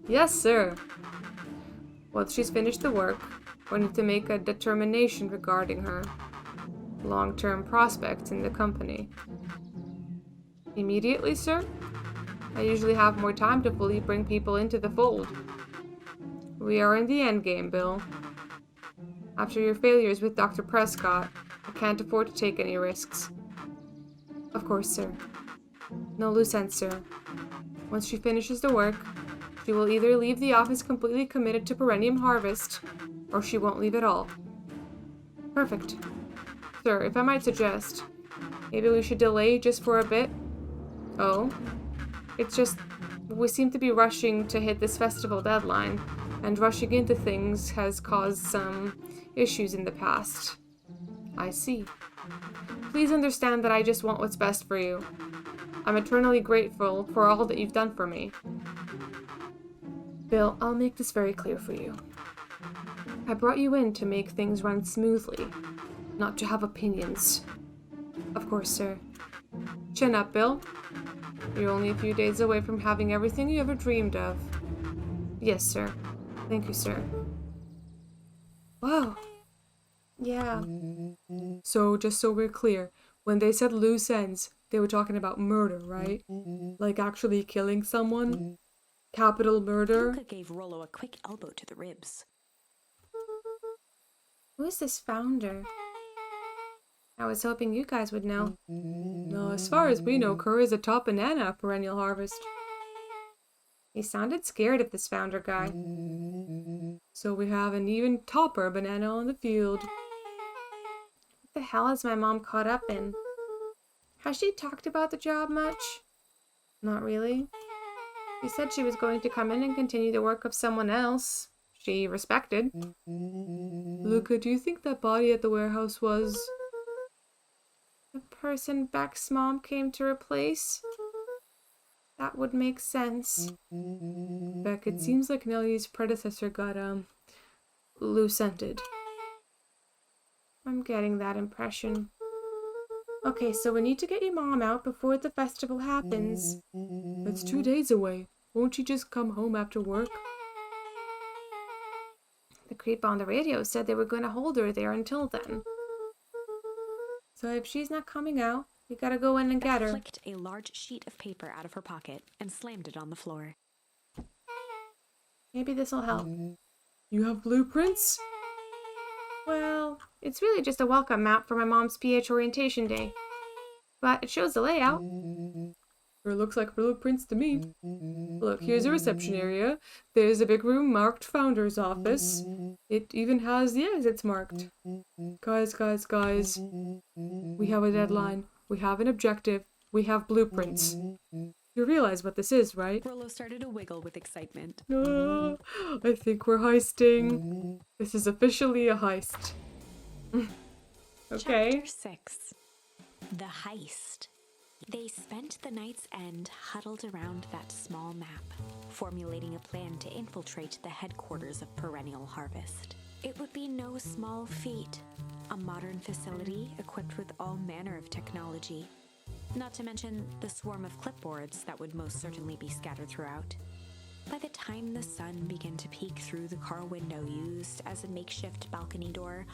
Yes, sir. Once she's finished the work, we need to make a determination regarding her long-term prospects in the company. Immediately, sir? I usually have more time to fully bring people into the fold. We are in the endgame, Bill. After your failures with Dr. Prescott, I can't afford to take any risks. Of course, sir. No loose ends, sir. Once she finishes the work, she will either leave the office completely committed to Perennium Harvest, or she won't leave at all. Perfect. Sir, if I might suggest, maybe we should delay just for a bit. Oh? It's just, we seem to be rushing to hit this festival deadline, and rushing into things has caused some issues in the past. I see. Please understand that I just want what's best for you. I'm eternally grateful for all that you've done for me. Bill, I'll make this very clear for you. I brought you in to make things run smoothly, not to have opinions. Of course, sir. Chin up, Bill. You're only a few days away from having everything you ever dreamed of. Yes, sir. Thank you, sir. Wow. Yeah. So, just so we're clear, when they said loose ends, they were talking about murder, right? Like actually killing someone? Capital murder? Luca gave Rollo a quick elbow to the ribs. Who is this founder? I was hoping you guys would know. No, as far as we know, Kerr is a top banana at Perennial Harvest. He sounded scared of this founder guy. So we have an even topper banana on the field. What the hell is my mom caught up in? Has she talked about the job much? Not really. She said she was going to come in and continue the work of someone else she respected. Luca, do you think that body at the warehouse was the person Beck's mom came to replace? That would make sense. Beck, it seems like Nellie's predecessor got, loose-ended. I'm getting that impression. Okay, so we need to get your mom out before the festival happens. That's 2 days away. Won't you just come home after work? The creep on the radio said they were going to hold her there until then. So if she's not coming out, we gotta go in and get her. Flicked a large sheet of paper out of her pocket and slammed it on the floor. Maybe this'll help. You have blueprints? Well, it's really just a welcome map for my mom's PH orientation day. But it shows the layout. Sure looks like blueprints to me. Look, here's a reception area. There's a big room marked Founder's Office. It even has the exits marked. Guys. We have a deadline. We have an objective. We have blueprints. You realize what this is, right? Rollo started to wiggle with excitement. I think we're heisting. This is officially a heist. Okay. Chapter 6. The Heist. They spent the night's end huddled around that small map, formulating a plan to infiltrate the headquarters of Perennial Harvest. It would be no small feat, a modern facility equipped with all manner of technology, not to mention the swarm of clipboards that would most certainly be scattered throughout. By the time the sun began to peek through the car window used as a makeshift balcony door,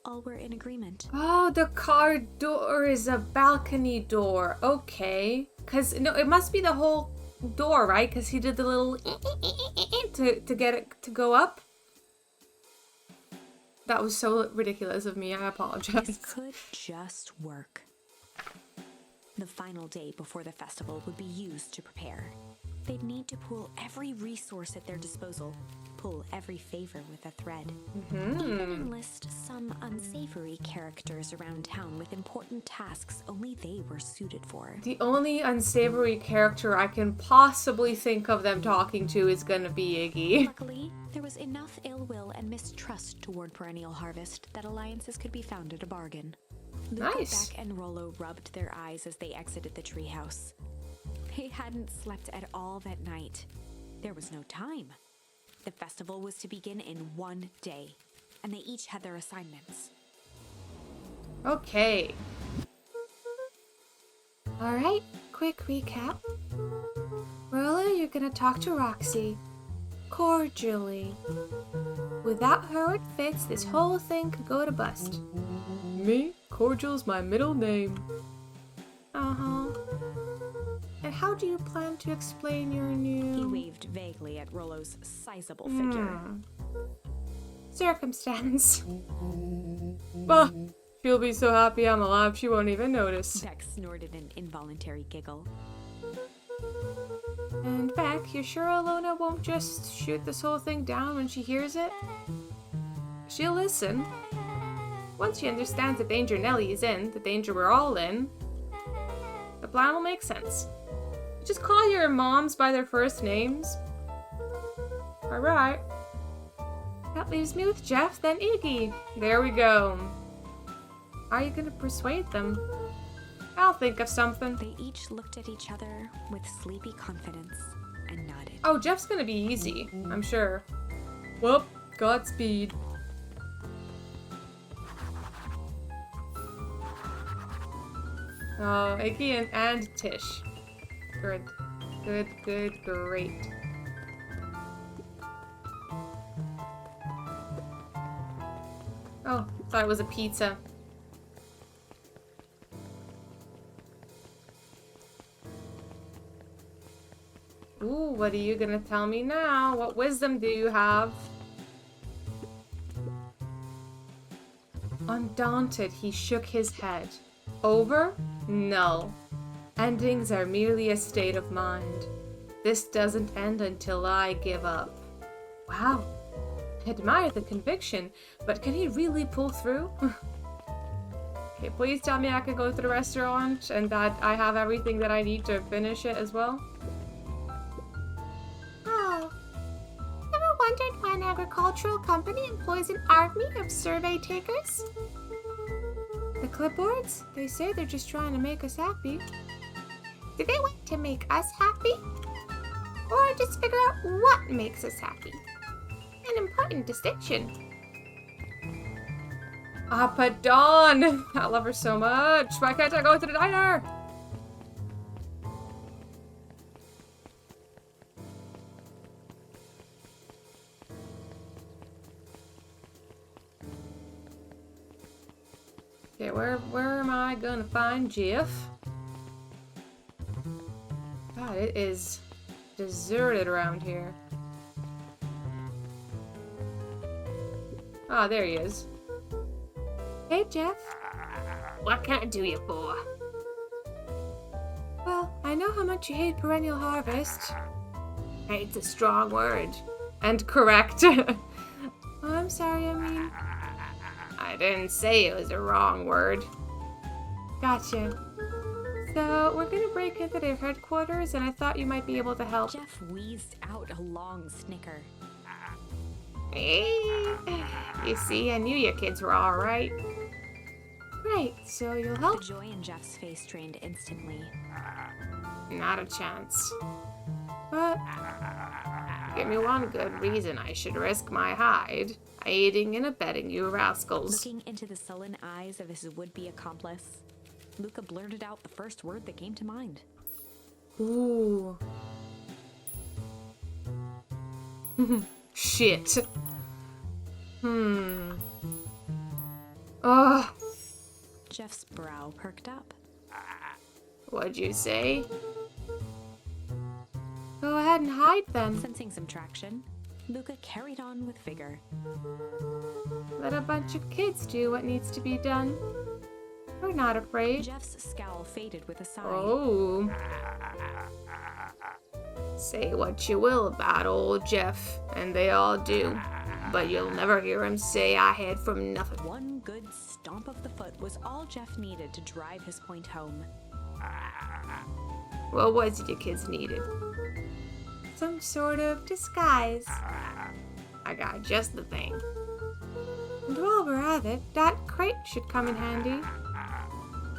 all were in agreement. Oh, the car door is a balcony door. Okay. Because, no, it must be the whole door, right? Because he did the little to get it to go up. That was so ridiculous of me. I apologize. This could just work. The final day before the festival would be used to prepare. They'd need to pool every resource at their disposal, pull every favor with a thread. Even enlist some unsavory characters around town with important tasks only they were suited for. The only unsavory character I can possibly think of them talking to is gonna be Iggy. Luckily, there was enough ill will and mistrust toward Perennial Harvest that alliances could be found at a bargain. Luca, Nice. Beck, and Rollo rubbed their eyes as they exited the treehouse. They hadn't slept at all that night. There was no time. The festival was to begin in 1 day, and they each had their assignments. Okay. Alright, quick recap. Rollo, you're gonna talk to Roxy. Cordially. Without her at Fitz, this whole thing could go to bust. Me? Cordial's my middle name. Uh-huh. And how do you plan to explain your new... He waved vaguely at Rollo's sizable figure. Circumstance. Bah! She'll be so happy I'm alive she won't even notice. Beck snorted an involuntary giggle. And Beck, you're sure Alona won't just shoot this whole thing down when she hears it? She'll listen. Once she understands the danger Nellie is in, the danger we're all in, the plan will make sense. just call your moms by their first names? Alright. That leaves me with Jeff, then Iggy. There we go. How are you gonna persuade them? I'll think of something. They each looked at each other with sleepy confidence and nodded. Oh, Jeff's gonna be easy, I'm sure. Well, Godspeed. Oh, Iggy and Tish. Good. Good, great. Oh, thought it was a pizza. Ooh, what are you gonna tell me now? What wisdom do you have? Undaunted, he shook his head. Over? No. Endings are merely a state of mind. This doesn't end until I give up. Wow. I admire the conviction, but can he really pull through? Okay, please tell me I can go to the restaurant and that I have everything that I need to finish it as well. Oh. Ever wondered why an agricultural company employs an army of survey takers? The clipboards? They say they're just trying to make us happy. Do they want to make us happy? Or just figure out what makes us happy? An important distinction. Appa Dawn! I love her so much. Why can't I go to the diner? Okay, where am I gonna find Jeff? God, it is deserted around here. Ah, there he is. Hey, Jeff. What can I do you for? Well, I know how much you hate perennial harvest. Hate's a strong word. And correct. Oh, I'm sorry, I mean... I didn't say it was a wrong word. Gotcha. So, we're gonna break into their headquarters, and I thought you might be able to help. Jeff wheezed out a long snicker. Hey, you see, I knew your kids were all right. Great, so you'll The help? joy in Jeff's face drained instantly. Not a chance. But, Give me one good reason I should risk my hide. Aiding and abetting you rascals. Looking into the sullen eyes of his would-be accomplice, Luca blurted out the first word that came to mind. ooh. Shit. Ugh. Jeff's brow perked up. What'd you say? Go ahead and hide then. Sensing some traction, Luca carried on with vigor. Let a bunch of kids do what needs to be done. We're not afraid. Jeff's scowl faded with a sigh. Oh. Say what you will about old Jeff, and they all do, but you'll never hear him say I had from nothing. One good stomp of the foot was all Jeff needed to drive his point home. What was it your kids needed? Some sort of disguise. I got just the thing. And while we're at it, that crate should come in handy.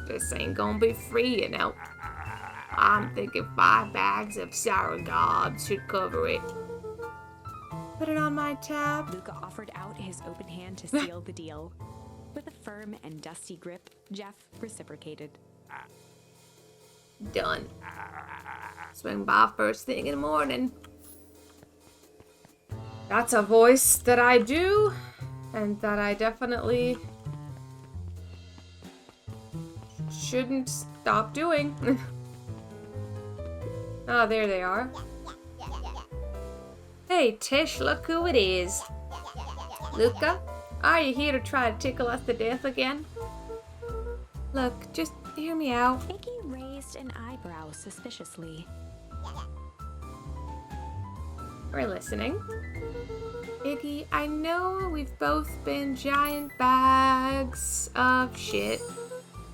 This ain't gonna be free, you know. I'm thinking 5 bags of sour gobs should cover it. Put it on my tab. Luca offered out his open hand to seal the deal. With a firm and dusty grip, Jeff reciprocated. Done. Swing by first thing in the morning. That's a voice that I do, and that I definitely shouldn't stop doing. Ah, there they are. Hey, Tish, look who it is. Luca, are you here to try to tickle us to death again? Look, just hear me out. Iggy raised an eyebrow suspiciously. We're listening. Iggy, I know we've both been giant bags of shit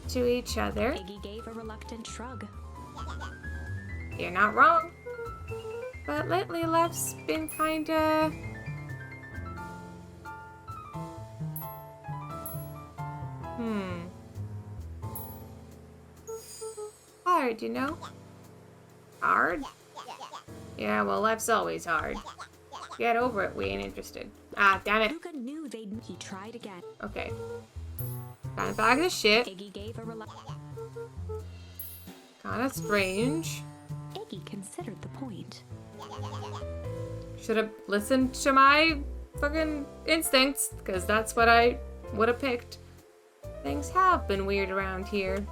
to each other. Iggy gave a reluctant shrug. You're not wrong. But lately life's been kinda... hard, you know? Hard? Yeah, well, life's always hard. Get over it, we ain't interested. Ah, damn it. Luca knew he tried again. Okay. Kinda bag of shit. Iggy gave a Kinda strange. Iggy considered the point. Should have listened to my fucking instincts, because that's what I would have picked. Things have been weird around here.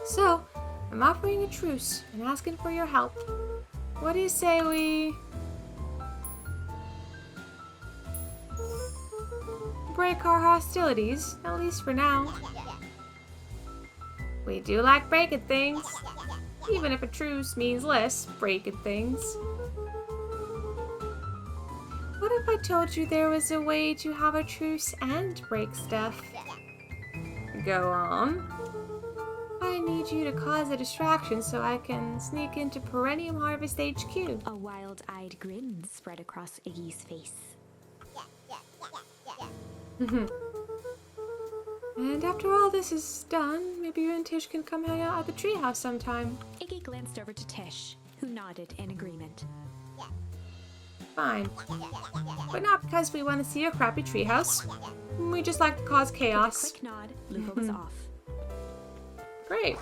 So, I'm offering a truce and asking for your help. What do you say we... break our hostilities, at least for now? We do like breaking things. Even if a truce means less breaking things. What if I told you there was a way to have a truce and break stuff? Go on. I need you to cause a distraction so I can sneak into Perennium Harvest HQ. A wild-eyed grin spread across Iggy's face. And after all this is done, maybe you and Tish can come hang out at the treehouse sometime. Iggy glanced over to Tish, who nodded in agreement. Fine. But not because we want to see your crappy treehouse. We just like to cause With a chaos. quick nod, Luca was off. Great.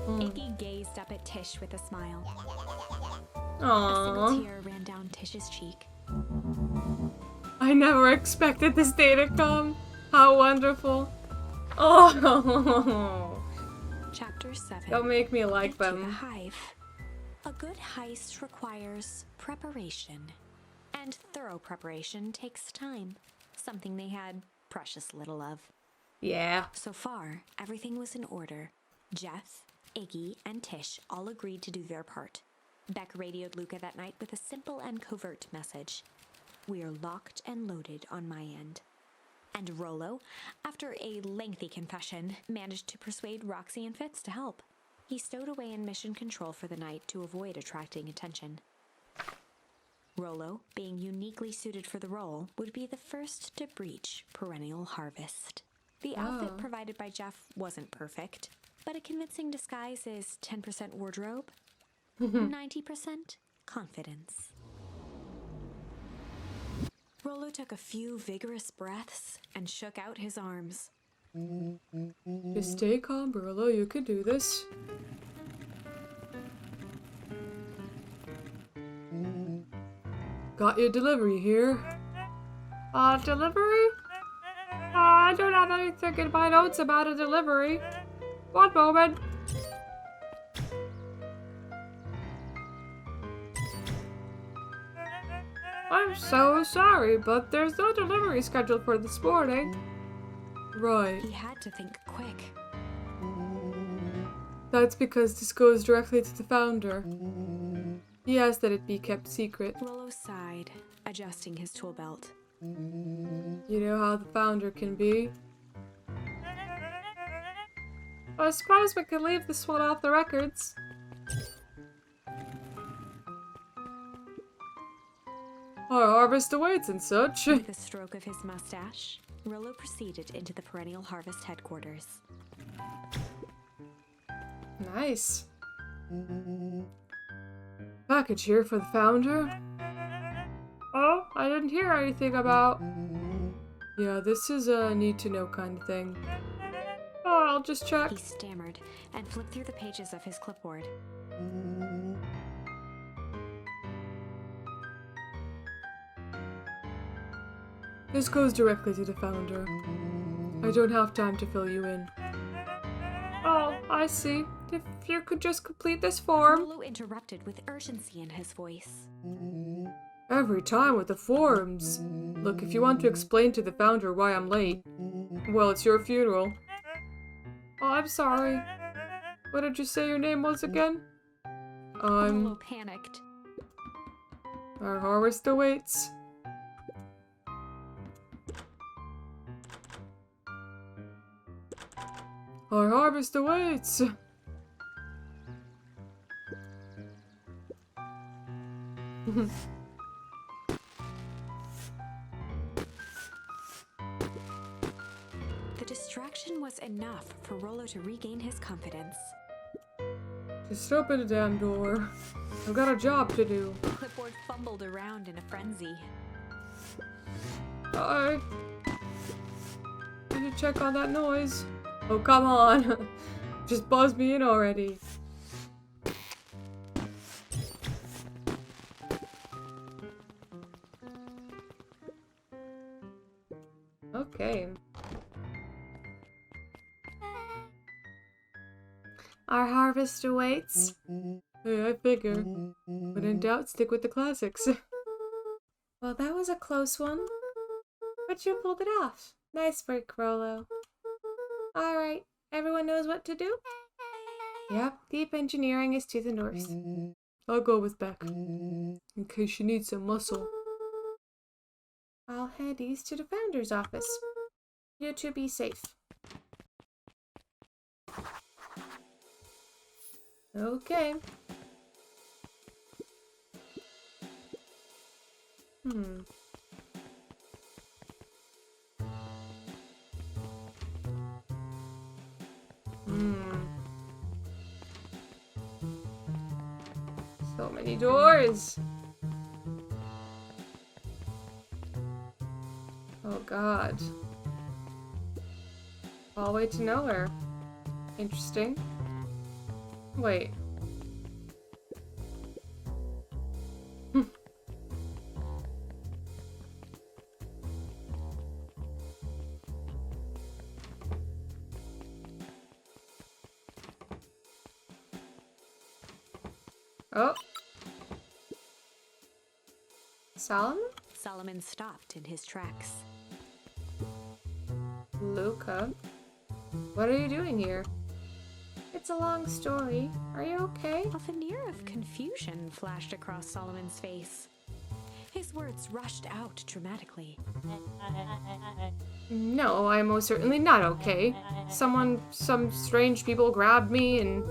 Iggy gazed up at Tish with a smile. A Aww. single tear ran down Tish's cheek. I never expected this day to come. How wonderful. Oh. Chapter 7. Don't make me like Get to the them. hive. A good heist requires preparation. And thorough preparation takes time. Something they had precious little of. Yeah. So far, everything was in order. Jeff, Iggy, and Tish all agreed to do their part. Beck radioed Luca that night with a simple and covert message. We are locked and loaded on my end. And Rollo, after a lengthy confession, managed to persuade Roxy and Fitz to help. He stowed away in mission control for the night to avoid attracting attention. Rollo, being uniquely suited for the role, would be the first to breach Perennial Harvest. The outfit provided by Jeff wasn't perfect, but a convincing disguise is 10% wardrobe, 90% confidence. Rollo took a few vigorous breaths and shook out his arms. Just stay calm, Burlo. You can do this. Got your delivery here. Delivery? I don't have anything in my notes about a delivery. One moment. I'm so sorry, but there's no delivery scheduled for this morning. Right. He had to think quick. That's because this goes directly to the founder. He asked that it be kept secret. Rollo sighed, adjusting his tool belt. You know how the founder can be. I suppose we could leave this one off the records. Our harvest awaits and such. With a stroke of his mustache, Rollo proceeded into the Perennial Harvest headquarters. Nice. Package here for the founder. Oh, I didn't hear anything about... Yeah, this is a need-to-know kind of thing. Oh, I'll just check. He stammered and flipped through the pages of his clipboard. This goes directly to the founder. I don't have time to fill you in. Oh, I see. If you could just complete this form. Rollo interrupted with urgency in his voice. Every time with the forms. Look, if you want to explain to the founder why I'm late, well, it's your funeral. Oh, I'm sorry. What did you say your name was again? Rollo panicked. Our harvest awaits. Our harvest awaits. The distraction was enough for Rollo to regain his confidence. Just open the damn door. I've got a job to do. The clipboard fumbled around in a frenzy. Hi. Need to check on that noise. Oh, come on. Just buzz me in already. Okay. Our harvest awaits. Hey, I figure. When in doubt, stick with the classics. Well, that was a close one. But you pulled it off. Nice work, Rollo. Alright, everyone knows what to do? Yep, deep engineering is to the north. I'll go with Beck, in case she needs some muscle. I'll head east to the founder's office. You two be safe. Okay. So many doors. Oh God. Hallway to nowhere. Interesting. Wait. Oh. Solomon? Solomon stopped in his tracks. Luca? What are you doing here? It's a long story. Are you okay? A veneer of confusion flashed across Solomon's face. His words rushed out dramatically. No, I'm most certainly not okay. Some strange people grabbed me and...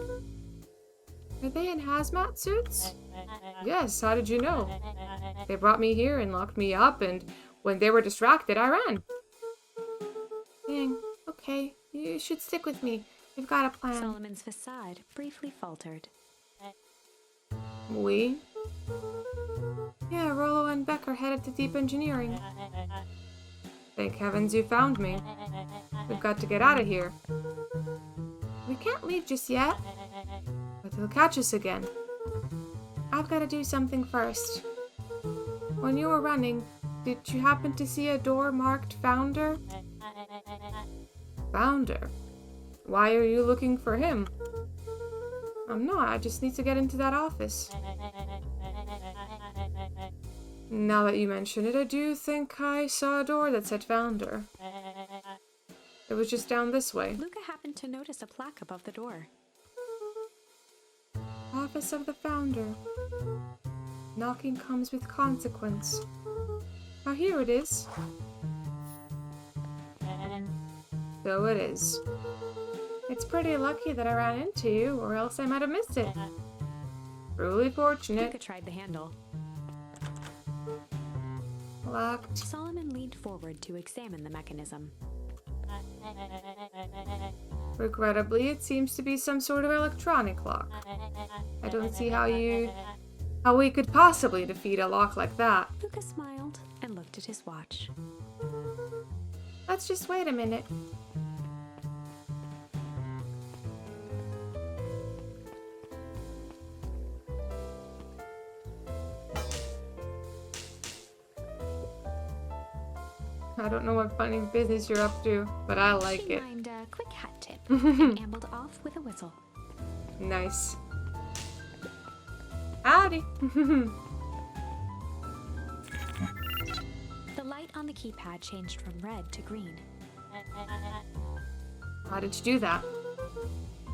Are they in hazmat suits? Yes, how did you know? They brought me here and locked me up, and when they were distracted, I ran. Dang, okay. You should stick with me. We've got a plan. Solomon's facade briefly faltered. We? Yeah, Rollo and Beck are headed to deep engineering. Thank heavens you found me. We've got to get out of here. We can't leave just yet. But they'll catch us again. I've got to do something first. When you were running, did you happen to see a door marked Founder? Founder? Why are you looking for him? I'm not. I just need to get into that office. Now that you mention it, I do think I saw a door that said Founder. It was just down this way. Luca happened to notice a plaque above the door. Office of the Founder. Knocking comes with consequence. Oh, here it is. So it is. It's pretty lucky that I ran into you, or else I might have missed it. Truly fortunate. Luca tried the handle. Locked. Solomon leaned forward to examine the mechanism. Regrettably, it seems to be some sort of electronic lock. I don't see how we could possibly defeat a lock like that. Luca smiled and looked at his watch. Let's just wait a minute. I don't know what funny business you're up to, but I like She it. mimed a quick hat tip and ambled off with a whistle. Nice. Howdy. The light on the keypad changed from red to green. How did you do that?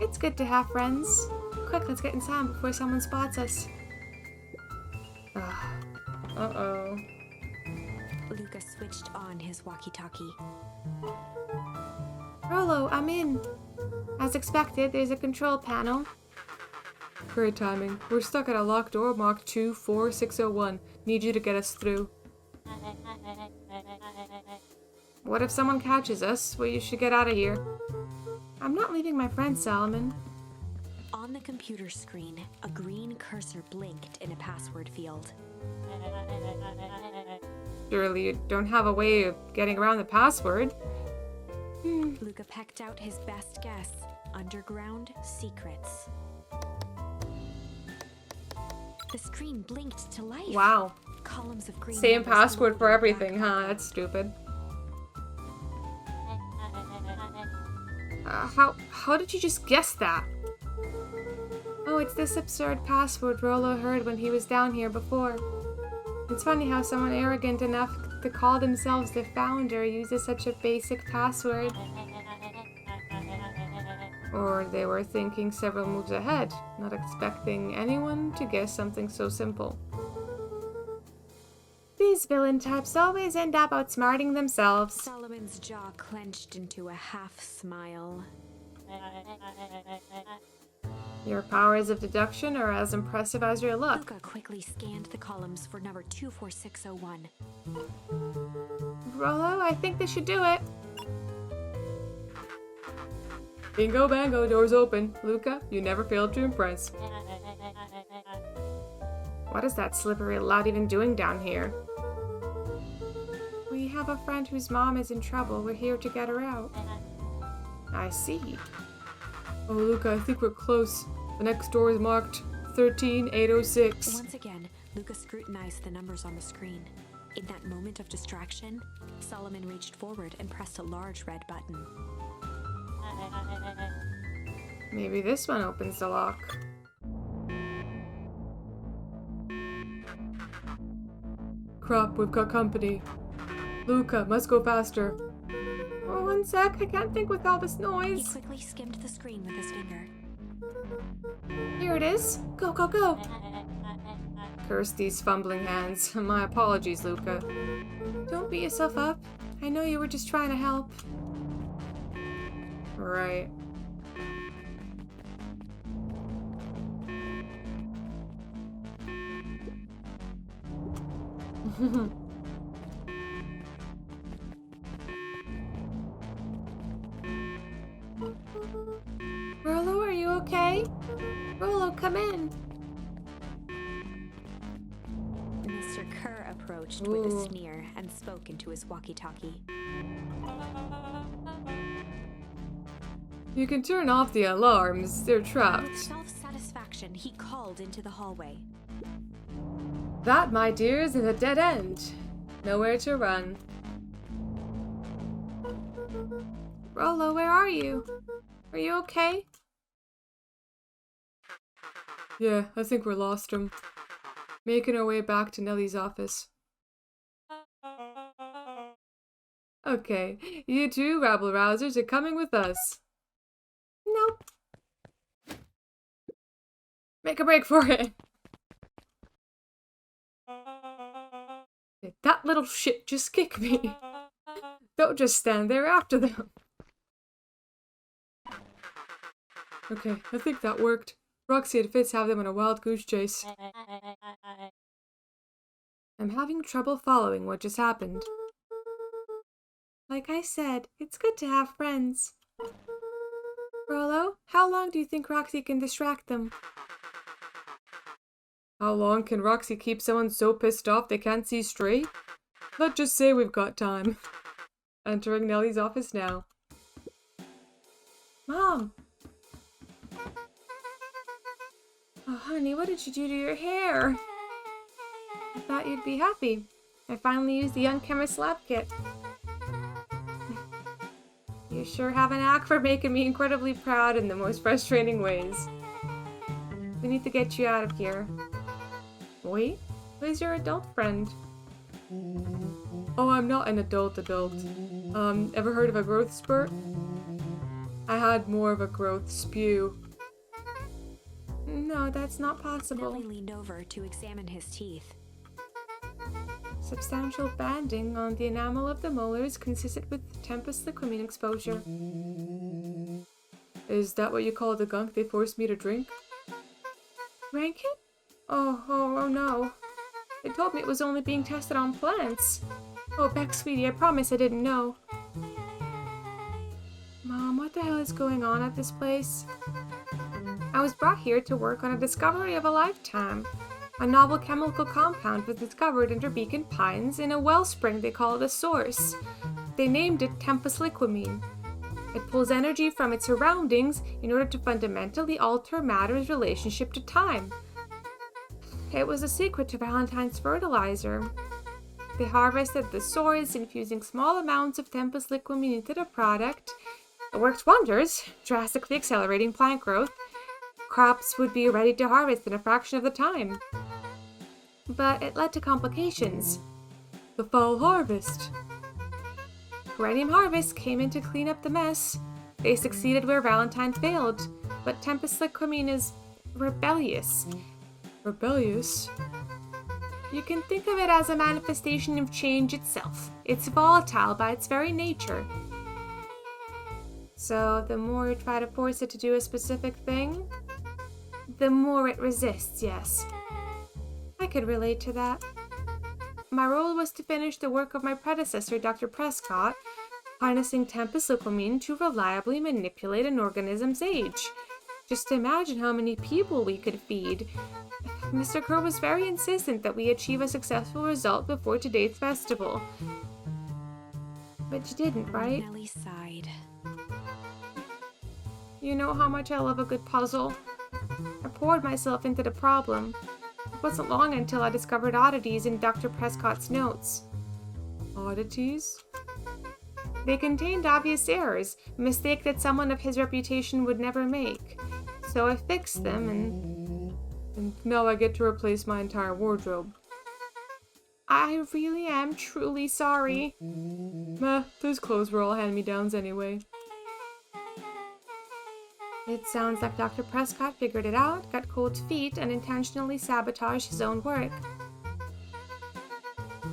It's good to have friends. Quick, let's get inside before someone spots us. Uh-oh. Luca switched on his walkie-talkie. Rollo, I'm in. As expected, there's a control panel. Great timing. We're stuck at a locked door marked 24601. Need you to get us through. What if someone catches us? Well, you should get out of here. I'm not leaving my friend, Solomon. On the computer screen, a green cursor blinked in a password field. Surely you don't have a way of getting around the password. Luca pecked out his best guess. Underground secrets. The screen blinked to life. Wow. Columns of green Same numbers password glowed for in the everything, huh? background. That's stupid. How did you just guess that? Oh, it's this absurd password Rollo heard when he was down here before. It's funny how someone arrogant enough to call themselves the founder uses such a basic password. Or they were thinking several moves ahead, not expecting anyone to guess something so simple. These villain types always end up outsmarting themselves. Solomon's jaw clenched into a half smile. Your powers of deduction are as impressive as your luck. Luca quickly scanned the columns for number 24601. Rollo, I think this should do it. Bingo bango, doors open. Luca, you never failed to impress. What is that slippery lout even doing down here? We have a friend whose mom is in trouble. We're here to get her out. I see. Oh, Luca, I think we're close. The next door is marked 13806. Once again, Luca scrutinized the numbers on the screen. In that moment of distraction, Solomon reached forward and pressed a large red button. Maybe this one opens the lock. Crap, we've got company. Luca, must go faster. Oh, one sec, I can't think with all this He noise. quickly skimmed the screen with his finger. Here it is. Go, go, go. Curse these fumbling hands. My apologies, Luca. Don't beat yourself up. I know you were just trying to help. Right. Rollo, are you okay? Rollo, come in. Mr. Kerr approached with Ooh. a sneer and spoke into his walkie-talkie. You can turn off the alarms. They're With trapped. self-satisfaction, he called into the hallway. That, my dears, is a dead end. Nowhere to run. Rollo, where are you? Are you okay? Yeah, I think we're lost him. Making our way back to Nellie's office. Okay, you two rabble-rousers are coming with us. Nope. Make a break for it. Did that little shit just kick me? Don't just stand there after them. Okay, I think that worked. Roxy and Fitz have them on a wild goose chase. I'm having trouble following what just happened. Like I said, it's good to have friends. Rollo, how long do you think Roxy can distract them? How long can Roxy keep someone so pissed off they can't see straight? Let's just say we've got time. Entering Nellie's office now. Mom! Oh, honey, what did you do to your hair? I thought you'd be happy. I finally used the Young Chemist lab kit. You sure have a knack for making me incredibly proud in the most frustrating ways. We need to get you out of here. Wait, where's your adult friend? Oh, I'm not an adult. Ever heard of a growth spurt? I had more of a growth spew. No, that's not possible. Nellie leaned over to examine his teeth. Substantial banding on the enamel of the molars consistent with tempest liquamine exposure. Is that what you call the gunk they forced me to drink? drank it? Oh no. They told me it was only being tested on plants. Oh, Beck, sweetie, I promise I didn't know. Mom, what the hell is going on at this place? I was brought here to work on a discovery of a lifetime. A novel chemical compound was discovered under Beacon Pines in a wellspring they call the Source. They named it Tempus Liquamine. It pulls energy from its surroundings in order to fundamentally alter matter's relationship to time. It was a secret to Valentine's fertilizer. They harvested the source, infusing small amounts of Tempus Liquamine into the product. It worked wonders, drastically accelerating plant growth. Crops would be ready to harvest in a fraction of the time. But it led to complications. The fall harvest. Perennium Harvest came in to clean up the mess. They succeeded where Valentine failed, but Tempus Liquamine is rebellious. Rebellious? You can think of it as a manifestation of change itself. It's volatile by its very nature. So the more you try to force it to do a specific thing, the more it resists, yes. I could relate to that. My role was to finish the work of my predecessor, Dr. Prescott, harnessing Tempus Liquamine to reliably manipulate an organism's age. Just imagine how many people we could feed. Mr. Kerr was very insistent that we achieve a successful result before today's festival. But you didn't, right? Nellie sighed. You know how much I love a good puzzle. I poured myself into the problem. It wasn't long until I discovered oddities in Dr. Prescott's notes. Oddities? They contained obvious errors, a mistake that someone of his reputation would never make. So I fixed them and now I get to replace my entire wardrobe. I really am truly sorry. Meh, those clothes were all hand-me-downs anyway. It sounds like Dr. Prescott figured it out, got cold feet, and intentionally sabotaged his own work.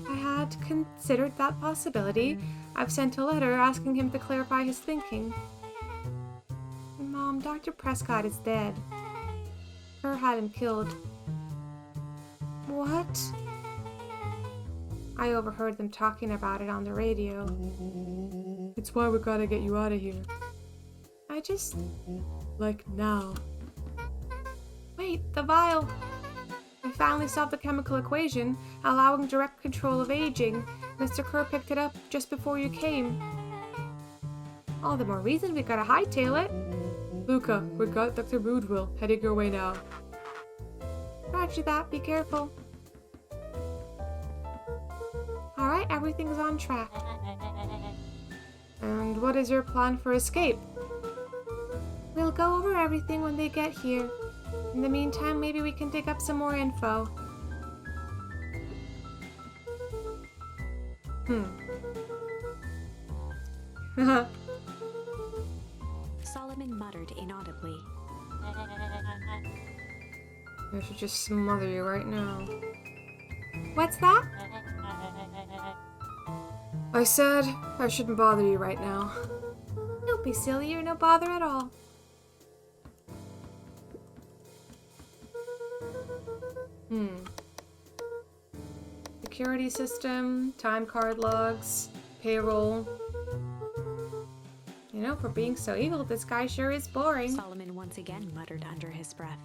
I had considered that possibility. I've sent a letter asking him to clarify his thinking. Mom, Dr. Prescott is dead. Kerr had him killed. What? I overheard them talking about it on the radio. It's why we gotta get you out of here. I just... like now. Wait, the vial! I finally solved the chemical equation, allowing direct control of aging. Mr. Kerr picked it up just before you came. All the more reason we gotta hightail it. Luca, we got Dr. Moodville heading your way now. Roger that, be careful. Alright, everything's on track. And what is your plan for escape? We'll go over everything when they get here. In the meantime, maybe we can dig up some more info. Solomon muttered inaudibly. I should just smother you right now. What's that? I said I shouldn't bother you right now. Don't be silly, you're no bother at all. Security system, time card logs, payroll. You know, for being so evil, this guy sure is boring. Solomon once again muttered under his breath.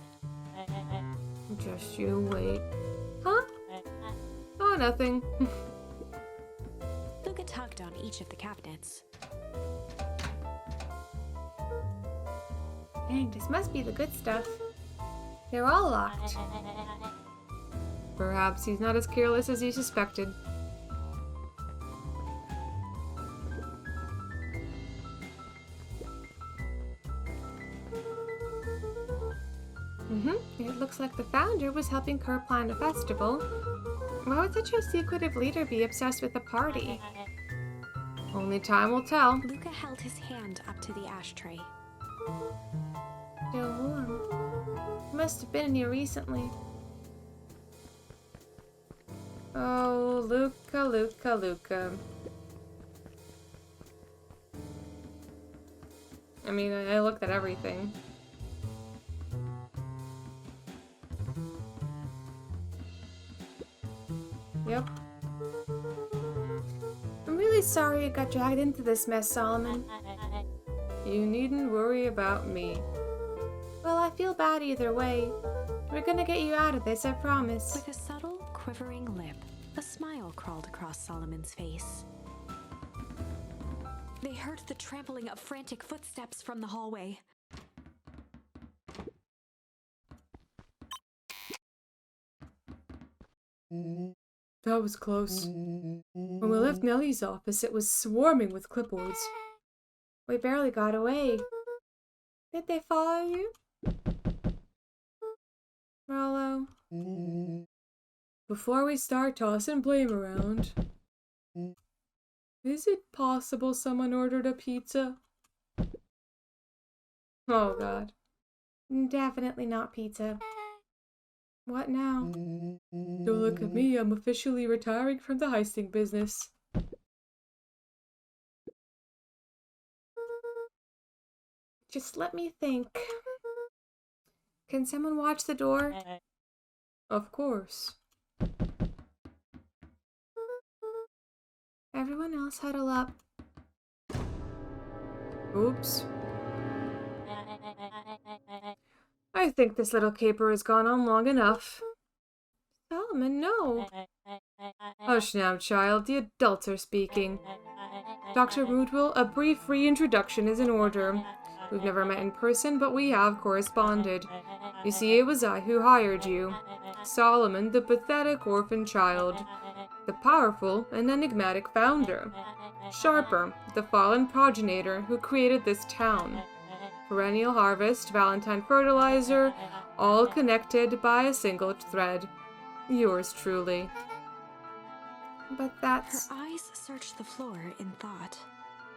Just you wait. Huh? Oh, nothing. Luca tugged on each of the cabinets. Dang, this must be the good stuff. They're all locked. Perhaps he's not as careless as you suspected. It looks like the founder was helping Kerr plan a festival. Why would such a secretive leader be obsessed with a party? Only time will tell. Luca held his hand up to the ashtray. Still warm. Must have been in here recently. Oh, Luca, Luca, Luca. I mean, I looked at everything. Yep. I'm really sorry you got dragged into this mess, Solomon. You needn't worry about me. Well, I feel bad either way. We're gonna get you out of this, I promise. With a subtle, quivering lip, a smile crawled across Solomon's face. They heard the trampling of frantic footsteps from the hallway. That was close. When we left Nellie's office, it was swarming with clipboards. We barely got away. Did they follow you? Rollo? Before we start tossing blame around, is it possible someone ordered a pizza? Oh god. Definitely not pizza. What now? Don't look at me, I'm officially retiring from the heisting business. Just let me think. Can someone watch the door? Of course. Everyone else huddle up. Oops. I think this little caper has gone on long enough. Solomon, no. Hush now, child. The adults are speaking. Dr. Moodwell, a brief reintroduction is in order. We've never met in person, but we have corresponded. You see, it was I who hired you. Solomon, the pathetic orphan child. The powerful and enigmatic founder. Sharper, the fallen progenitor who created this town. Perennial harvest, Valentine fertilizer, all connected by a single thread. Yours truly. But that's... Her eyes searched the floor in thought.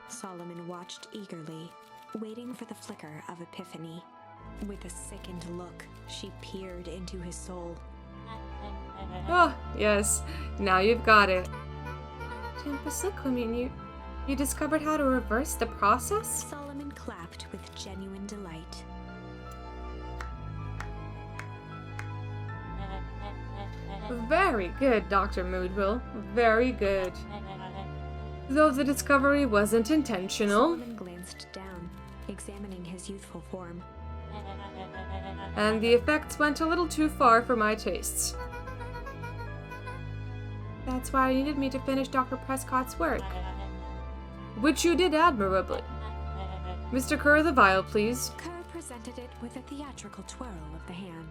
Solomon watched eagerly, waiting for the flicker of epiphany. With a sickened look, she peered into his soul. Ah, yes. Now you've got it. Tempus Liquim, you discovered how to reverse the process? Solomon clapped with genuine delight. Very good, Dr. Moodville. Very good. Though the discovery wasn't intentional. Solomon glanced down, examining his youthful form. And the effects went a little too far for my tastes. That's why you needed me to finish Dr. Prescott's work. Which you did admirably. Mr. Kerr, the vial, please. Kerr presented it with a theatrical twirl of the hand.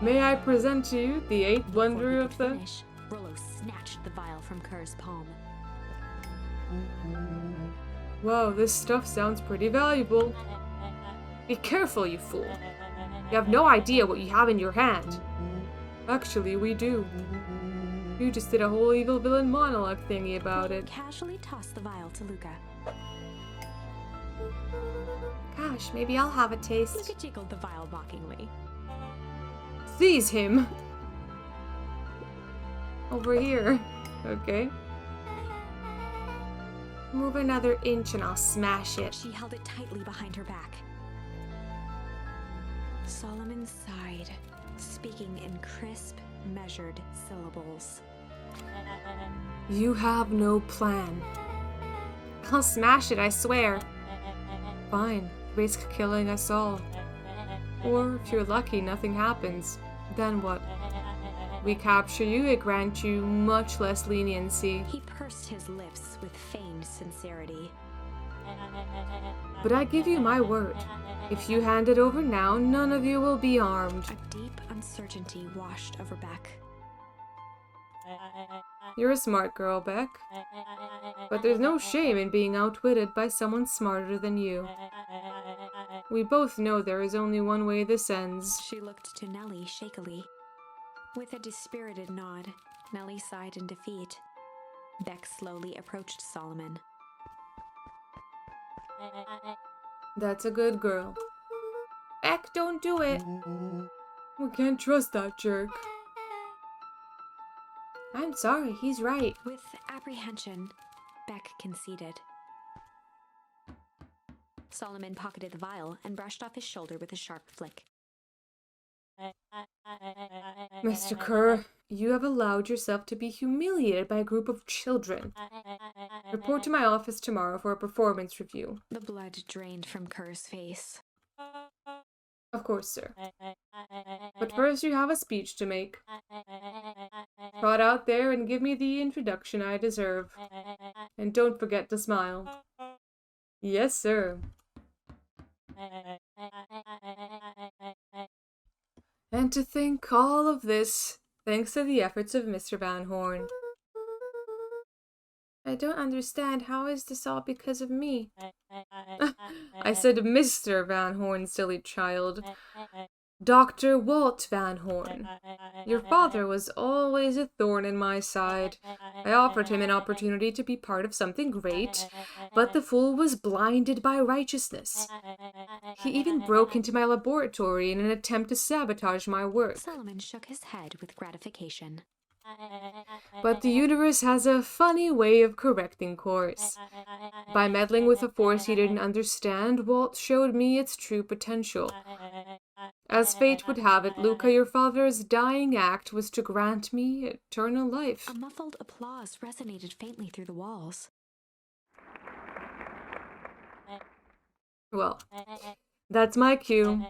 May I present to you the eighth wonder of the... Finish, Rollo snatched the vial from Kerr's palm. Wow, this stuff sounds pretty valuable. Be careful, you fool. You have no idea what you have in your hand. Actually, we do. You just did a whole evil villain monologue thingy about Rollo it. casually tossed the vial to Luca. Gosh, maybe I'll have a taste. Luca jiggled the vial mockingly. Seize him! Over here. Okay. Move another inch and I'll smash it. She held it tightly behind her back. Solomon sighed, speaking in crisp, measured syllables. You have no plan. I'll smash it, I swear. Fine, risk killing us all. Or, if you're lucky, nothing happens. Then what? We capture you, it grants you much less leniency. He pursed his lips with feigned sincerity. But I give you my word. If you hand it over now, none of you will be harmed. A deep uncertainty washed over Beck. You're a smart girl, Beck. But there's no shame in being outwitted by someone smarter than you. We both know there is only one way this ends. She looked to Nellie shakily. With a dispirited nod, Nellie sighed in defeat. Beck slowly approached Solomon. That's a good girl. Beck, don't do it. We can't trust that jerk. I'm sorry, he's right. With apprehension, Beck conceded. Solomon pocketed the vial and brushed off his shoulder with a sharp flick. Mr. Kerr, you have allowed yourself to be humiliated by a group of children. Report to my office tomorrow for a performance review. The blood drained from Kerr's face. Of course, sir. But first you have a speech to make. Trot out there and give me the introduction I deserve. And don't forget to smile. Yes, sir. And to think all of this thanks to the efforts of Mr. Van Horn. I don't understand. How is this all because of me? I said Mr. Van Horn, silly child. Dr. Walt Van Horn. Your father was always a thorn in my side. I offered him an opportunity to be part of something great, but the fool was blinded by righteousness. He even broke into my laboratory in an attempt to sabotage my work. Solomon shook his head with gratification. But the universe has a funny way of correcting course. By meddling with a force he didn't understand, Walt showed me its true potential. As fate would have it, Luca, your father's dying act was to grant me eternal life. A muffled applause resonated faintly through the walls. Well, that's my cue.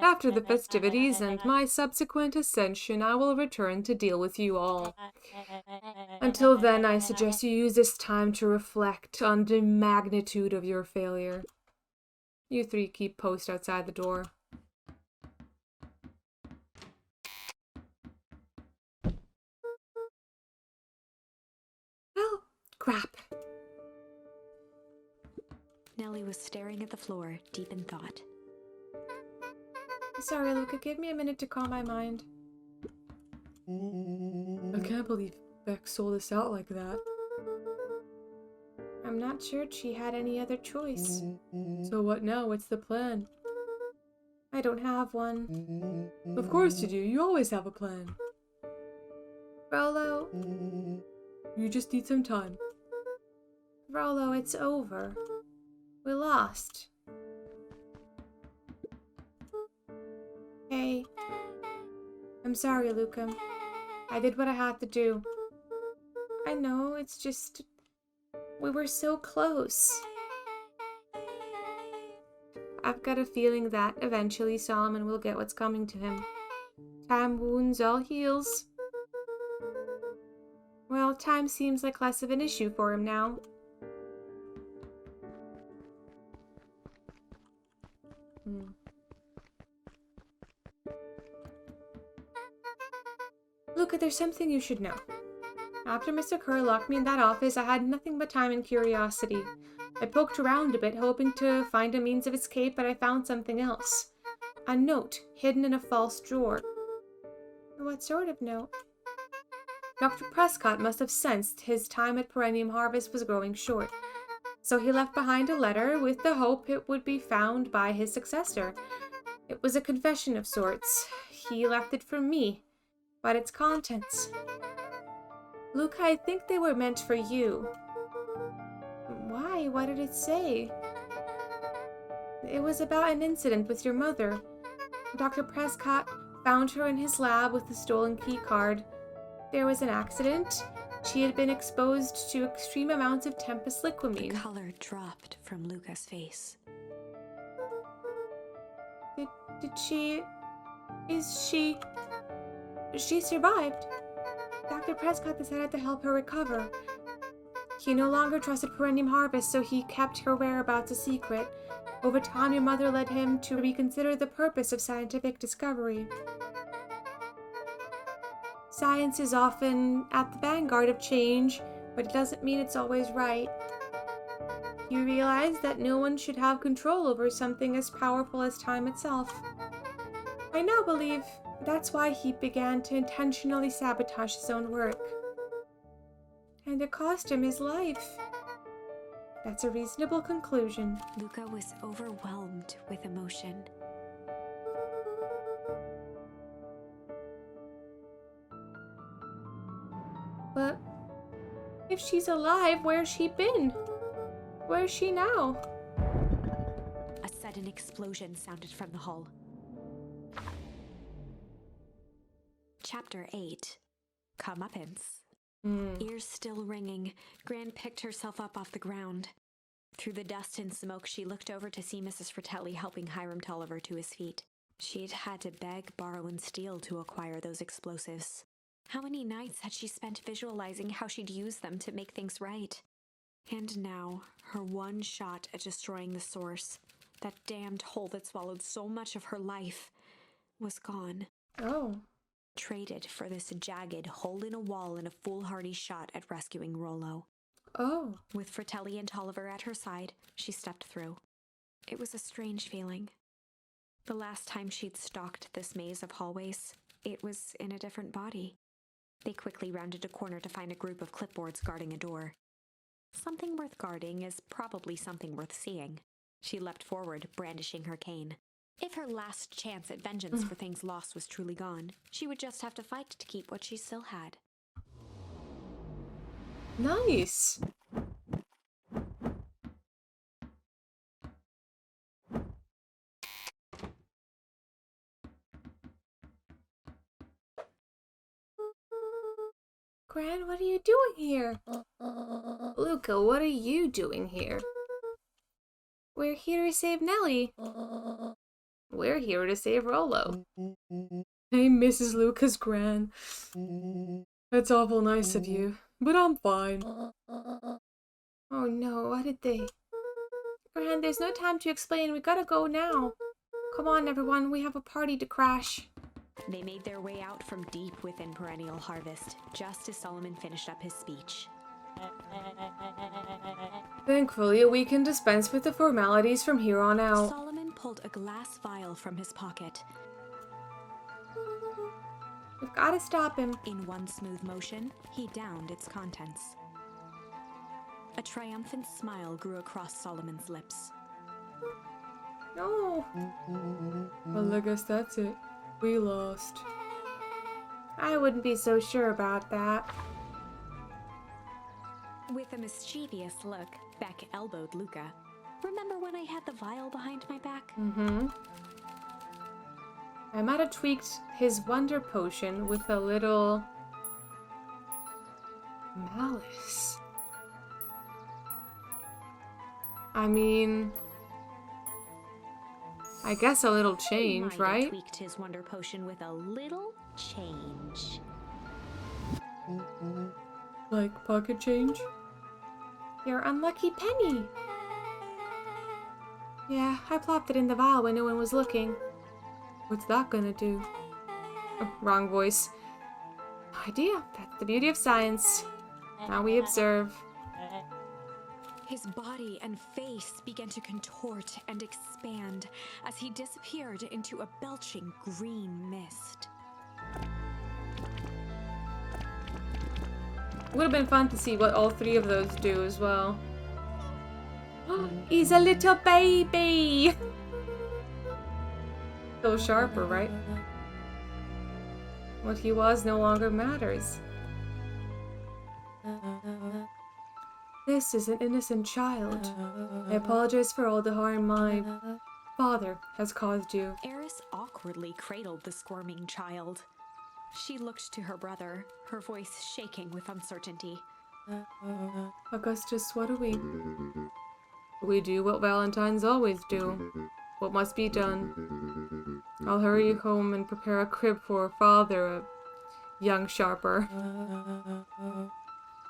After the festivities and my subsequent ascension, I will return to deal with you all. Until then, I suggest you use this time to reflect on the magnitude of your failure. You three keep post outside the door. Well, crap. Nellie was staring at the floor, deep in thought. Sorry, Luca, give me a minute to calm my mind. I can't believe Beck sold us out like that. I'm not sure she had any other choice. So what now? What's the plan? I don't have one. Of course you do. You always have a plan. Rolo. You just need some time. Rolo, it's over. We lost. Hey. I'm sorry, Luca. I did what I had to do. I know, it's just... we were so close. I've got a feeling that eventually Solomon will get what's coming to him. Time wounds all heals. Well, time seems like less of an issue for him now. Luca, there's something you should know. After Mr. Kerr locked me in that office, I had nothing but time and curiosity. I poked around a bit, hoping to find a means of escape, but I found something else. A note, hidden in a false drawer. What sort of note? Dr. Prescott must have sensed his time at Perennium Harvest was growing short. So he left behind a letter with the hope it would be found by his successor. It was a confession of sorts. He left it for me, but its contents... Luca, I think they were meant for you. Why? What did it say? It was about an incident with your mother. Dr. Prescott found her in his lab with the stolen key card. There was an accident. She had been exposed to extreme amounts of Tempest The liquamine. color dropped from Luca's face. Did she... is she... She survived. Dr. Prescott decided to help her recover. He no longer trusted Perennium Harvest, so he kept her whereabouts a secret. Over time, your mother led him to reconsider the purpose of scientific discovery. Science is often at the vanguard of change, but it doesn't mean it's always right. You realize that no one should have control over something as powerful as time itself. I now believe that's why he began to intentionally sabotage his own work. And it cost him his life. That's a reasonable conclusion. Luca was overwhelmed with emotion. But if she's alive, where's she been? Where's she now? A sudden explosion sounded from the hull. Chapter Chapter 8. Comeuppance. Hmm. Ears still ringing, Gran picked herself up off the ground. Through the dust and smoke, she looked over to see Mrs. Fratelli helping Hiram Tolliver to his feet. She'd had to beg, borrow, and steal to acquire those explosives. How many nights had she spent visualizing how she'd use them to make things right? And now, her one shot at destroying the source, that damned hole that swallowed so much of her life, was gone. Oh. Traded for this jagged hole in a wall and a foolhardy shot at rescuing Rollo. Oh. With Fratelli and Tolliver at her side, she stepped through. It was a strange feeling. The last time she'd stalked this maze of hallways, it was in a different body. They quickly rounded a corner to find a group of clipboards guarding a door. Something worth guarding is probably something worth seeing. She leapt forward, brandishing her cane. If her last chance at vengeance for things lost was truly gone, she would just have to fight to keep what she still had. Nice. Gran, what are you doing here? Luca, what are you doing here? We're here to save Nellie. We're here to save Rollo. Hey, Mrs. Lucas Gran. That's awful nice of you, but I'm fine. Oh no, what did they? Gran, there's no time to explain. We gotta go now. Come on, everyone. We have a party to crash. They made their way out from deep within Perennial Harvest, just as Solomon finished up his speech. Thankfully, we can dispense with the formalities from here on out. Solomon pulled a glass vial from his pocket. We've gotta stop him. In one smooth motion, he downed its contents. A triumphant smile grew across Solomon's lips. No. Well, I guess that's it. We lost. I wouldn't be so sure about that. With a mischievous look, Beck elbowed Luca. Remember when I had the vial behind my back? Mm-hmm. I might have tweaked his wonder potion with a little malice. I mean, I guess a little change, Might have right? tweaked his wonder potion with a little change. Like pocket change? Your unlucky penny. Yeah, I plopped it in the vial when no one was looking. What's that gonna do? Oh, wrong voice. Idea. That's the beauty of science. Now we observe. His body and face began to contort and expand as he disappeared into a belching green mist. Would have been fun to see what all three of those do as well. He's a little baby! Still sharper, right? What he was no longer matters. This is an innocent child. I apologize for all the harm my father has caused you. Eris awkwardly cradled the squirming child. She looked to her brother, her voice shaking with uncertainty. Augustus, what do we? We do what Valentines always do. What must be done. I'll hurry you home and prepare a crib for father, young Sharper.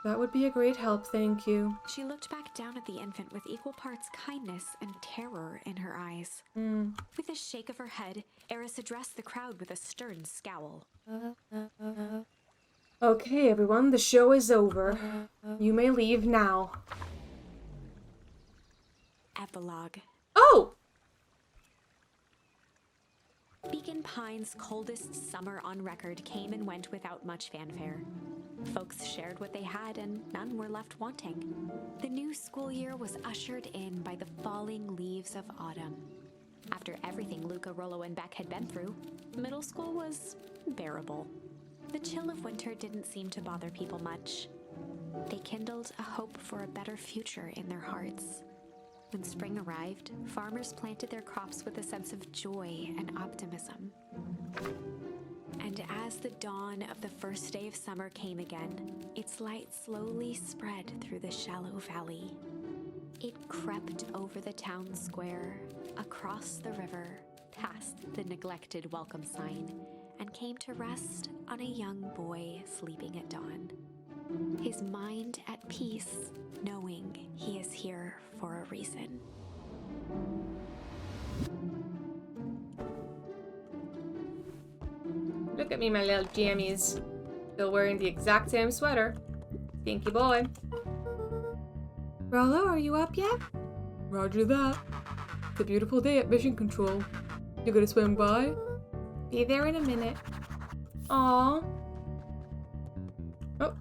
That would be a great help, thank you. She looked back down at the infant with equal parts kindness and terror in her eyes. With a shake of her head, Eris addressed the crowd with a stern scowl. Okay, everyone, the show is over. You may leave now. Epilogue. Oh! Beacon Pines' coldest summer on record came and went without much fanfare. Folks shared what they had, and none were left wanting. The new school year was ushered in by the falling leaves of autumn. After everything Luca, Rollo, and Beck had been through, middle school was bearable. The chill of winter didn't seem to bother people much. They kindled a hope for a better future in their hearts. When spring arrived, farmers planted their crops with a sense of joy and optimism. And And as the dawn of the first day of summer came again, its light slowly spread through the shallow valley. It crept over the town square, across the river, past the neglected welcome sign, and came to rest on a young boy sleeping at dawn. His mind at peace, knowing he is here for a reason. Look at me, my little jammies. Still wearing the exact same sweater. Stinky boy. Rollo, are you up yet? Roger that. It's a beautiful day at Mission Control. You gonna swim by? Be there in a minute. Aww. Oh.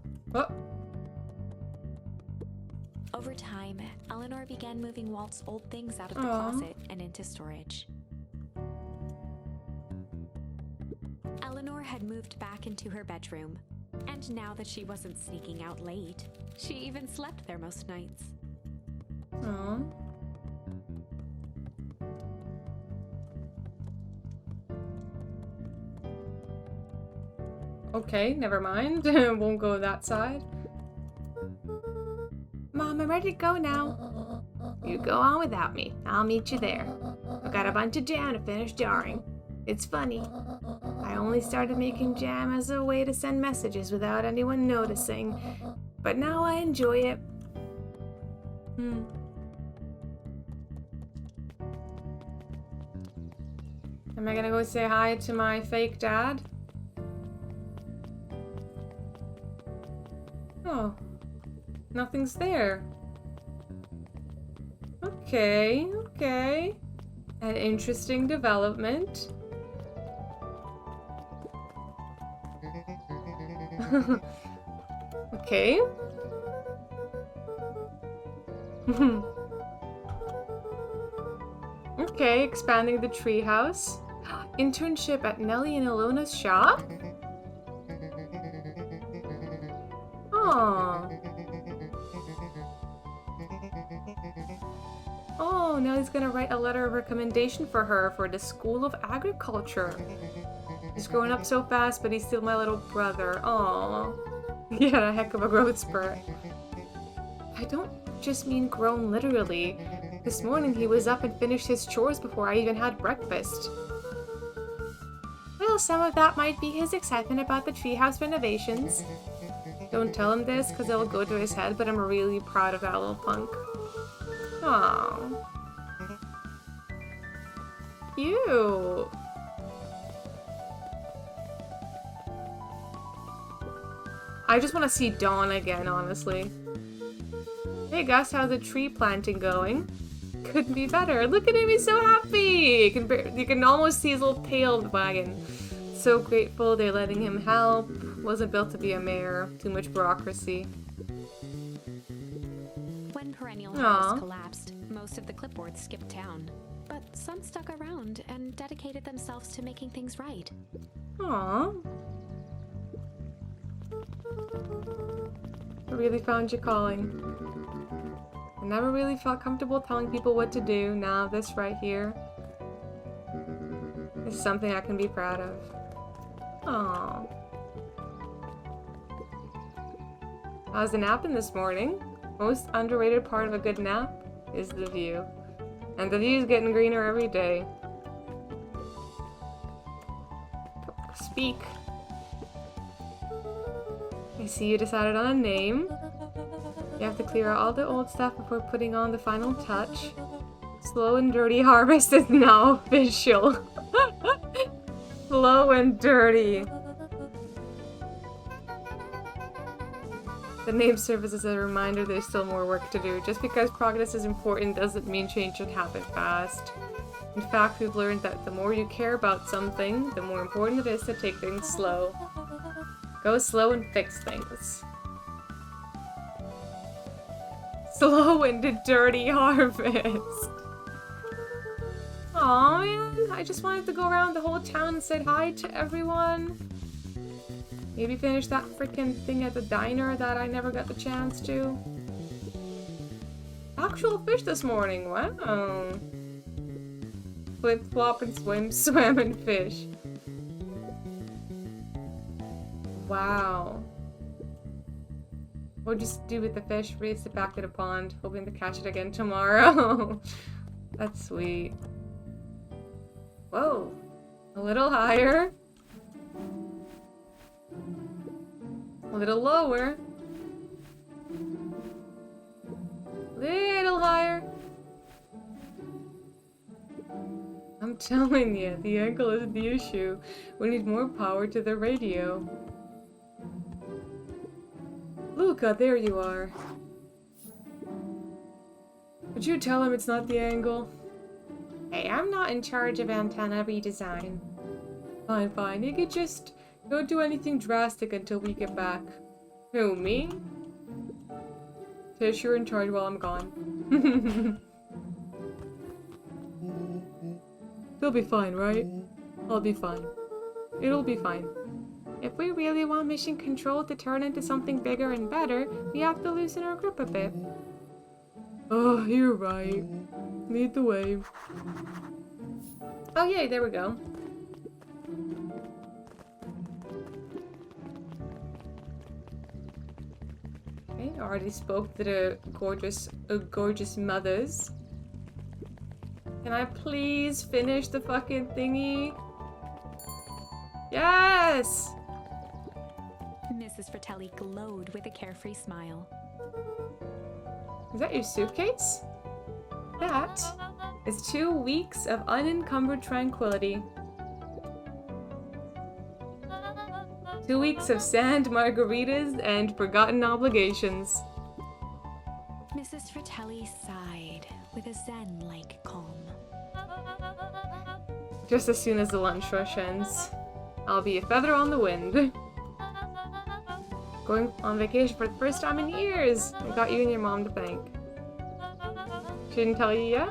Over time, Eleanor began moving Walt's old things out of the closet and into storage. Eleanor had moved back into her bedroom, and now that she wasn't sneaking out late, she even slept there most nights. Aww. Okay, never mind. Won't go that side. Mom, I'm ready to go now. You go on without me. I'll meet you there. I've got a bunch of jam to finish jarring. It's funny. I only started making jam as a way to send messages without anyone noticing, but now I enjoy it. Am I gonna go say hi to my fake dad? Oh, nothing's there. Okay. An interesting development. Okay. Okay, expanding the treehouse. Internship at Nellie and Ilona's shop? Oh, Nellie's gonna write a letter of recommendation for her for the School of Agriculture. He's growing up so fast, but he's still my little brother. Aww. He had a heck of a growth spurt. I don't just mean grown literally. This morning he was up and finished his chores before I even had breakfast. Well, some of that might be his excitement about the treehouse renovations. Don't tell him this, because it'll go to his head, but I'm really proud of that little punk. Aww. Cute. I just want to see Dawn again, honestly. Hey Gus, how's the tree planting going? Couldn't be better. Look at him, he's so happy! You can almost see his little tail wagging. So grateful they're letting him help. Wasn't built to be a mayor. Too much bureaucracy. When Perennial House collapsed, most of the clipboards skipped town. But some stuck around and dedicated themselves to making things right. Aww. I really found your calling. I never really felt comfortable telling people what to do. Now this right here is something I can be proud of. Aww. I was napping this morning. Most underrated part of a good nap is the view. And the view's getting greener every day. Speak. I see you decided on a name. You have to clear out all the old stuff before putting on the final touch. Slow and Dirty Harvest is now official. Slow and Dirty. The name serves as a reminder there's still more work to do. Just because progress is important doesn't mean change should happen fast. In fact, we've learned that the more you care about something, the more important it is to take things slow. Go slow and fix things. Slow and Dirty Harvest. Aw, man. I just wanted to go around the whole town and say hi to everyone. Maybe finish that freaking thing at the diner that I never got the chance to. Actual fish this morning, wow. Flip, flop, and swim, swam, and fish. Wow. We'll just do with the fish, race it back to the pond, hoping to catch it again tomorrow. That's sweet. Whoa. A little higher. A little lower. Little higher. I'm telling you, the angle is the issue. We need more power to the radio. Luca, there you are. Would you tell him it's not the angle? Hey, I'm not in charge of antenna redesign. Fine, fine. You could just don't do anything drastic until we get back. Who, me? Tish, you're in charge while I'm gone. They'll be fine, right? I'll be fine. It'll be fine. If we really want mission control to turn into something bigger and better, we have to loosen our grip a bit. Oh, you're right. Lead the way. Oh, yay, there we go. Okay, already spoke to the gorgeous mothers. Can I please finish the fucking thingy? Yes! Mrs. Fratelli glowed with a carefree smile. Is that your suitcase? That is 2 weeks of unencumbered tranquility. 2 weeks of sand margaritas and forgotten obligations. Mrs. Fratelli sighed with a zen-like calm. Just as soon as the lunch rush ends, I'll be a feather on the wind. Going on vacation for the first time in years. I got you and your mom to thank. She didn't tell you yet?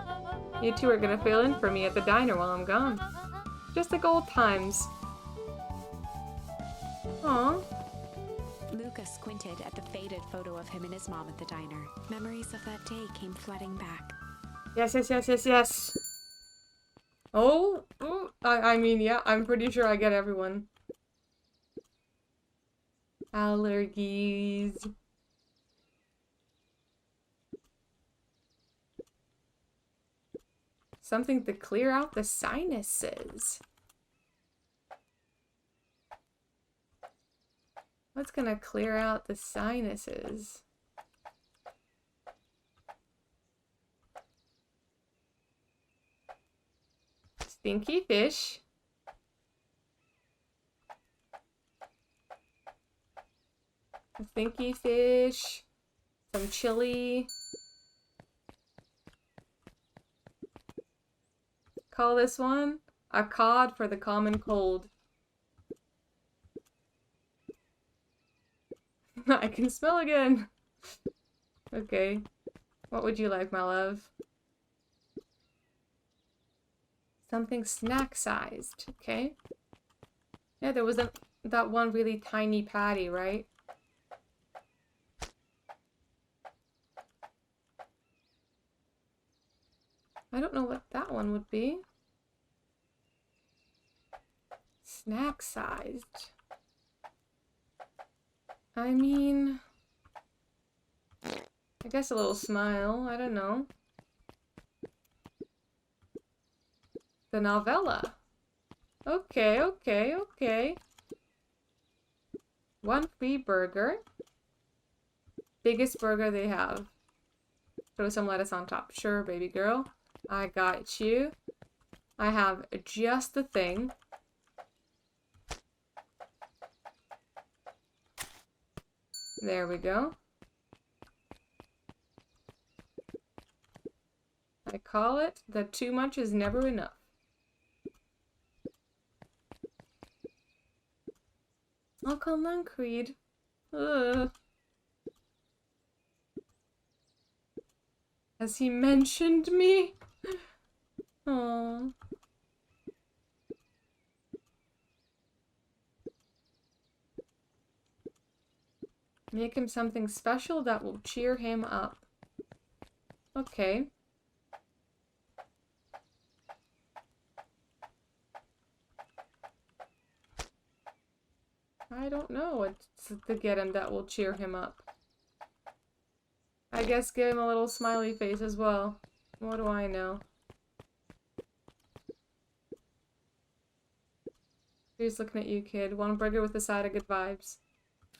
You two are gonna fill in for me at the diner while I'm gone. Just like old times. Aw. Luca squinted at the faded photo of him and his mom at the diner. Memories of that day came flooding back. Yes, yes, yes, yes, yes. Oh, I mean, yeah, I'm pretty sure I get everyone. Allergies. Something to clear out the sinuses. What's gonna clear out the sinuses? Stinky fish. A stinky fish. Some chili. Call this one a cod for the common cold. I can smell again. Okay. What would you like, my love? Something snack-sized. Okay. Yeah, there wasn't that one really tiny patty, right? I don't know what that one would be. Snack-sized. I mean, I guess a little smile. I don't know. The novella. Okay, okay, okay. 1 free burger. Biggest burger they have. Throw some lettuce on top. Sure, baby girl. I got you. I have just the thing. There we go. I call it that too much is never enough. Oh, come on, Creed. Ugh. Has he mentioned me? Aww. Make him something special that will cheer him up. Okay. I don't know. know what to get him that will cheer him up. I guess give him a little smiley face as well. What do I know? He's looking at you, kid. One burger with a side of good vibes.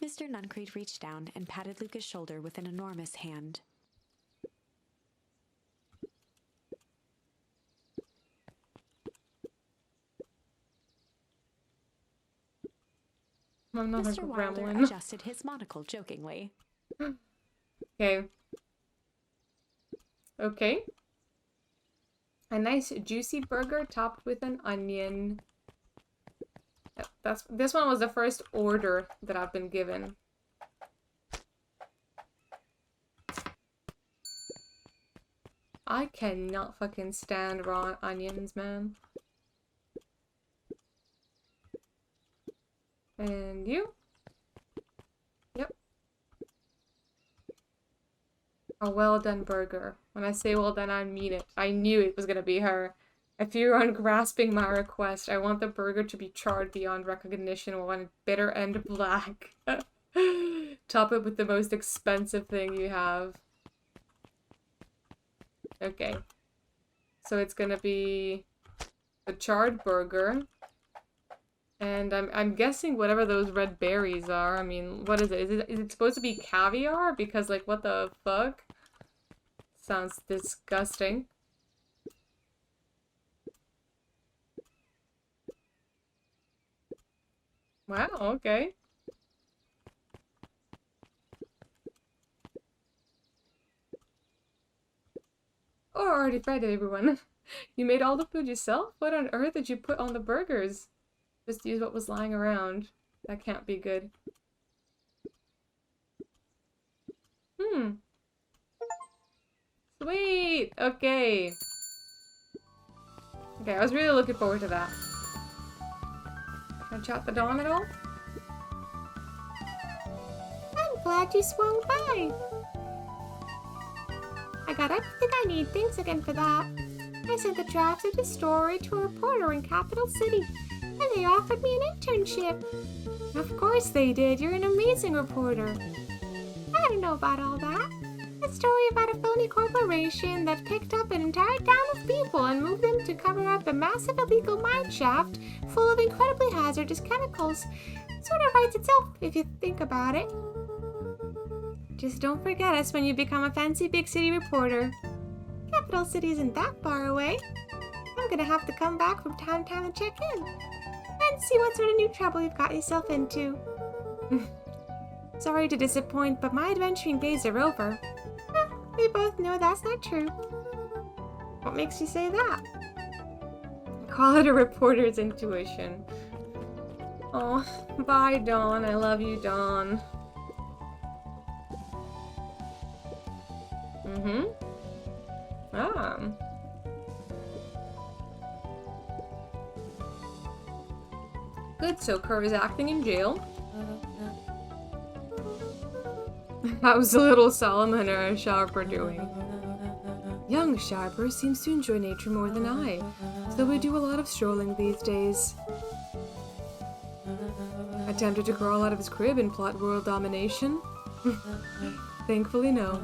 Mr. Nuncreed reached down and patted Luca's shoulder with an enormous hand. I'm not Mr. Wilder gremlin. adjusted his monocle jokingly. Okay. Okay. A nice juicy burger topped with an onion. This one was the first order that I've been given. I cannot fucking stand raw onions, man. And you? Yep. A well done burger. When I say well done, I mean it. I knew it was gonna be her. If you're ungrasping my request, I want the burger to be charred beyond recognition, one bitter and black. Top it with the most expensive thing you have. Okay. So it's gonna be the charred burger. And I'm guessing whatever those red berries are. I mean, what is it? Is it supposed to be caviar? Because, like, what the fuck? Sounds disgusting. Wow, okay. Oh, I already fried it, everyone. You made all the food yourself? What on earth did you put on the burgers? Just use what was lying around. That can't be good. Sweet! Okay. Okay, I was really looking forward to that. Can I chat the Dawn at all? I'm glad you swung by. I got everything I need. Thanks again for that. I sent the draft of the story to a reporter in Capital City, and they offered me an internship. Of course they did. You're an amazing reporter. I don't know about all that. A story about a phony corporation that picked up an entire town of people and moved them to cover up a massive illegal mine shaft full of incredibly hazardous chemicals. Sort of writes itself if you think about it. Just don't forget us when you become a fancy big city reporter. Capital City isn't that far away. I'm gonna have to come back from town to check in and see what sort of new trouble you've got yourself into. Sorry to disappoint, but my adventuring days are over. We both know that's not true. What makes you say that? Call it a reporter's intuition. Oh, bye, Dawn. I love you, Dawn. Ah. Good, so Kerr is acting in jail. How's the little Solomon or Sharper doing? Young Sharper seems to enjoy nature more than I, so we do a lot of strolling these days. Attempted to crawl out of his crib and plot world domination? Thankfully, no.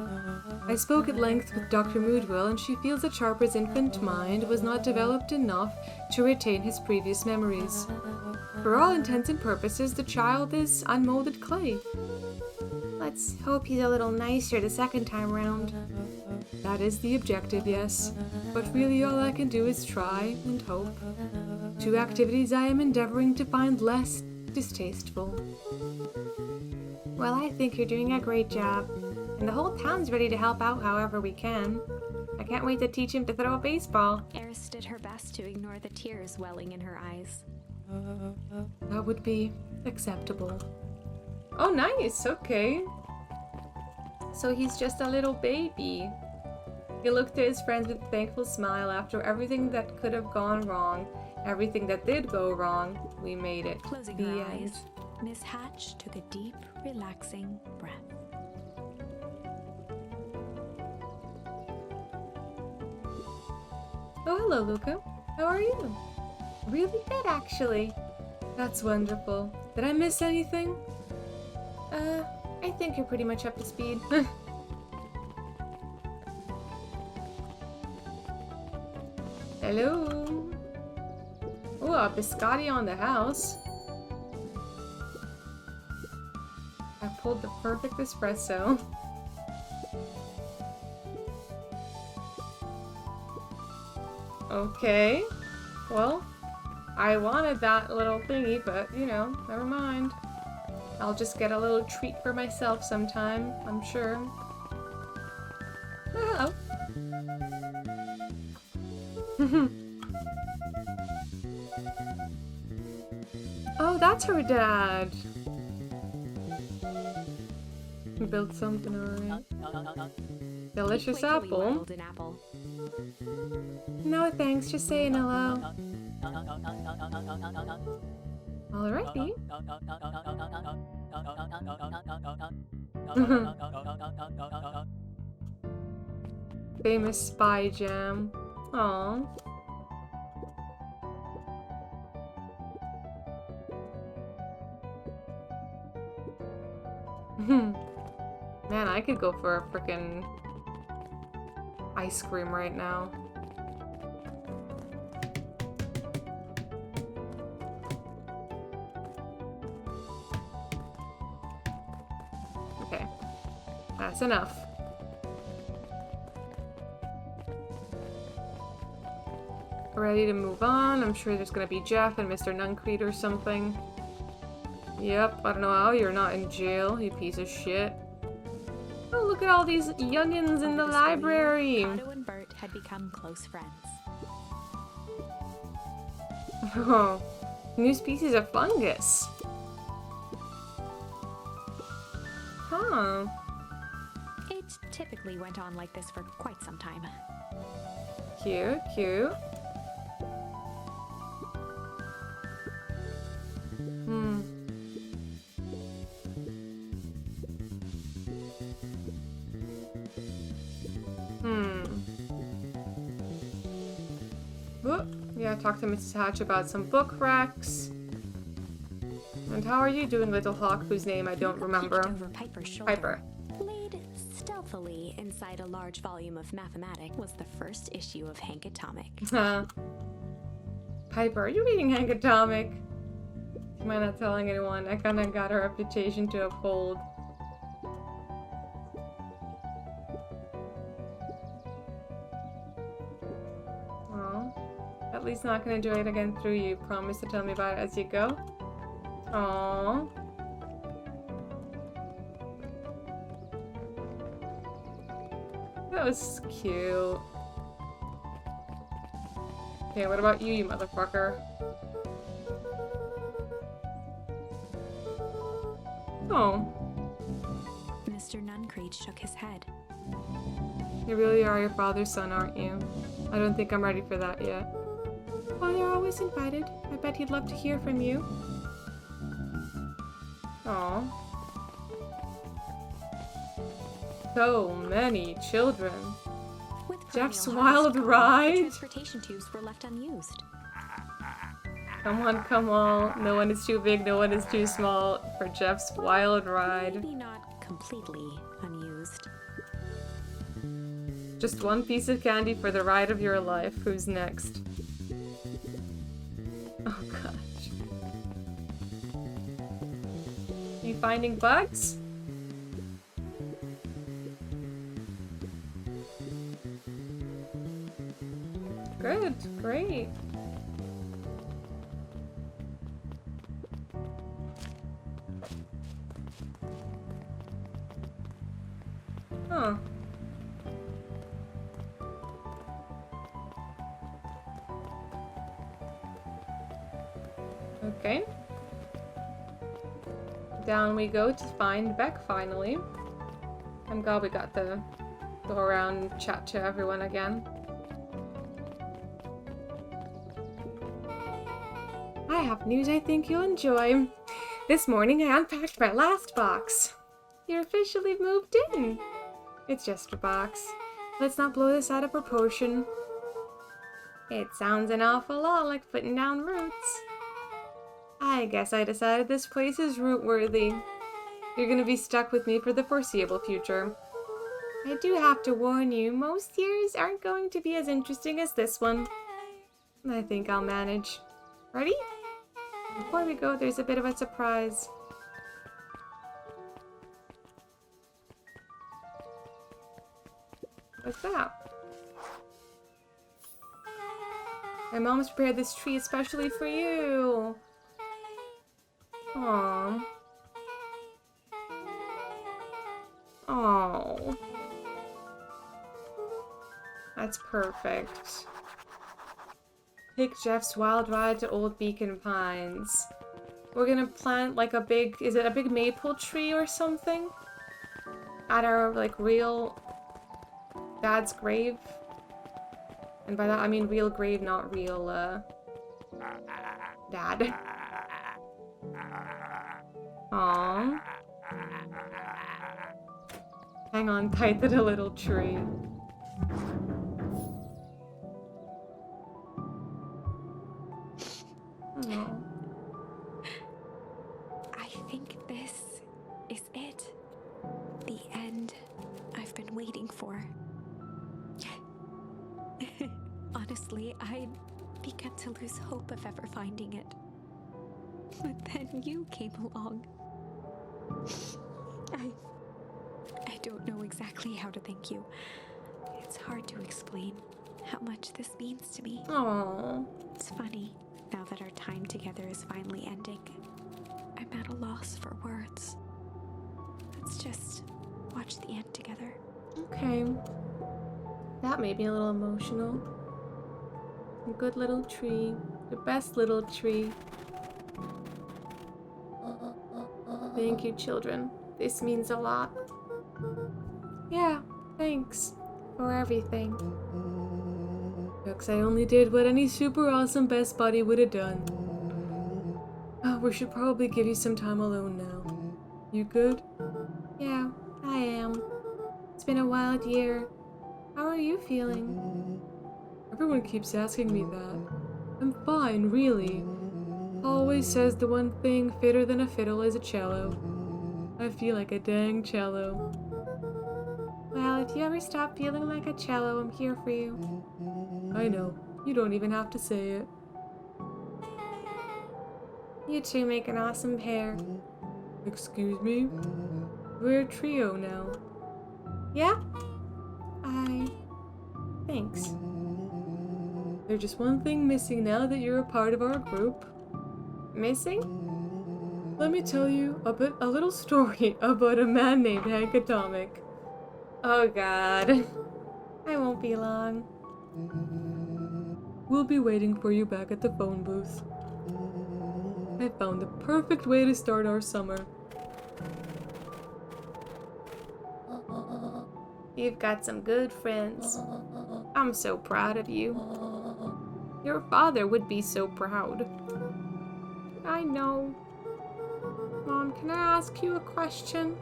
I spoke at length with Dr. Moodwell, and she feels that Sharper's infant mind was not developed enough to retain his previous memories. For all intents and purposes, the child is unmolded clay. Let's hope he's a little nicer the second time round. That is the objective, yes. But really all I can do is try and hope. Two activities I am endeavoring to find less distasteful. Well, I think you're doing a great job. And the whole town's ready to help out however we can. I can't wait to teach him to throw a baseball. Eris did her best to ignore the tears welling in her eyes. That would be acceptable. Oh, nice. Okay. So he's just a little baby. He looked at his friends with a thankful smile. After everything that could have gone wrong, everything that did go wrong, we made it. Closing The her end. eyes, Miss Hatch took a deep, relaxing breath. Oh, hello, Luca. How are you? Really good, actually. That's wonderful. Did I miss anything? I think you're pretty much up to speed. Hello? Ooh, a biscotti on the house. I pulled the perfect espresso. Okay. Well, I wanted that little thingy, but, you know, never mind. I'll just get a little treat for myself sometime, I'm sure. Oh. Oh, that's her dad. He built something alright. Delicious apple. An apple. No thanks, just saying hello. Alrighty. Famous spy jam. Aww. Man, I could go for a frickin' ice cream right now. Okay. That's enough. Ready to move on. I'm sure there's gonna be Jeff and Mr. Nuncreed or something. Yep, I don't know how you're not in jail, you piece of shit. Oh, look at all these youngins in the library! Otto and Bert had become close friends. Oh, new species of fungus. Huh. It typically went on like this for quite some time. Cute, cute. Hmm. Oh, yeah, talk to Mrs. Hatch about some book racks. And how are you doing, little hawk, whose name I don't remember? Over Piper's shoulder, Piper. laid stealthily inside a large volume of mathematics, was the first issue of Hank Atomic. Piper, are you reading Hank Atomic? Am I not telling anyone? I kinda got a reputation to uphold. Oh, at least not gonna do it again through you. Promise to tell me about it as you go. Aww. That was cute. Okay, what about you, you motherfucker? Oh, Mr. Nuncreed shook his head. you really are your father's son, aren't you? I don't think I'm ready for that yet. Well, you're always invited. I bet he'd love to hear from you. Aw. So many children. With Jeff's perennial wild harvest gone, ride. the transportation tubes were left unused. Come on, come on. No one is too big, no one is too small for Jeff's wild ride. Maybe not completely unused. Just one piece of candy for the ride of your life. Who's next? Oh gosh. You finding bugs? Good, great. Huh. Okay. Down we go to find Beck finally. I'm glad we got to go around and chat to everyone again. I have news I think you'll enjoy. This morning I unpacked my last box. You're officially moved in. It's just a box. Let's not blow this out of proportion. It sounds an awful lot like putting down roots. I guess I decided this place is root-worthy. You're gonna be stuck with me for the foreseeable future. I do have to warn you, most years aren't going to be as interesting as this one. I think I'll manage. Ready? Before we go, there's a bit of a surprise. What's that? My mom's prepared this tree especially for you. Aww. Oh. That's perfect. Take Jeff's wild ride to Old Beacon Pines. We're gonna plant like a big, is it a big maple tree or something? At our like real dad's grave. And by that I mean real grave, not real dad. Aww. Hang on tight to the little tree. Aww. I think this is it. The end I've been waiting for. Honestly, I'd begun to lose hope of ever finding it. But then you came along. I don't know exactly how to thank you. It's hard to explain how much this means to me. Aww. It's funny, now that our time together is finally ending, I'm at a loss for words. Let's just watch the end together. Okay. That made me a little emotional. A good little tree. The best little tree. Thank you, children. This means a lot. Yeah, thanks for everything. Because I only did what any super awesome best buddy would have done. Oh, we should probably give you some time alone now. You good? Yeah, I am. It's been a wild year. How are you feeling? Everyone keeps asking me that. I'm fine, really. Always says the one thing fitter than a fiddle is a cello. I feel like a dang cello. Well, if you ever stop feeling like a cello, I'm here for you. I know. You don't even have to say it. You two make an awesome pair. Excuse me? We're a trio now. Yeah? Thanks. There's just one thing missing now that you're a part of our group. Missing? Let me tell you a little story about a man named Hank Atomic. Oh god. I won't be long. We'll be waiting for you back at the phone booth. I found the perfect way to start our summer. You've got some good friends. I'm so proud of you. Your father would be so proud. I know. Mom, can I ask you a question?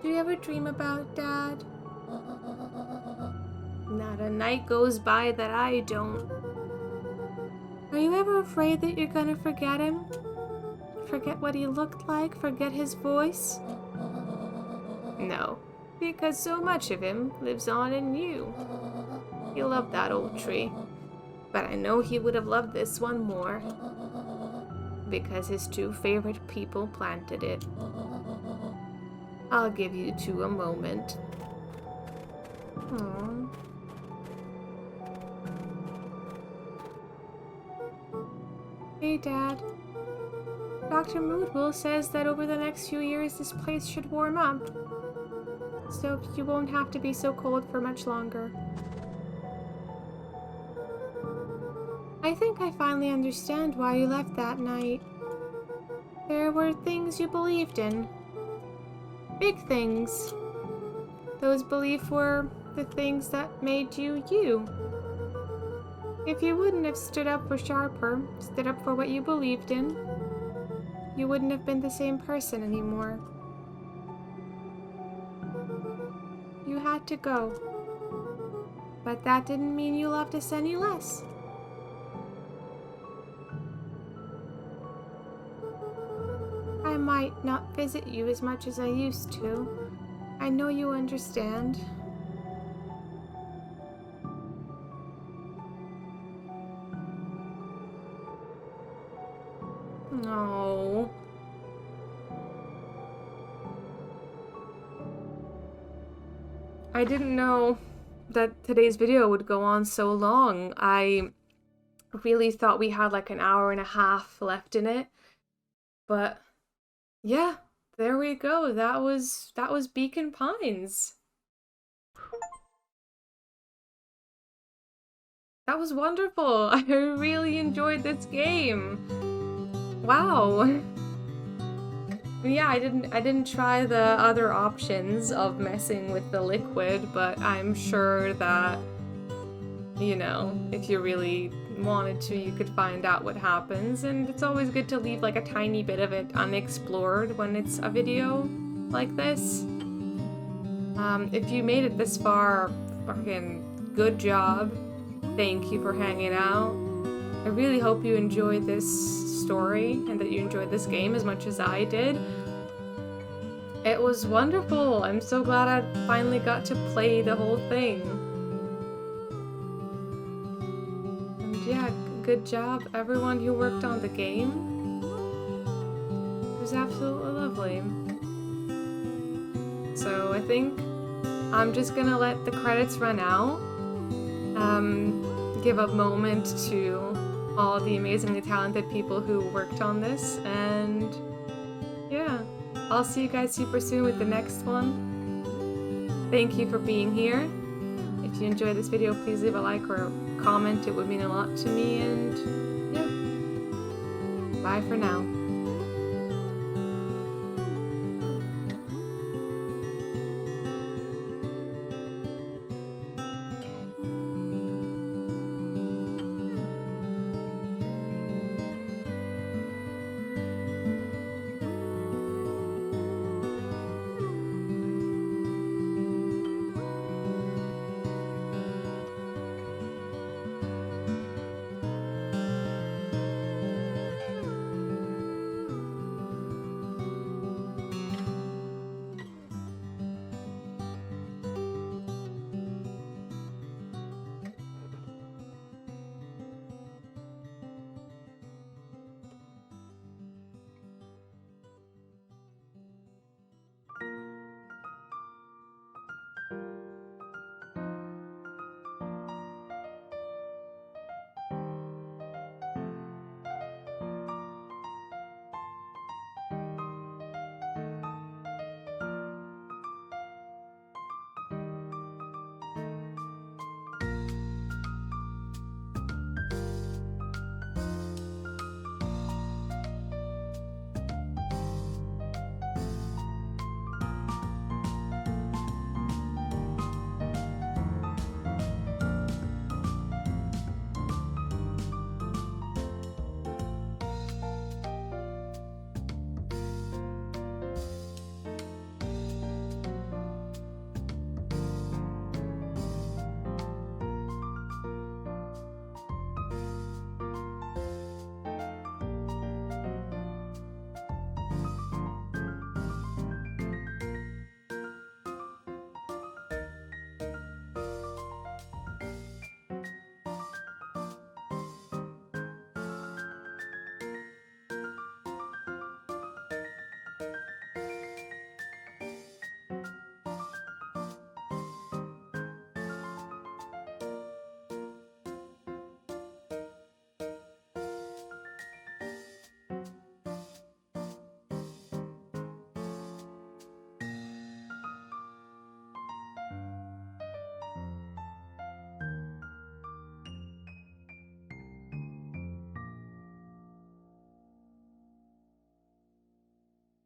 Do you ever dream about Dad? Not a night goes by that I don't. Are you ever afraid that you're gonna forget him? Forget what he looked like? Forget his voice? No, because so much of him lives on in you. He loved that old tree, but I know he would have loved this one more, because his two favorite people planted it. I'll give you two a moment. Aww. Hey, Dad. Dr. Moodwell says that over the next few years this place should warm up, so you won't have to be so cold for much longer. I think I finally understand why you left that night. There were things you believed in. Big things. Those beliefs were the things that made you you. If you wouldn't have stood up for Sharper, stood up for what you believed in, you wouldn't have been the same person anymore. You had to go. But that didn't mean you loved us any less. I I might not visit you as much as I used to. I know you understand. No. I didn't know that today's video would go on so long. I really thought we had like an hour and a half left in it. But yeah, there we go. That was Beacon Pines. That was wonderful. I really enjoyed this game. Wow. Yeah, I didn't try the other options of messing with the liquid, but I'm sure that, you know, if you really wanted to, you could find out what happens, and it's always good to leave like a tiny bit of it unexplored when it's a video like this. If you made it this far, fucking good job. Thank you for hanging out. I really hope you enjoyed this story and that you enjoyed this game as much as I did. It was wonderful. I'm so glad I finally got to play the whole thing. And yeah, good job everyone who worked on the game. It was absolutely lovely. So I think I'm just gonna let the credits run out. Give a moment to all the amazingly talented people who worked on this, and yeah, I'll see you guys super soon with the next one. Thank you for being here. If you enjoyed this video, please leave a like or a comment. It would mean a lot to me, and yeah, bye for now.